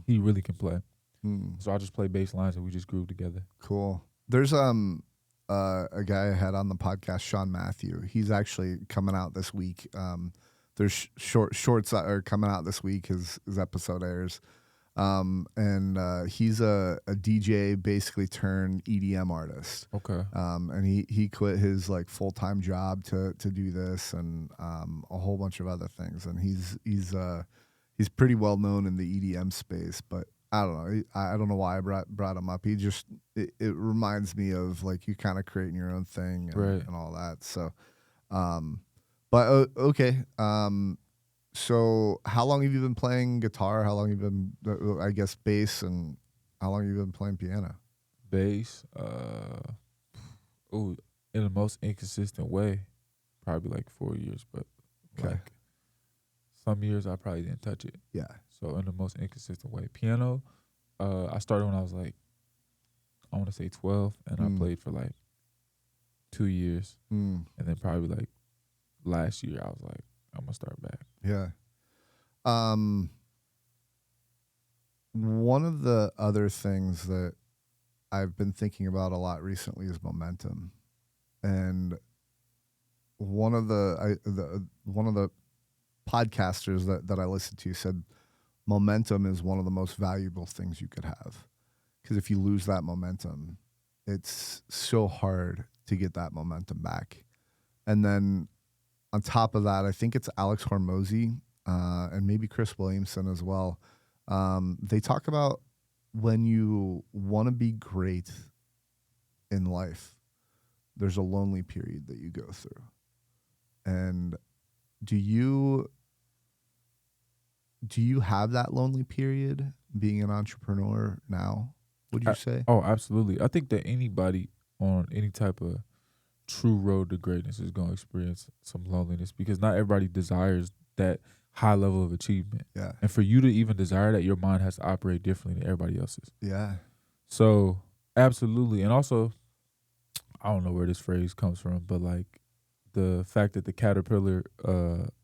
He really can play. So I just play bass lines, and we just groove together. Cool. There's a guy I had on the podcast, Sean Matthew. He's actually coming out this week. There's shorts that are coming out this week. His episode airs. And he's a DJ basically turned EDM artist. Okay. And he quit his like full-time job to do this and a whole bunch of other things. And he's pretty well known in the EDM space, but I don't know. I don't know why I brought him up. He just it reminds me of like you kind of creating your own thing and all that. So, but okay. So how long have you been playing guitar? How long have you been, I guess, bass, and how long have you been playing piano? Bass, in the most inconsistent way, probably like 4 years, but like some years I probably didn't touch it. Yeah. So in the most inconsistent way. Piano, I started when I was like, I want to say 12, and I played for like 2 years. And then probably like last year I was like, I'm going to start back. Yeah. One of the other things that I've been thinking about a lot recently is momentum. And one of the podcasters that I listened to said momentum is one of the most valuable things you could have. Because if you lose that momentum, it's so hard to get that momentum back. And then on top of that, I think it's Alex Hormozy and maybe Chris Williamson as well. They talk about when you want to be great in life, there's a lonely period that you go through. And do you have that lonely period being an entrepreneur now, would you say? Oh, absolutely. I think that anybody on any type of true road to greatness is going to experience some loneliness, because not everybody desires that high level of achievement. Yeah. And for you to even desire that, your mind has to operate differently than everybody else's. Yeah. So absolutely. And also, I don't know where this phrase comes from, but like the fact that the caterpillar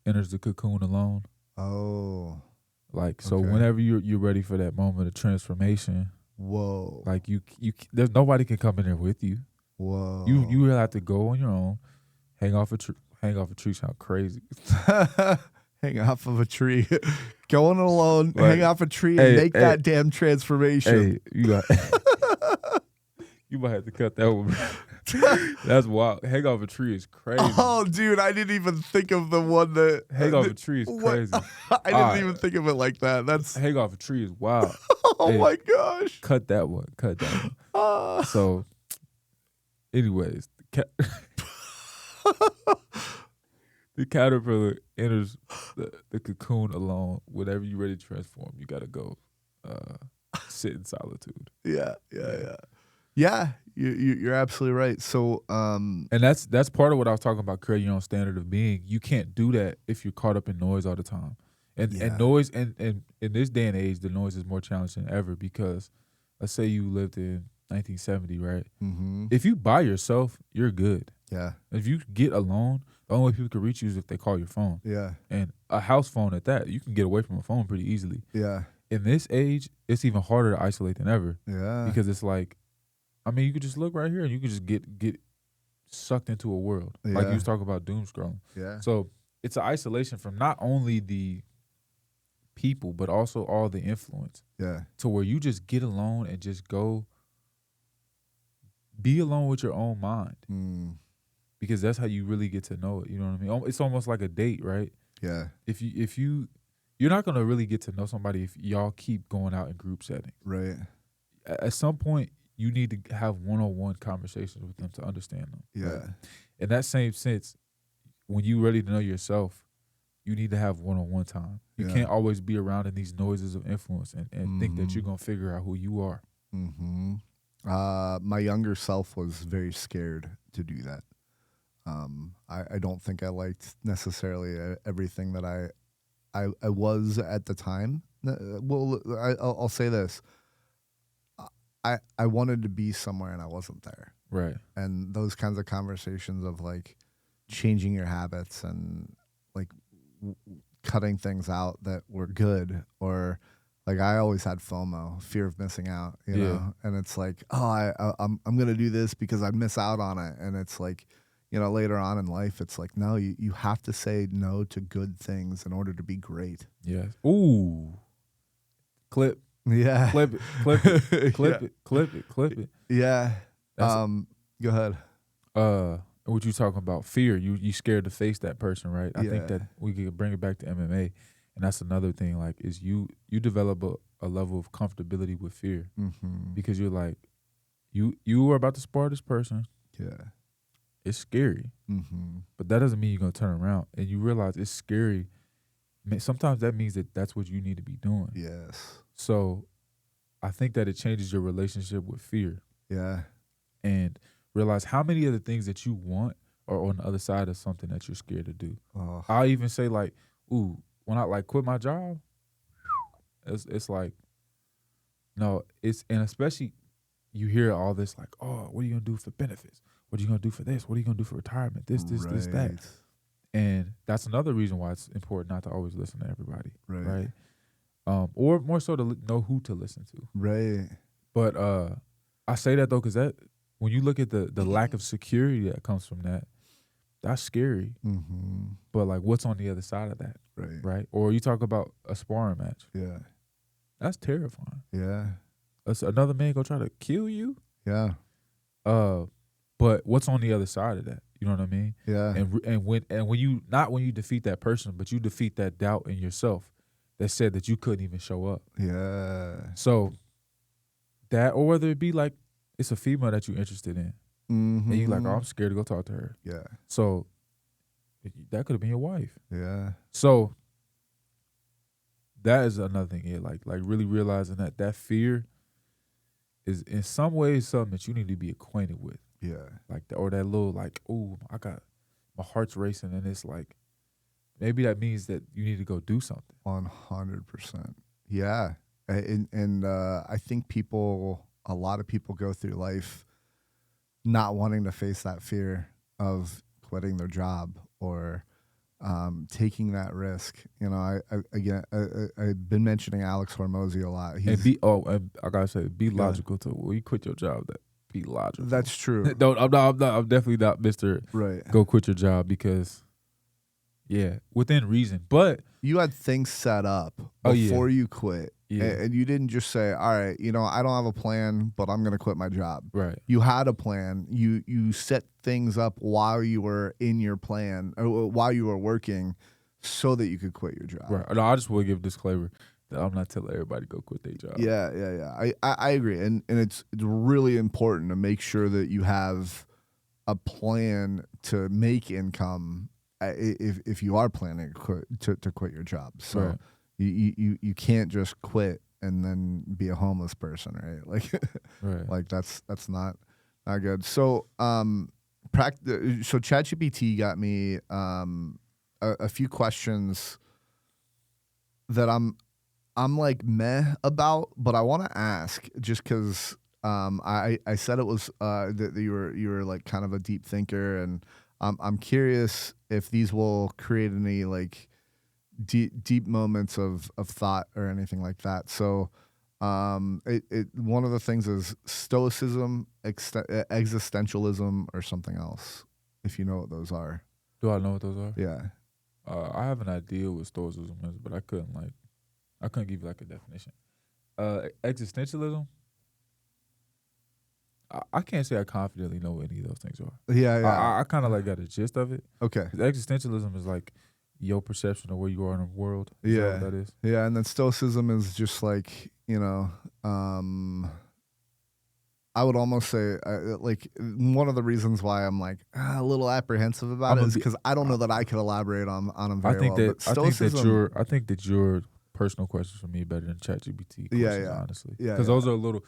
enters the cocoon alone. Oh. Like, so whenever you're ready for that moment of transformation, whoa. like you there's nobody can come in there with you. Whoa. You really have to go on your own, hang off a tree sound crazy. Hang off of a tree. Going alone, like, hang off a tree and make that damn transformation. Hey, you might have to cut that one. That's wild. Hang off a tree is crazy. Oh, dude, I didn't even think of the one that... Hang off a tree is crazy. I didn't even think of it like that. That's... Hang off a tree is wild. Oh, my gosh. Cut that one. So, anyways, the caterpillar enters the cocoon alone. Whenever you're ready to transform, you got to go sit in solitude. Yeah, you're absolutely right. So, and that's part of what I was talking about, creating your own standard of being. You can't do that if you're caught up in noise all the time. And noise, and in this day and age, the noise is more challenging than ever, because let's say you lived in 1970, right? Mm-hmm. If you by yourself, you're good. Yeah. If you get alone, the only way people can reach you is if they call your phone. Yeah. And a house phone at that, you can get away from a phone pretty easily. Yeah. In this age, it's even harder to isolate than ever. Yeah. Because it's like, I mean, you could just look right here and you could just get sucked into a world. Yeah. Like you was talking about doom scrolling. Yeah. So it's an isolation from not only the people, but also all the influence. Yeah. To where you just get alone and just go be alone with your own mind. Mm. Because that's how you really get to know it. You know what I mean? It's almost like a date, right? Yeah. If you're not gonna really get to know somebody if y'all keep going out in group settings. Right. At some point, you need to have one-on-one conversations with them to understand them. Yeah. Right? In that same sense, when you're ready to know yourself, you need to have one-on-one time. You can't always be around in these noises of influence and think that you're gonna figure out who you are. Mm-hmm. My younger self was very scared to do that. I don't think I liked necessarily everything that I was at the time. Well, I'll say this. I wanted to be somewhere and I wasn't there. Right. And those kinds of conversations of like changing your habits and like cutting things out that were good, or like I always had FOMO, fear of missing out, you know? And it's like, oh, I'm going to do this because I'd miss out on it. And it's like, you know, later on in life, it's like, no, you have to say no to good things in order to be great. Yes. Ooh. Clip. Yeah. Clip it. Clip it. Yeah. Go ahead. What you talking about? Fear. You scared to face that person, right? I think Yeah. that we could bring it back to MMA. And that's another thing, like, is you develop a level of comfortability with fear. Mm-hmm. Because you're like, you are about to spar this person. Yeah. It's scary. Mm-hmm. But that doesn't mean you're going to turn around. And you realize it's scary. Sometimes that means that that's what you need to be doing. Yes. So I think that it changes your relationship with fear. Yeah. And realize how many of the things that you want are on the other side of something that you're scared to do. Oh. I'll even say like, ooh, when I like quit my job, it's like, no, and especially you hear all this like, oh, what are you gonna do for benefits? What are you gonna do for this? What are you gonna do for retirement? This, that. And that's another reason why it's important not to always listen to everybody, right? Or more so to know who to listen to. Right. But I say that though, because that when you look at the lack of security that comes from that, That's scary. Mm-hmm. But like, what's on the other side of that? Right. Right. Or you talk about a sparring match. Yeah. That's terrifying. Yeah. That's another man gonna try to kill you. Yeah. But what's on the other side of that? You know what I mean? Yeah. And when you, not when you defeat that person, but you defeat that doubt in yourself that said that you couldn't even show up. Yeah. So that, or whether it be like it's a female that you're interested in, and you like, oh, I'm scared to go talk to her. Yeah. So that could have been your wife. Yeah. So that is another thing. Yeah, like really realizing that fear is in some ways something that you need to be acquainted with. Yeah. Like or that little like, oh, I got my heart's racing, and it's like maybe that means that you need to go do something. 100%. Yeah. And I think a lot of people go through life not wanting to face that fear of quitting their job or taking that risk. You know, I've been mentioning Alex Hormozy a lot. And I gotta say, be logical too. When you quit your job, be logical. That's true. I'm definitely not Mr. Right. Go quit your job, because within reason. But you had things set up before you quit. Yeah. And you didn't just say, all right, I don't have a plan, but I'm going to quit my job. Right. You had a plan. You set things up while you were in your plan, or while you were working, so that you could quit your job. Right. No, I just want to give a disclaimer that I'm not telling everybody to go quit their job. Yeah. I agree. And it's really important to make sure that you have a plan to make income if you are planning to quit your job. So right. You can't just quit and then be a homeless person, right? Like, right. Like that's not good. So so ChatGPT got me a few questions that I'm like meh about, but I want to ask just because I said it was that you were like kind of a deep thinker, and I'm curious if these will create any like deep moments of thought or anything like that. So one of the things is stoicism, existentialism, or something else, if you know what those are. Do I know what those are? Yeah. I have an idea what stoicism is, but I couldn't give you like a definition. Existentialism, I can't say I confidently know what any of those things are. Yeah. I kind of like got a gist of it. Okay. Existentialism is like your perception of where you are in the world. Is that what that is? Yeah, and then stoicism is just like, I would almost say like one of the reasons why I'm like a little apprehensive about it is because I don't know that I could elaborate on them very well. But stoicism, I think that your personal questions for me better than ChatGPT questions, honestly. Yeah. Because those are a little.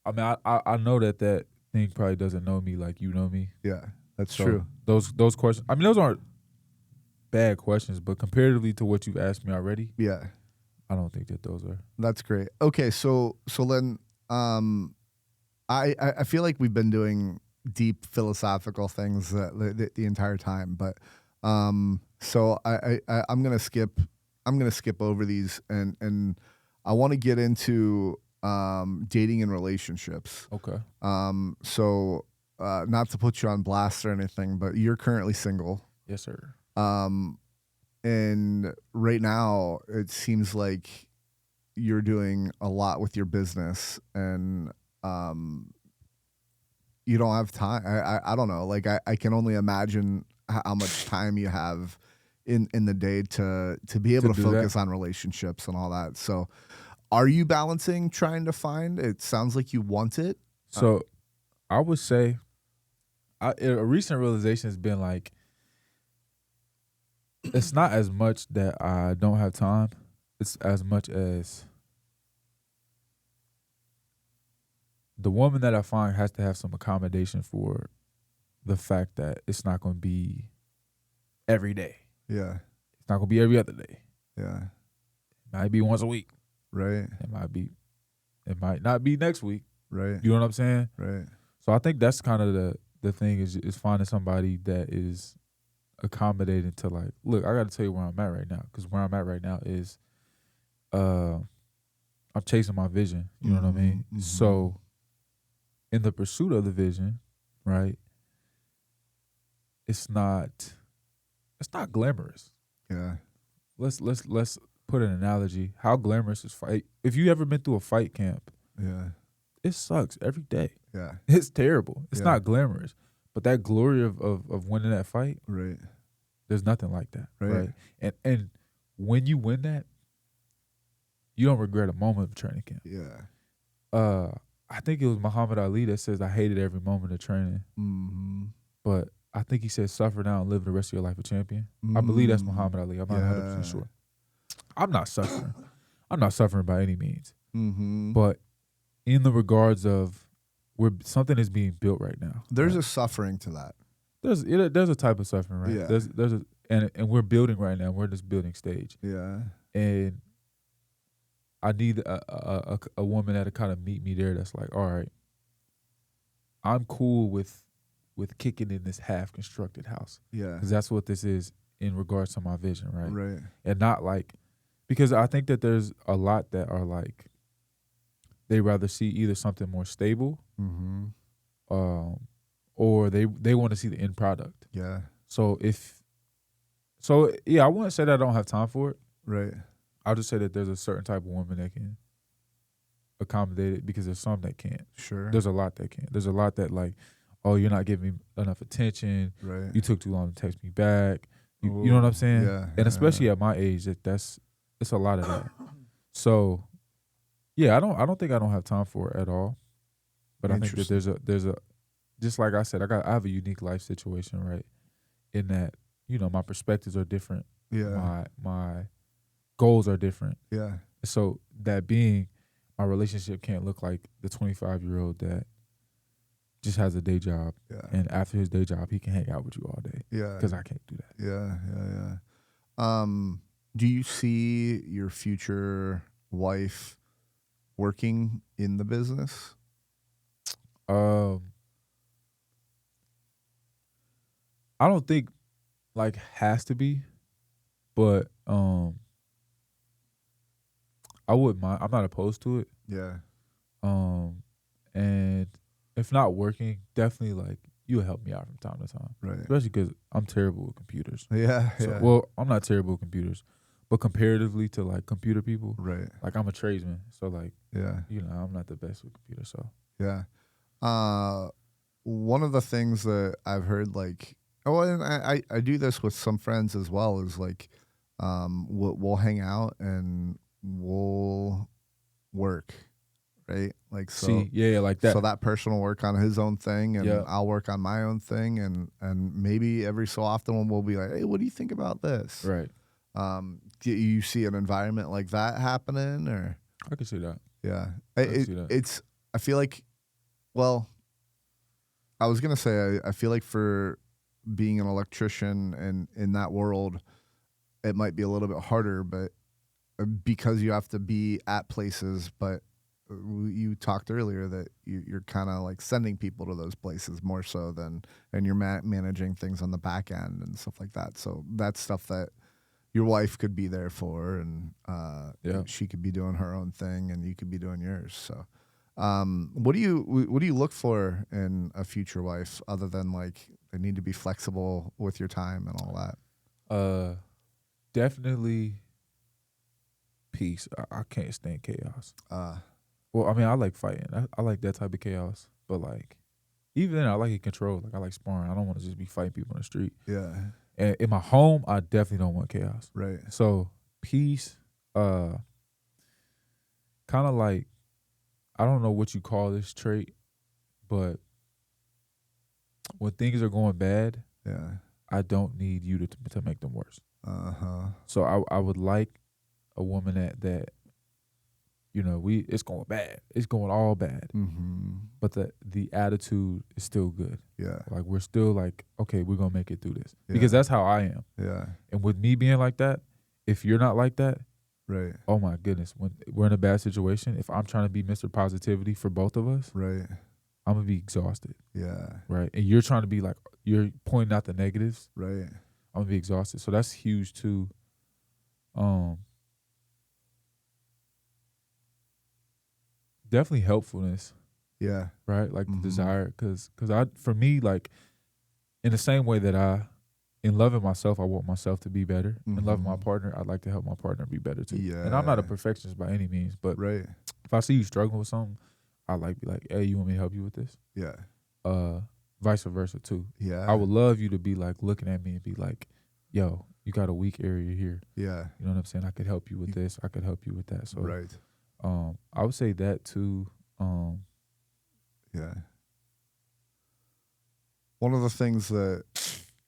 I mean, I know that thing probably doesn't know me like you know me. Yeah, that's true. Those questions. I mean, those aren't bad questions, but comparatively to what you've asked me already, I don't think that those are. That's great. Okay, so then I feel like we've been doing deep philosophical things the entire time, but so I'm gonna skip over these and I want to get into dating and relationships. Okay. So not to put you on blast or anything, but you're currently single. Yes, sir. And right now it seems like you're doing a lot with your business, and you don't have time. I don't know. Like I can only imagine how much time you have in the day to be able to focus on relationships and all that. So are you balancing trying to find? It sounds like you want it. So I would say a recent realization has been like, it's not as much that I don't have time. It's as much as the woman that I find has to have some accommodation for the fact that it's not going to be every day. Yeah. It's not going to be every other day. Yeah. It might be once a week. Right. It might not be next week. Right. You know what I'm saying? Right. So I think that's kind of the thing is finding somebody that is accommodating to like, look, I got to tell you where I'm at right now, because where I'm at right now is I'm chasing my vision. You know what I mean? Mm-hmm. So in the pursuit of the vision, right, it's not it's not glamorous. Yeah. Let's put an analogy. How glamorous is fight? If you ever been through a fight camp, Yeah. it sucks every day. Yeah. It's terrible. It's not glamorous. But that glory of winning that fight, right. There's nothing like that. Right. And when you win that, you don't regret a moment of training camp. Yeah. I think it was Muhammad Ali that says, I hated every moment of training. Mm-hmm. But I think he said, suffer now and live the rest of your life a champion. I believe that's Muhammad Ali. I'm not 100% sure. I'm not suffering. I'm not suffering by any means. Mm-hmm. But in the regards of where something is being built right now. There's a suffering to that. There's a type of suffering, right? Yeah. There's and we're building right now. We're in this building stage. Yeah. And I need a woman that'll kind of meet me there. That's like, all right, I'm cool with kicking in this half constructed house. Yeah. Because that's what this is in regards to my vision, right? Right. And not like, because I think that there's a lot that are like, they rather see either something more stable, or they want to see the end product. Yeah. So I wouldn't say that I don't have time for it. Right. I'll just say that there's a certain type of woman that can accommodate it, because there's some that can't. Sure. There's a lot that can't. There's a lot that like, oh, you're not giving me enough attention. Right. You took too long to text me back. You know what I'm saying? Yeah. And especially at my age, it's a lot of that. So, yeah, I don't think I don't have time for it at all. But I think that there's a just like I said, I have a unique life situation, right? In that, my perspectives are different. Yeah. My goals are different. Yeah. So that being, my relationship can't look like the 25-year-old that just has a day job. Yeah. And after his day job, he can hang out with you all day. Yeah. Because I can't do that. Yeah. Do you see your future wife working in the business? I don't think like has to be, but I wouldn't mind. I'm not opposed to it. Yeah. And if not working, definitely like you'll help me out from time to time. Right. Especially because I'm terrible with computers. Yeah. So, well, I'm not terrible with computers, but comparatively to like computer people, right. like I'm a tradesman, so like yeah, I'm not the best with computers. So yeah. One of the things that I've heard, like, and I do this with some friends as well, is like, we'll hang out and we'll work, right? Like, so like that. So that person will work on his own thing, and I'll work on my own thing, and maybe every so often we'll be like, hey, what do you think about this? Right. Do you see an environment like that happening, or? I can see that. Yeah, I can see that. It's. I feel like, well, I was gonna say I feel like for being an electrician and in that world, it might be a little bit harder, but because you have to be at places. But you talked earlier that you're kind of like sending people to those places more so than, and you're managing things on the back end and stuff like that. So that's stuff that your wife could be there for, and she could be doing her own thing, and you could be doing yours. So, what do you look for in a future wife, other than like they need to be flexible with your time and all that? Definitely peace. I can't stand chaos. Well, I mean, I like fighting. I like that type of chaos. But like, even then, I like it controlled. Like, I like sparring. I don't want to just be fighting people in the street. Yeah. And in my home, I definitely don't want chaos. Right. So peace, kind of like, I don't know what you call this trait, but when things are going bad, I don't need you to make them worse. So I would like a woman that it's going bad. It's going all bad. But the attitude is still good. Yeah. Like, we're still like, okay, we're going to make it through this. Because that's how I am. Yeah. And with me being like that, if you're not like that, right. Oh my goodness, when we're in a bad situation, if I'm trying to be Mr. Positivity for both of us, right, I'm going to be exhausted. Yeah. Right. And you're trying to be like, you're pointing out the negatives. Right. I'm going to be exhausted. So that's huge too. Definitely helpfulness. Yeah. Right? Like the desire. Because for me, like, in the same way that I in loving myself, I want myself to be better. Mm-hmm. In loving my partner, I'd like to help my partner be better too. Yeah. And I'm not a perfectionist by any means, but if I see you struggling with something, I like be like, hey, you want me to help you with this? Yeah. Vice versa too. Yeah. I would love you to be like looking at me and be like, yo, you got a weak area here. Yeah. You know what I'm saying? I could help you with this. I could help you with that. So I would say that too. Yeah. One of the things that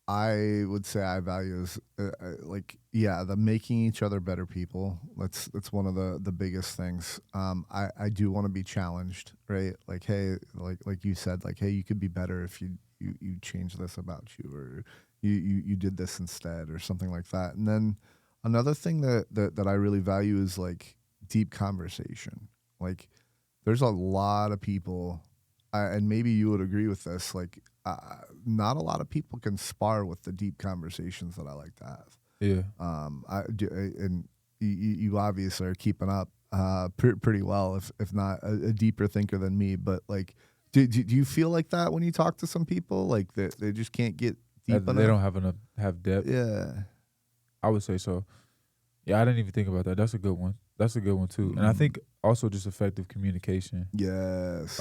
I would say I value is the making each other better people. That's one of the biggest things. I do want to be challenged, right? Like, hey, like you said, like, hey, you could be better if you change this about you, or you did this instead, or something like that. And then another thing that I really value is like deep conversation. Like, there's a lot of people, and maybe you would agree with this, like, not a lot of people can spar with the deep conversations that I like to have. Yeah. I do, and you obviously are keeping up pretty well, if not a deeper thinker than me. But like, do you feel like that when you talk to some people, like that they just can't get deep enough? They don't have depth. Yeah, I would say so. Yeah, I didn't even think about that. That's a good one. That's a good one too. And I think also just effective communication. Yes.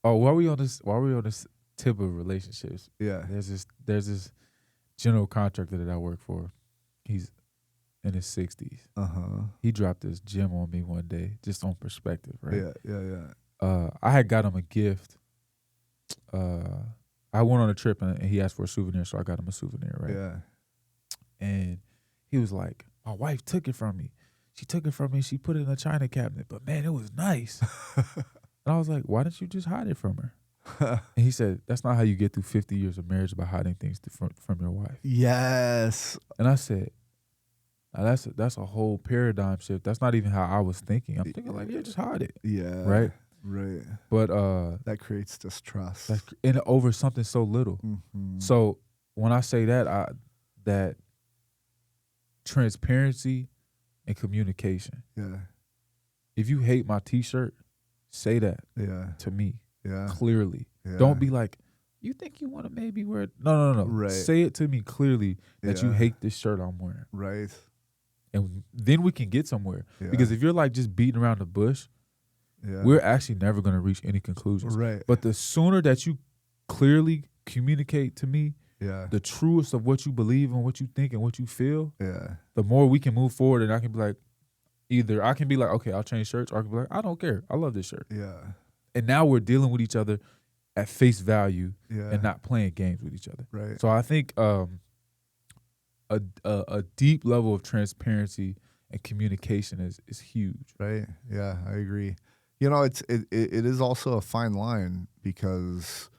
While we on this tip of relationships, yeah, there's this general contractor that I work for. He's in his 60s. He dropped this gem on me one day, just on perspective, right? Yeah. I had got him a gift. I went on a trip and he asked for a souvenir, so I got him a souvenir, right? Yeah. And he was like, my wife took it from me. She took it from me. She put it in a china cabinet, but man, it was nice. And I was like, why didn't you just hide it from her? And he said, that's not how you get through 50 years of marriage, by hiding things from your wife. Yes. And I said, now that's a whole paradigm shift. That's not even how I was thinking. I'm thinking like, yeah, just hide it. Yeah. Right? Right. But that creates distrust. And over something so little. Mm-hmm. So when I say that, that transparency and communication. Yeah. If you hate my t-shirt, say that to me clearly. Yeah. Don't be like, you think you want to maybe wear it? No. Right. Say it to me clearly that you hate this shirt I'm wearing. Right. And then we can get somewhere. Yeah. Because if you're like just beating around the bush, we're actually never going to reach any conclusions. Right. But the sooner that you clearly communicate to me the truest of what you believe and what you think and what you feel, the more we can move forward. And I can be like, either I can be like, okay, I'll change shirts, or I can be like, I don't care. I love this shirt. Yeah. And now we're dealing with each other at face value and not playing games with each other. Right. So I think a deep level of transparency and communication is huge. Right. Yeah, I agree. You know, it is also a fine line, because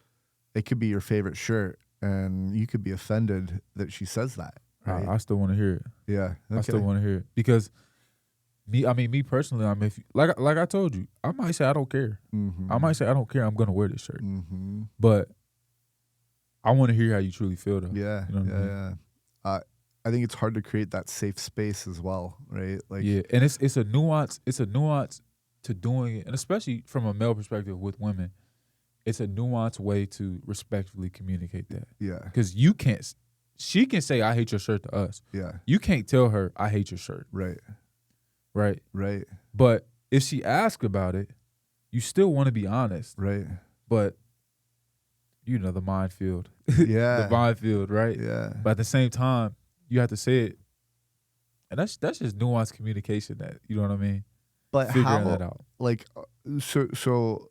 it could be your favorite shirt and you could be offended that she says that. Right? I still want to hear it. Yeah. Okay. I still want to hear it, because me personally, if like I told you, I might say I don't care. Mm-hmm. I might say I don't care. I'm gonna wear this shirt, but I want to hear how you truly feel, though. Yeah, you know what I mean? I think it's hard to create that safe space as well, right? Like, and it's a nuance. It's a nuance to doing it, and especially from a male perspective with women, it's a nuanced way to respectfully communicate that. Yeah, because she can say I hate your shirt to us. Yeah, you can't tell her I hate your shirt. Right. But if she asks about it, you still want to be honest. Right. But you know, the minefield. Yeah. The minefield, right? Yeah. But at the same time, you have to say it. And that's just nuanced communication, that, you know what I mean? But figuring that out. Like, so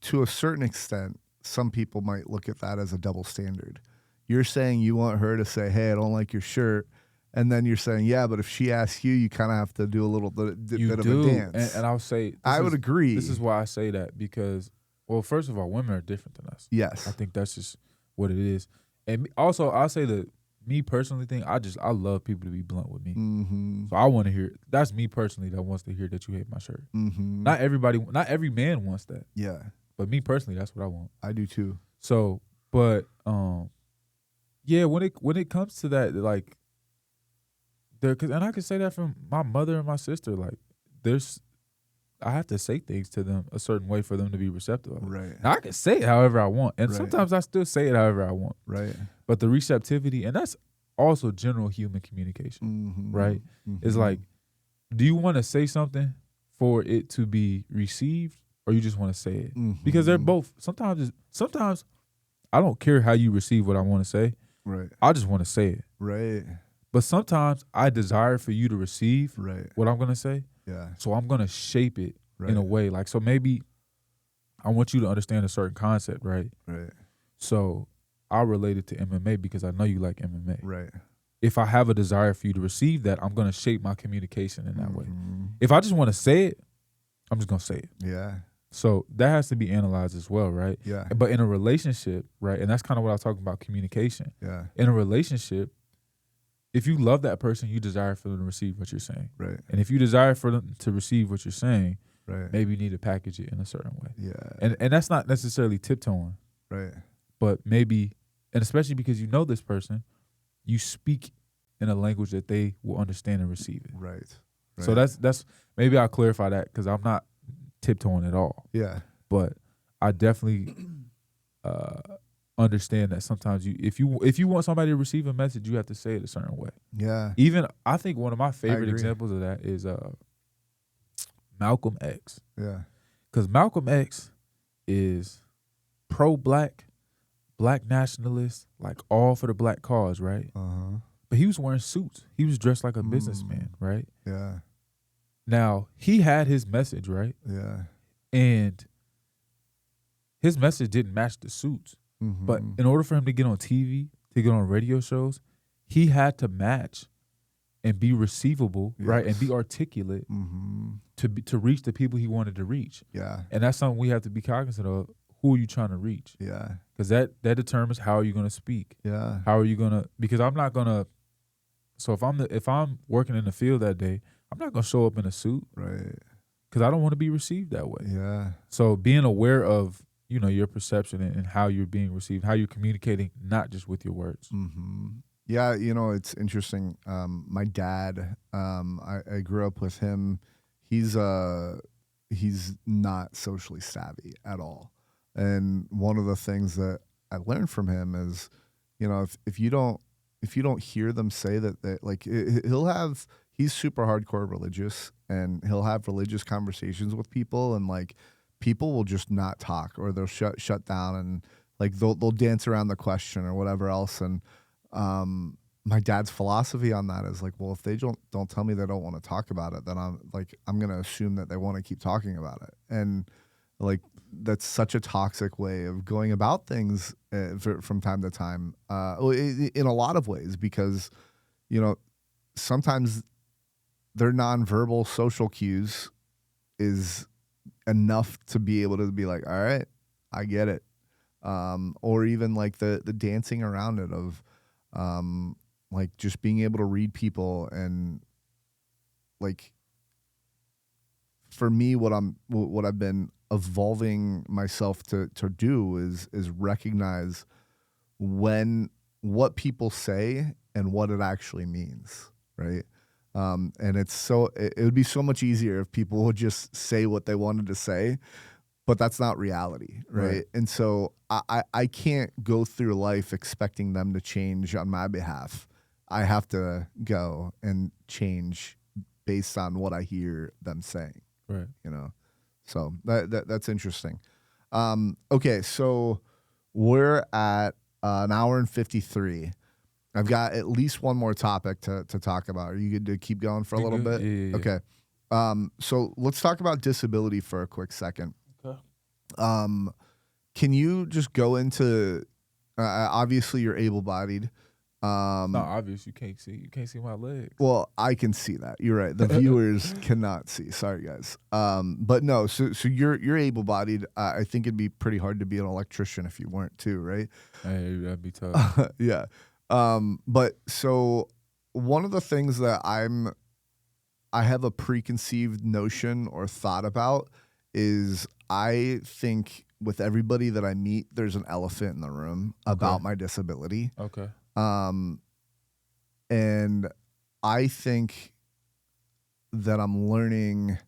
to a certain extent, some people might look at that as a double standard. You're saying you want her to say, hey, I don't like your shirt. And then you're saying, yeah, but if she asks you, you kind of have to do a little bit of a dance. And I'll say, I would agree. This is why I say that, because, well, first of all, women are different than us. Yes. I think that's just what it is. And also, I'll say the me personally thing, I love people to be blunt with me. Mm-hmm. So I want to hear, that's me personally that wants to hear that you hate my shirt. Mm-hmm. Not every man wants that. Yeah. But me personally, that's what I want. I do too. So, but yeah, when it comes to that, like, and I can say that from my mother and my sister, like, there's I have to say things to them a certain way for them to be receptive. Right. Now I can say it however I want, and sometimes I still say it however I want. Right. But the receptivity, and that's also general human communication, right? It's like, do you want to say something for it to be received, or you just want to say it? Because they're both. Sometimes I don't care how you receive what I want to say. Right. I just want to say it. Right. But sometimes I desire for you to receive what I'm going to say. Yeah. So I'm going to shape it in a way. Like, so maybe I want you to understand a certain concept, right? Right. So I relate it to MMA because I know you like MMA. Right. If I have a desire for you to receive that, I'm going to shape my communication in that way. If I just want to say it, I'm just going to say it. Yeah. So that has to be analyzed as well, right? Yeah. But in a relationship, right, and that's kind of what I was talking about, communication. Yeah. In a relationship, if you love that person, you desire for them to receive what you're saying. Right. And if you desire for them to receive what you're saying, maybe you need to package it in a certain way. Yeah. And that's not necessarily tiptoeing. Right. But maybe, and especially because you know this person, you speak in a language that they will understand and receive it. Right. So that's maybe I'll clarify that because I'm not tiptoeing at all. Yeah. But I definitely understand that sometimes if you want somebody to receive a message, you have to say it a certain way. Yeah. Even I think one of my favorite examples of that is Malcolm X. Yeah. Because Malcolm X is pro-black, black nationalist, like all for the black cause, right? But he was wearing suits. He was dressed like a businessman, right? Yeah. Now, he had his message, right? Yeah. And his message didn't match the suits. But in order for him to get on TV, to get on radio shows, he had to match and be receivable, right? And be articulate to reach the people he wanted to reach. Yeah. And that's something we have to be cognizant of. Who are you trying to reach? Yeah. Because that determines how are you going to speak. Yeah. How are you going to, because I'm not going to, so if I'm working in the field that day, I'm not going to show up in a suit. Right. Because I don't want to be received that way. Yeah. So being aware of, your perception and how you're being received, how you're communicating, not just with your words. Yeah, it's interesting. My dad, I grew up with him. He's not socially savvy at all. And one of the things that I learned from him is, if you don't hear them say that like he's super hardcore religious, and he'll have religious conversations with people, and like people will just not talk, or they'll shut down, and like they'll dance around the question or whatever else. And my dad's philosophy on that is like, well, if they don't tell me they don't want to talk about it, then I'm gonna assume that they want to keep talking about it. And like that's such a toxic way of going about things from time to time, in a lot of ways, because sometimes their nonverbal social cues is enough to be able to be like, all right, I get it. Or even like the dancing around it of like just being able to read people. And like for me, what I've been evolving myself to do is recognize what people say and what it actually means, right? And it would be so much easier if people would just say what they wanted to say, but that's not reality, right? And so I can't go through life expecting them to change on my behalf. I have to go and change based on what I hear them saying, right? So that's interesting. Okay, so we're at an hour and 53. I've got at least one more topic to talk about. Are you good to keep going for a little bit? Yeah. Okay. So let's talk about disability for a quick second. Okay. Can you just go into, obviously you're able-bodied. It's not obvious. You can't see my legs. Well, I can see that. You're right. The viewers cannot see. Sorry, guys. But no, so you're able-bodied. I think it'd be pretty hard to be an electrician if you weren't too, right? Hey, that'd be tough. Yeah. But so one of the things that I have a preconceived notion or thought about is I think with everybody that I meet, there's an elephant in the room about my disability. Okay. And I think that I'm learning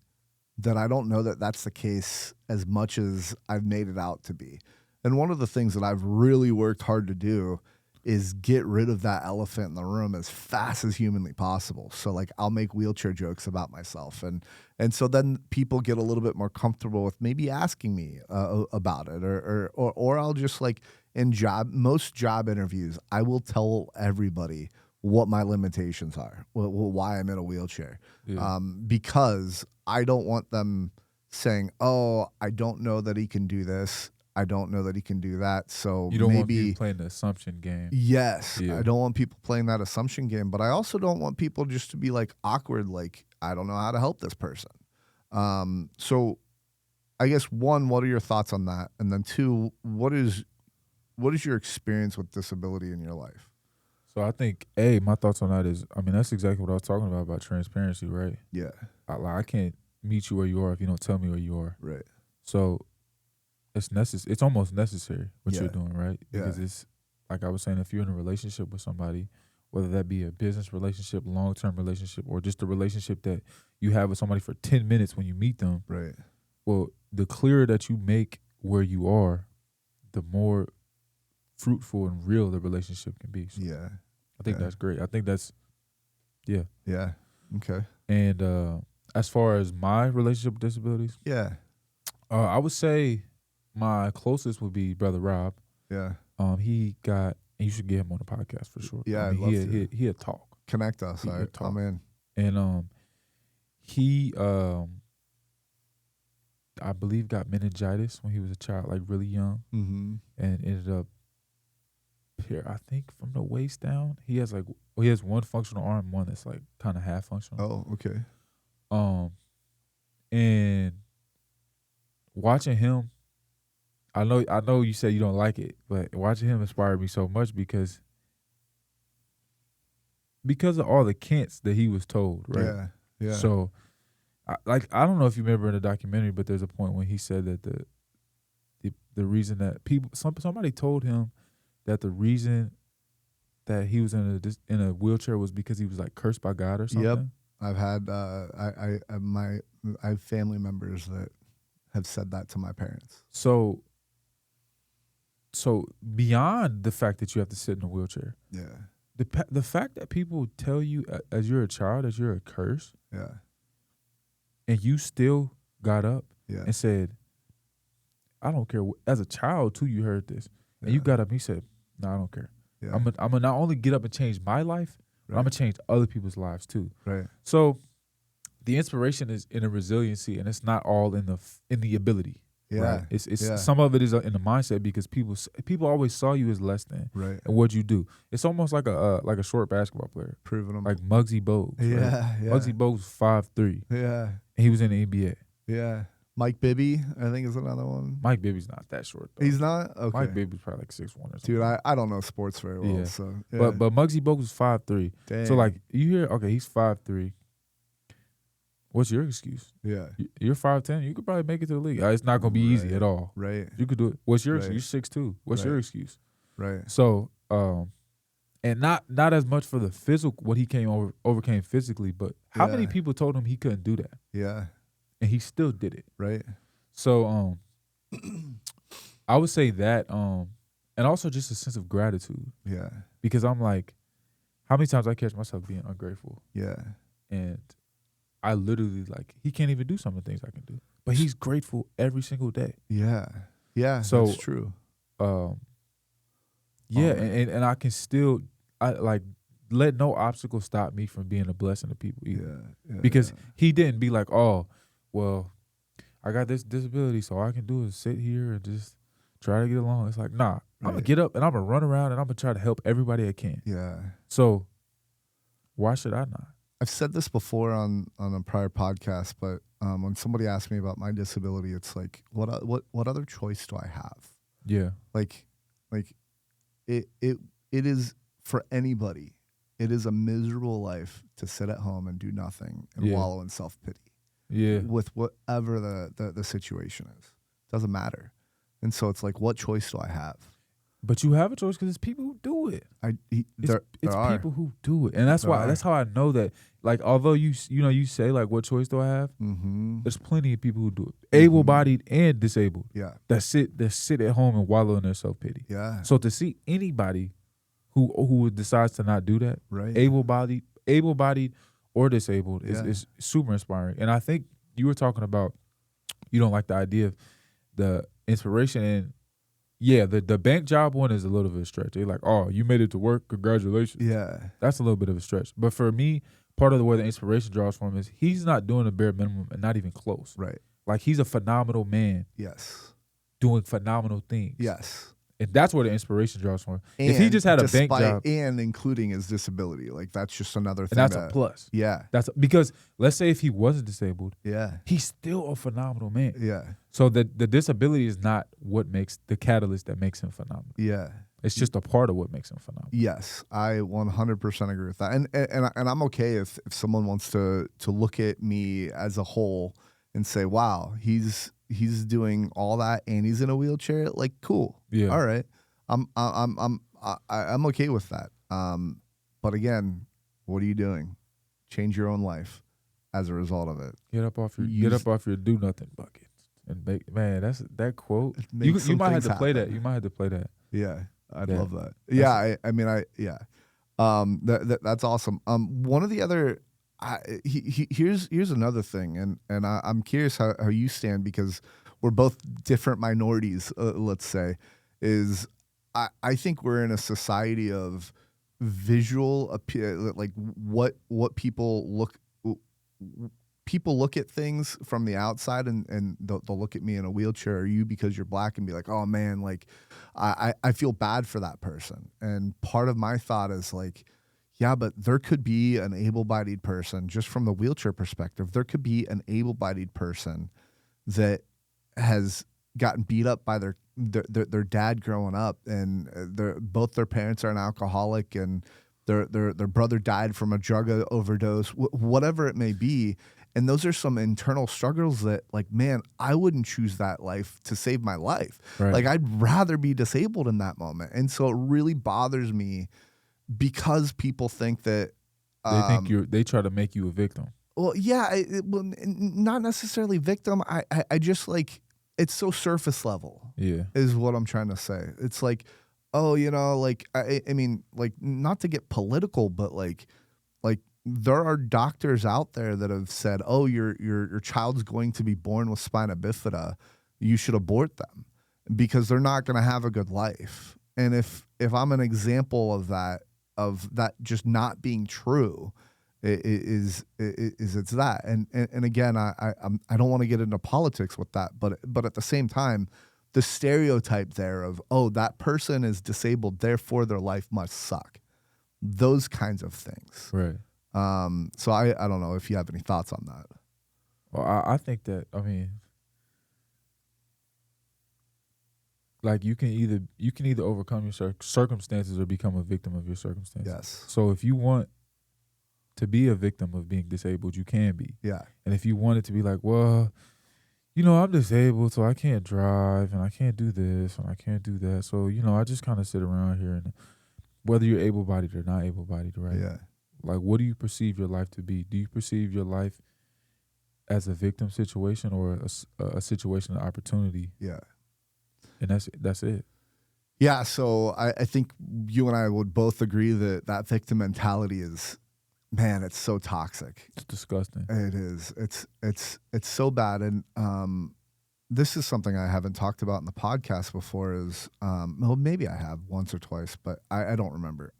that I don't know that that's the case as much as I've made it out to be. And one of the things that I've really worked hard to do is get rid of that elephant in the room as fast as humanly possible. So like I'll make wheelchair jokes about myself. And so then people get a little bit more comfortable with maybe asking me about it or I'll just like in most job interviews, I will tell everybody what my limitations are, why I'm in a wheelchair, because I don't want them saying, oh, I don't know that he can do this. I don't know that he can do that. So you don't want maybe people playing the assumption game. Yes. Yeah. I don't want people playing that assumption game, but I also don't want people just to be like awkward, like, I don't know how to help this person. So I guess one, what are your thoughts on that? And then two, what is your experience with disability in your life? So I think, my thoughts on that is, I mean, that's exactly what I was talking about transparency, right? Yeah. I can't meet you where you are if you don't tell me where you are. Right. So it's almost necessary what you're doing, right? Because it's like I was saying, if you're in a relationship with somebody, whether that be a business relationship, long-term relationship, or just a relationship that you have with somebody for 10 minutes when you meet them, right? Well, the clearer that you make where you are, the more fruitful and real the relationship can be. So I think that's great. I think that's yeah. Okay. And as far as my relationship with disabilities, I would say my closest would be Brother Rob. Yeah. He got, and you should get him on the podcast for sure. Yeah, I mean, he'd talk. Connect us. I'm in. And he I believe got meningitis when he was a child, like really young, and ended up here. I think from the waist down, he has one functional arm, one that's like kind of half functional. Oh, okay. And watching him, I know you said you don't like it, but watching him inspired me so much because of all the Kents that he was told, right? Yeah. So, I don't know if you remember in the documentary, but there's a point when he said that the reason that somebody told him that the reason that he was in a wheelchair was because he was like cursed by God or something. Yep. I've had I have family members that have said that to my parents. So beyond the fact that you have to sit in a wheelchair, the fact that people tell you as you're a child that you're a curse, and you still got up and said, I don't care. As a child too, you heard this, and you got up and you said, no, I don't care. I'm gonna not only get up and change my life, but I'm gonna change other people's lives too. Right. So the inspiration is in the resiliency, and it's not all in the ability. Yeah. Right? It's some of it is in the mindset because people always saw you as less than. Right. And what'd you do? It's almost like a short basketball player. Proving them. Like Muggsy Bogues. Yeah. Right? Muggsy Bogues was 5'3". Yeah. And he was in the NBA. Yeah. Mike Bibby, I think, is another one. Mike Bibby's not that short, though. He's not? Okay. Mike Bibby's probably like 6'1" or something. Dude, I don't know sports very well. Yeah. So But Muggsy Bogues was 5'3". Dang. So like you hear, okay, he's 5'3". What's your excuse? Yeah. You're 5'10". You could probably make it to the league. It's not gonna be easy at all. Right. You could do it. What's your excuse? You're 6'2". What's your excuse? Right. So and not as much for the physical what he overcame physically, but how many people told him he couldn't do that? Yeah. And he still did it. Right. So I would say that and also just a sense of gratitude. Yeah. Because I'm like, how many times I catch myself being ungrateful? Yeah. And I literally like he can't even do some of the things I can do. But he's grateful every single day. Yeah. Yeah. So that's true. And I can still let no obstacle stop me from being a blessing to people either. Because he didn't be like, oh, well, I got this disability, so all I can do is sit here and just try to get along. It's like, nah, I'm gonna get up and I'm gonna run around and I'm gonna try to help everybody I can. Yeah. So why should I not? I've said this before on a prior podcast, but when somebody asks me about my disability, it's like, what other choice do I have? Yeah. Like it is for anybody. It is a miserable life to sit at home and do nothing and wallow in self-pity. Yeah. With whatever the situation is. Doesn't matter. And so it's like, what choice do I have? But you have a choice because it's people who do it. It's are people who do it, and that's why. That's how I know that. Like, although you say like, what choice do I have? Mm-hmm. There's plenty of people who do it, able-bodied and disabled. Yeah, that sit at home and wallow in their self-pity. Yeah. So to see anybody who decides to not do that, right, able-bodied or disabled, is super inspiring. And I think you were talking about you don't like the idea of the inspiration, and yeah, the bank job one is a little bit of a stretch. They're like, oh, you made it to work, congratulations. Yeah, that's a little bit of a stretch. But for me, part of the way the inspiration draws from is he's not doing the bare minimum and not even close. Right. Like, he's a phenomenal man. Yes. Doing phenomenal things. Yes. And that's where the inspiration draws from. And if he just had a bank job, and including his disability, like that's just another thing. And that's a plus. Yeah. That's because let's say if he wasn't disabled, he's still a phenomenal man. Yeah. So the disability is not what makes the catalyst that makes him phenomenal. Yeah. It's just a part of what makes him phenomenal. Yes, I 100% agree with that. And I'm okay if someone wants to look at me as a whole and say, wow, he's doing all that and he's in a wheelchair. Like, cool. Yeah. All right. I'm okay with that. But again, what are you doing? Change your own life as a result of it. Get up off your do nothing bucket and make, man. That's that quote. You might have to play that. You might have to play that. Yeah, I'd love that. Yeah, that's awesome. One of the other. Here's another thing, and I'm curious how you stand, because we're both different minorities. Let's say, is I think we're in a society of visual like what people look at things from the outside, and they'll look at me in a wheelchair or you because you're black and be like, oh man, like I feel bad for that person. And part of my thought is like, yeah, but there could be an able-bodied person, just from the wheelchair perspective, there could be an able-bodied person that has gotten beat up by their dad growing up, and both their parents are an alcoholic, and their brother died from a drug overdose, whatever it may be. And those are some internal struggles that, like, man, I wouldn't choose that life to save my life. Right. Like, I'd rather be disabled in that moment. And so it really bothers me, because people think that they try to make you a victim. Well, yeah, not necessarily victim. I just, like, it's so surface level. Yeah, is what I'm trying to say. It's like, oh, like I mean, like, not to get political, but like there are doctors out there that have said, oh, your child's going to be born with spina bifida, you should abort them because they're not going to have a good life. And if I'm an example of that just not being true, it's that. And again, I don't want to get into politics with that, but at the same time, the stereotype there of, oh, that person is disabled, therefore their life must suck. Those kinds of things. Right. So I don't know if you have any thoughts on that. Well, I think that, I mean, like, you can either overcome your circumstances or become a victim of your circumstances. Yes. So if you want to be a victim of being disabled, you can be. Yeah. And if you want it to be like, well, I'm disabled, so I can't drive, and I can't do this, and I can't do that. So, I just kind of sit around here, and whether you're able-bodied or not able-bodied, right? Yeah. Like, what do you perceive your life to be? Do you perceive your life as a victim situation or a situation of opportunity? Yeah. And that's it. Yeah, so I think you and I would both agree that victim mentality is, man, it's so toxic. It's disgusting. It is. It's so bad. And this is something I haven't talked about in the podcast before. Is well, maybe I have once or twice, but I don't remember.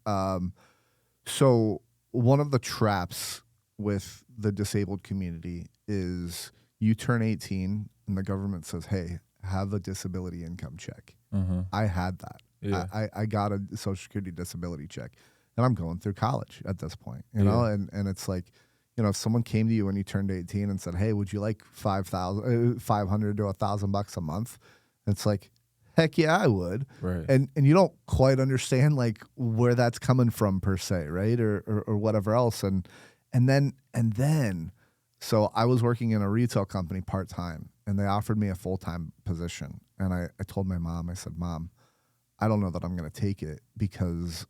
So one of the traps with the disabled community is you turn 18 and the government says, hey, have a disability income check. Uh-huh. I had that. Yeah. I got a Social Security disability check, and I'm going through college at this point, you know, and it's like, if someone came to you when you turned 18 and said, hey, would you like $500 to $1,000 a month? And it's like, heck yeah, I would. Right. And you don't quite understand like where that's coming from per se, right? Or whatever else. And then so I was working in a retail company part-time, and they offered me a full-time position. And I told my mom, I said, Mom, I don't know that I'm going to take it, because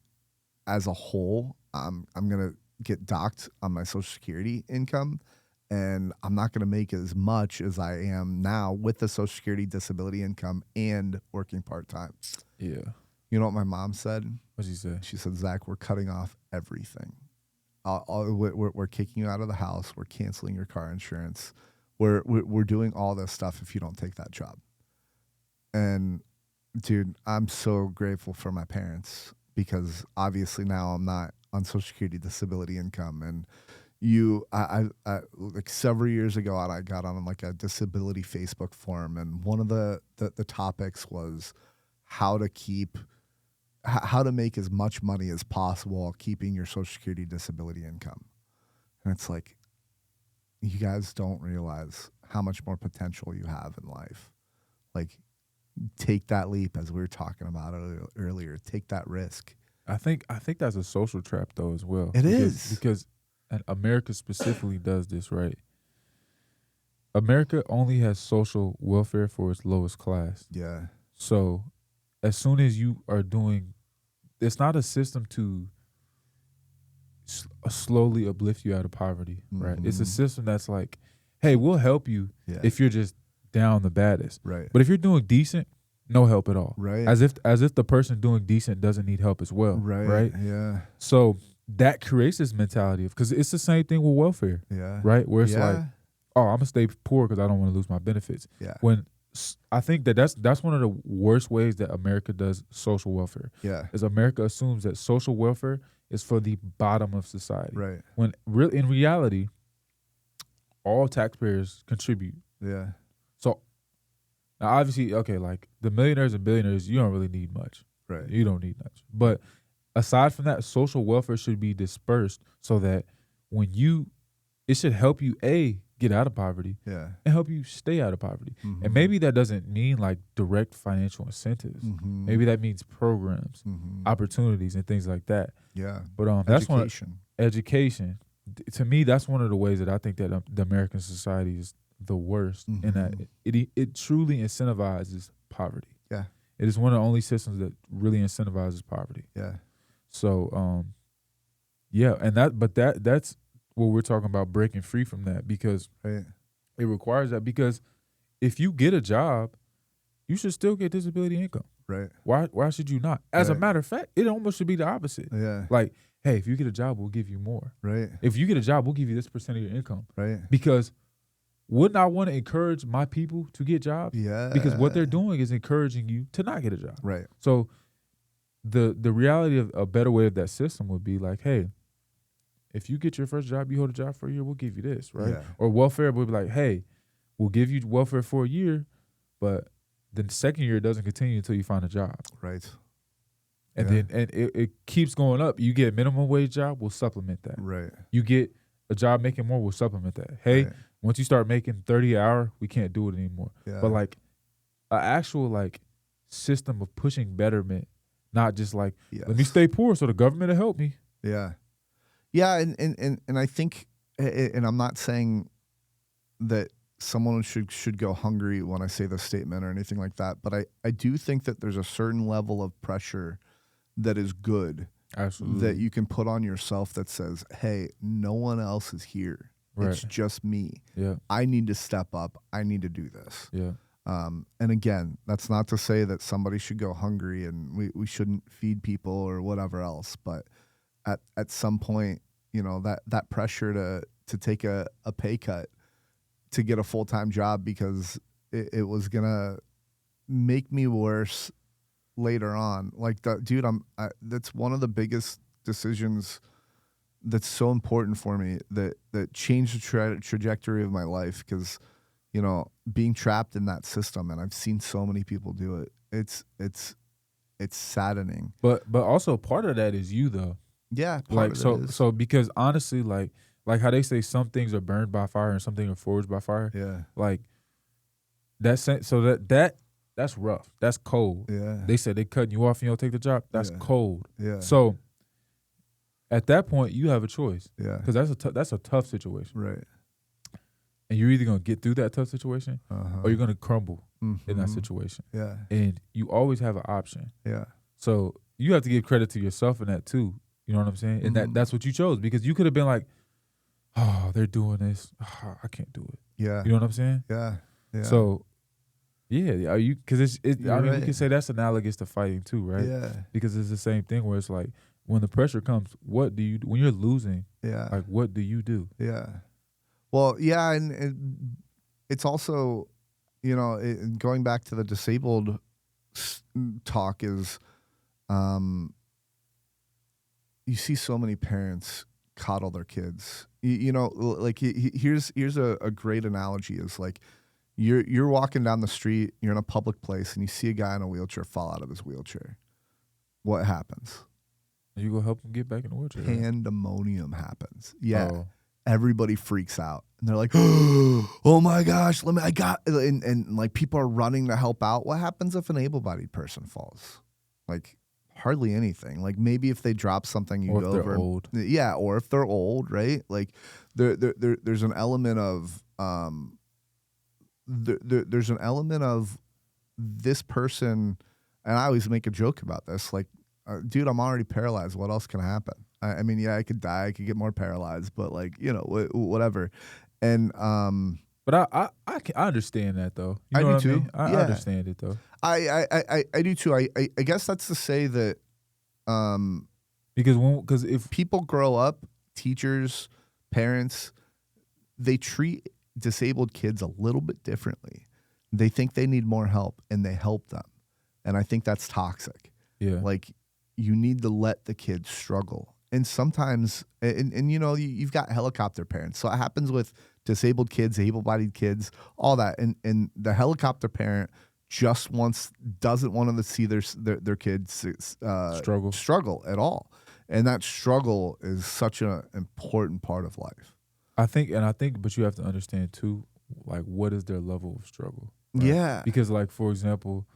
as a whole, I'm going to get docked on my Social Security income, and I'm not going to make as much as I am now with the Social Security disability income and working part-time. Yeah. You know what my mom said? What'd she say? She said, Zach, we're cutting off everything. We're kicking you out of the house. We're canceling your car insurance. We're doing all this stuff if you don't take that job. And dude, I'm so grateful for my parents, because obviously now I'm not on Social Security disability income. And I like several years ago, I got on like a disability Facebook forum, and one of the topics was how to make as much money as possible while keeping your Social Security disability income. And it's like, you guys don't realize how much more potential you have in life. Like, take that leap, as we were talking about earlier. Take that risk. I think that's a social trap though as well. It is. Because America specifically does this, right? America only has social welfare for its lowest class. Yeah. So as soon as you are doing, it's not a system to slowly uplift you out of poverty, right? It's a system that's like, hey, we'll help you if you're just down the baddest. Right. But if you're doing decent, no help at all. Right. As if the person doing decent doesn't need help as well. Right. Right. Yeah. So that creates this mentality of, because it's the same thing with welfare. Yeah. Right. Where it's like, oh, I'm gonna stay poor because I don't want to lose my benefits. Yeah. When I think that's one of the worst ways that America does social welfare. Yeah. Is America assumes that social welfare is for the bottom of society. Right. When in reality, all taxpayers contribute. Yeah. So now obviously, okay, like the millionaires and billionaires, you don't really need much. Right. You don't need much. But aside from that, social welfare should be dispersed so that it should help you, get out of poverty, and help you stay out of poverty. Mm-hmm. And maybe that doesn't mean like direct financial incentives. Mm-hmm. Maybe that means programs, opportunities, and things like that. Yeah. But that's education. To me, that's one of the ways that I think that the American society is the worst, in that it truly incentivizes poverty. Yeah. It is one of the only systems that really incentivizes poverty. Yeah. So, and that's what we're talking about, breaking free from that, because it requires that. Because if you get a job, you should still get disability income. Right. Why should you not? As a matter of fact, it almost should be the opposite. Yeah. Like, hey, if you get a job, we'll give you more. Right. If you get a job, we'll give you this percent of your income. Right. Because wouldn't I want to encourage my people to get jobs? Yeah. Because what they're doing is encouraging you to not get a job. Right. So the reality of a better way of that system would be like, hey, if you get your first job, you hold a job for a year, we'll give you this, right? Yeah. Or welfare would be like, hey, we'll give you welfare for a year, but the second year it doesn't continue until you find a job. Right. And then it keeps going up. You get a minimum wage job, we'll supplement that. Right. You get a job making more, we'll supplement that. Hey, once you start making $30 an hour, we can't do it anymore. Yeah. But like an actual like system of pushing betterment, not just like, let me stay poor so the government will help me. Yeah. Yeah, and I think, and I'm not saying that someone should go hungry when I say this statement or anything like that, but I do think that there's a certain level of pressure that is good. Absolutely. That you can put on yourself that says, hey, no one else is here. Right. It's just me. Yeah. I need to step up. I need to do this. Yeah. And again, that's not to say that somebody should go hungry and we shouldn't feed people or whatever else, but at some point, you know, that pressure to take a pay cut to get a full-time job because it was gonna make me worse later on. Like, dude, that's one of the biggest decisions that's so important for me that changed the trajectory of my life, because, you know, being trapped in that system, and I've seen so many people do it. It's saddening. But also part of that is you though. Yeah, so because honestly, like how they say some things are burned by fire and some things are forged by fire. Yeah, like that's rough. That's cold. Yeah, they said they cutting you off and you don't take the job. That's cold. Yeah. So at that point, you have a choice. Yeah, because that's a tough situation. Right. And you're either gonna get through that tough situation or you're gonna crumble in that situation. Yeah, and you always have an option. Yeah. So you have to give credit to yourself in that too. You know what I'm saying? And that's what you chose, because you could have been like, oh, they're doing this. Oh, I can't do it. Yeah. You know what I'm saying? Yeah. Yeah. So, yeah, are you? Because I mean, right. we can say that's analogous to fighting too, right? Yeah. Because it's the same thing where it's like when the pressure comes, what do you do when you're losing? Yeah. Like, what do you do? Yeah. Well, yeah, and it's also, you know, going back to the disabled talk is, you see so many parents coddle their kids. You know, like here's a great analogy is like you're walking down the street, you're in a public place, and you see a guy in a wheelchair fall out of his wheelchair. What happens? You go help him get back in the wheelchair. Pandemonium happens. Yeah. Oh. Everybody freaks out. And they're like, oh my gosh, and like people are running to help out. What happens if an able-bodied person falls? Like hardly anything. Like maybe if they drop something, you or go if they're over. Old. Yeah, or if they're old, right? Like there's an element of there's an element of this person, and I always make a joke about this, like, dude, I'm already paralyzed. What else can happen? I mean, yeah, I could die. I could get more paralyzed, but like, you know, whatever. And but I understand that though. You know I do what too. I mean? I understand it though. I do too. I guess that's to say that because if people grow up, teachers, parents, they treat disabled kids a little bit differently. They think they need more help, and they help them, and I think that's toxic. Yeah, like you need to let the kids struggle. And sometimes, and you know, you've got helicopter parents. So it happens with disabled kids, able-bodied kids, all that. And the helicopter parent just doesn't want to see their kids struggle at all. And that struggle is such an important part of life. I think, but you have to understand too, like, what is their level of struggle? Right? Yeah. Because, like, for example,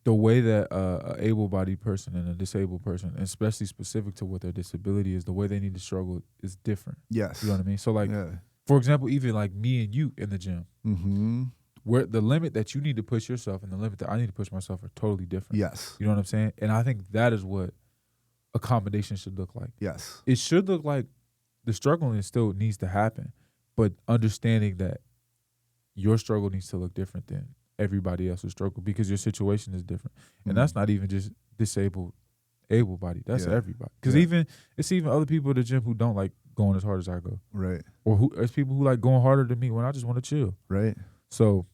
the way that a able-bodied person and a disabled person, especially specific to what their disability is, the way they need to struggle is different. Yes. You know what I mean? So, like, for example, even like me and you in the gym, where the limit that you need to push yourself and the limit that I need to push myself are totally different. Yes. You know what I'm saying? And I think that is what accommodation should look like. Yes. It should look like the struggling still needs to happen, but understanding that your struggle needs to look different than everybody else's struggle because your situation is different. And that's not even just disabled, able-bodied. That's everybody. Because it's even other people at the gym who don't like going as hard as I go. Right. Or it's people who like going harder than me when I just want to chill. Right. So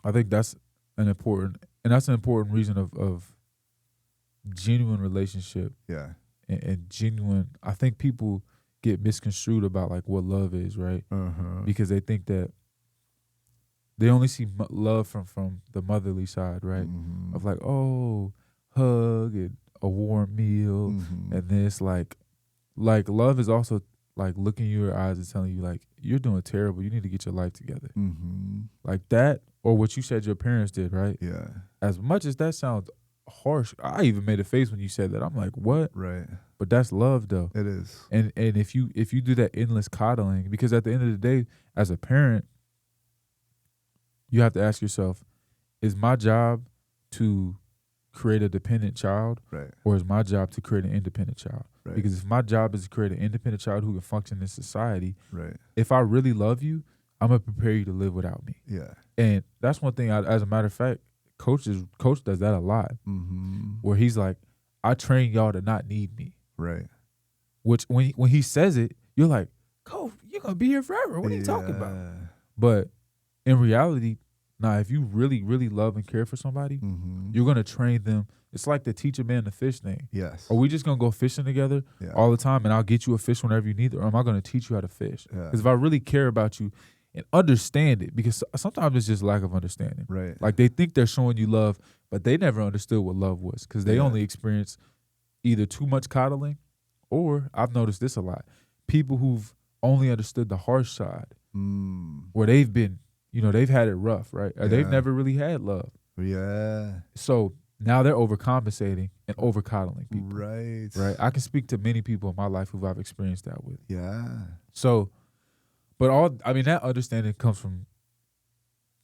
I think that's an important reason of genuine relationship. Yeah. And genuine, I think people get misconstrued about like what love is, right? Because they think that they only see love from the motherly side, right? Of like, oh, hug and a warm meal and this, like love is also like looking in your eyes and telling you like you're doing terrible. You need to get your life together, like that, or what you said your parents did, right? Yeah. As much as that sounds harsh, I even made a face when you said that. I'm like, what? Right. But that's love, though. It is. And if you do that endless coddling, because at the end of the day, as a parent, you have to ask yourself, is my job to create a dependent child, right, or is my job to create an independent child? Right. Because if my job is to create an independent child who can function in society, right, if I really love you, I'm going to prepare you to live without me. Yeah. And that's one thing, as a matter of fact, Coach does that a lot, where he's like, I train y'all to not need me. Right. Which when he says it, you're like, Coach, you're going to be here forever. What are you talking about? But in reality, if you really, really love and care for somebody, you're going to train them. It's like the teach a man to fish thing. Yes. Are we just going to go fishing together all the time and I'll get you a fish whenever you need it? Or am I going to teach you how to fish? Because if I really care about you and understand it, because sometimes it's just lack of understanding. Right. Like they think they're showing you love, but they never understood what love was because they only experienced either too much coddling or, I've noticed this a lot, people who've only understood the harsh side where they've been, they've had it rough, right? Or they've never really had love. Yeah. So now they're overcompensating and over-coddling people. Right. Right. I can speak to many people in my life who I've experienced that with. Yeah. So, but that understanding comes from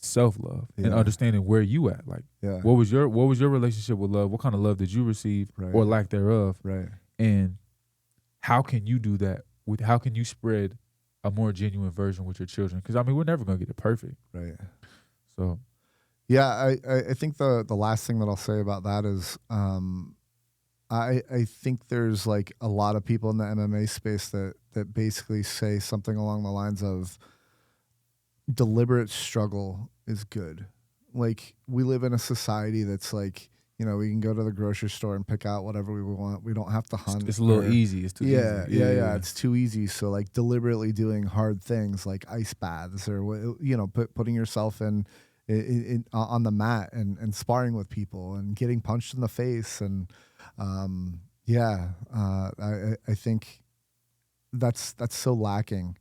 self-love and understanding where you at. Like, what was your relationship with love? What kind of love did you receive or lack thereof? Right. And how can you do that? How can you spread a more genuine version with your children? Because, I mean, we're never going to get it perfect. Right. So. Yeah, I think the last thing that I'll say about that is I think there's like a lot of people in the MMA space that basically say something along the lines of deliberate struggle is good. Like, we live in a society that's like, you know, we can go to the grocery store and pick out whatever we want. We don't have to hunt. It's a little easy. It's too easy. Yeah. It's too easy. So like deliberately doing hard things like ice baths or, you know, putting yourself in on the mat and sparring with people and getting punched in the face. And I think that's so lacking.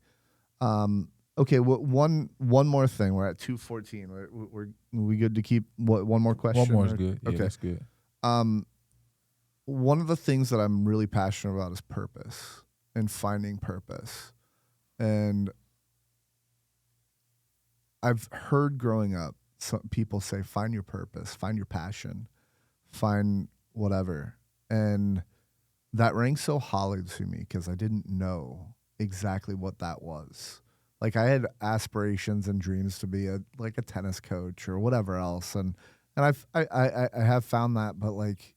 Okay, one more thing. We're at 2:14. We good to keep one more question? One more is good. Okay, that's good. One of the things that I'm really passionate about is purpose and finding purpose. And I've heard growing up some people say, find your purpose, find your passion, find whatever. And that rang so hollow to me because I didn't know exactly what that was. Like, I had aspirations and dreams to be a tennis coach or whatever else, and I have found that, but like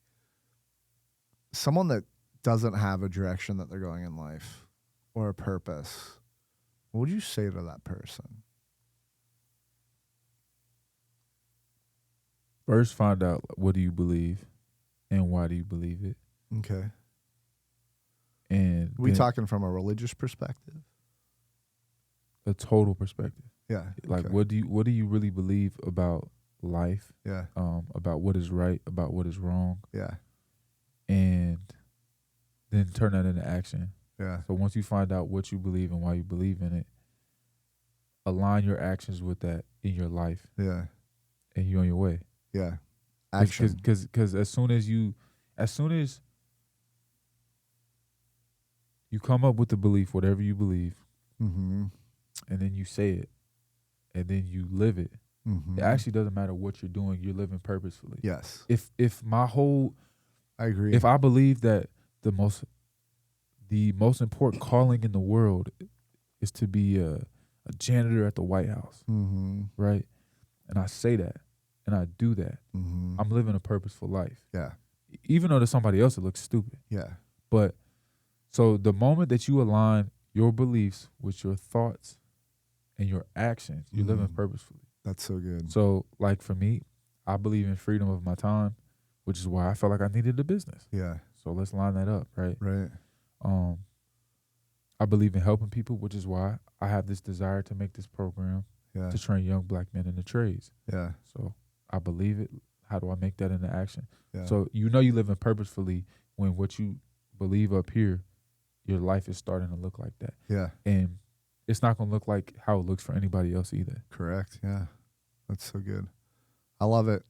someone that doesn't have a direction that they're going in life or a purpose, what would you say to that person? First, find out what do you believe and why do you believe it. Okay. And we talking from a religious perspective? A total perspective. Yeah. Like, what do you really believe about life? Yeah. About what is right, about what is wrong. Yeah. And then turn that into action. Yeah. So once you find out what you believe and why you believe in it, align your actions with that in your life. Yeah. And you're on your way. Yeah. Action. Because as soon as you come up with the belief, whatever you believe, mm-hmm. and then you say it, and then you live it. Mm-hmm. It actually doesn't matter what you're doing; you're living purposefully. Yes. If I agree. If I believe that the most important calling in the world is to be a janitor at the White House, mm-hmm. right? And I say that, and I do that, mm-hmm. I'm living a purposeful life. Yeah. Even though to somebody else it looks stupid. Yeah. But so the moment that you align your beliefs with your thoughts and your actions, you're living purposefully. That's so good. So, like, for me, I believe in freedom of my time, which is why I felt like I needed a business. Yeah. So let's line that up, right? Right. I believe in helping people, which is why I have this desire to make this program to train young black men in the trades. Yeah. So I believe it. How do I make that into action? Yeah. So you live in purposefully when what you believe up here, your life is starting to look like that. Yeah. And it's not going to look like how it looks for anybody else either. Correct. Yeah. That's so good. I love it.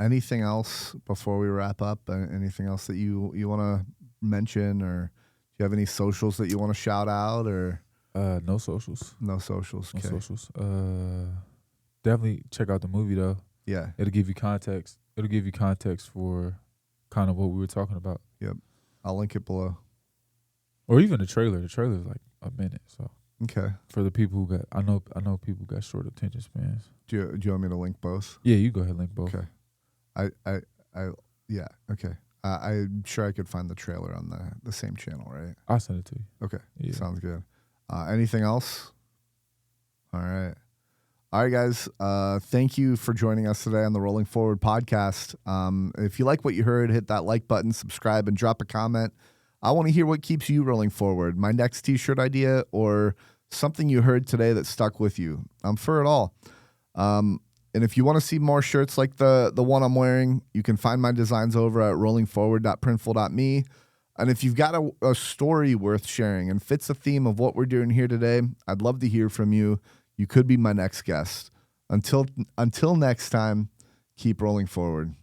Anything else before we wrap up? Anything else that you want to mention, or do you have any socials that you want to shout out, or? No socials. No socials. Okay. No socials. Definitely check out the movie though. Yeah. It'll give you context. It'll give you context for kind of what we were talking about. Yep. I'll link it below. Or even the trailer. The trailer is like a minute. So okay. For the people who got, I know people got short attention spans. Do you want me to link both? Yeah, you go ahead and link both. Okay. Yeah. Okay. I'm sure I could find the trailer on the same channel, right? I'll send it to you. Okay. Yeah. Sounds good. Anything else? All right, guys. Thank you for joining us today on the Rolling Forward podcast. If you like what you heard, hit that like button, subscribe, and drop a comment. I want to hear what keeps you rolling forward. My next t-shirt idea or something you heard today that stuck with you. I'm for it all. And if you want to see more shirts like the one I'm wearing, you can find my designs over at rollingforward.printful.me. And if you've got a story worth sharing and fits the theme of what we're doing here today, I'd love to hear from you. You could be my next guest. Until next time, keep rolling forward.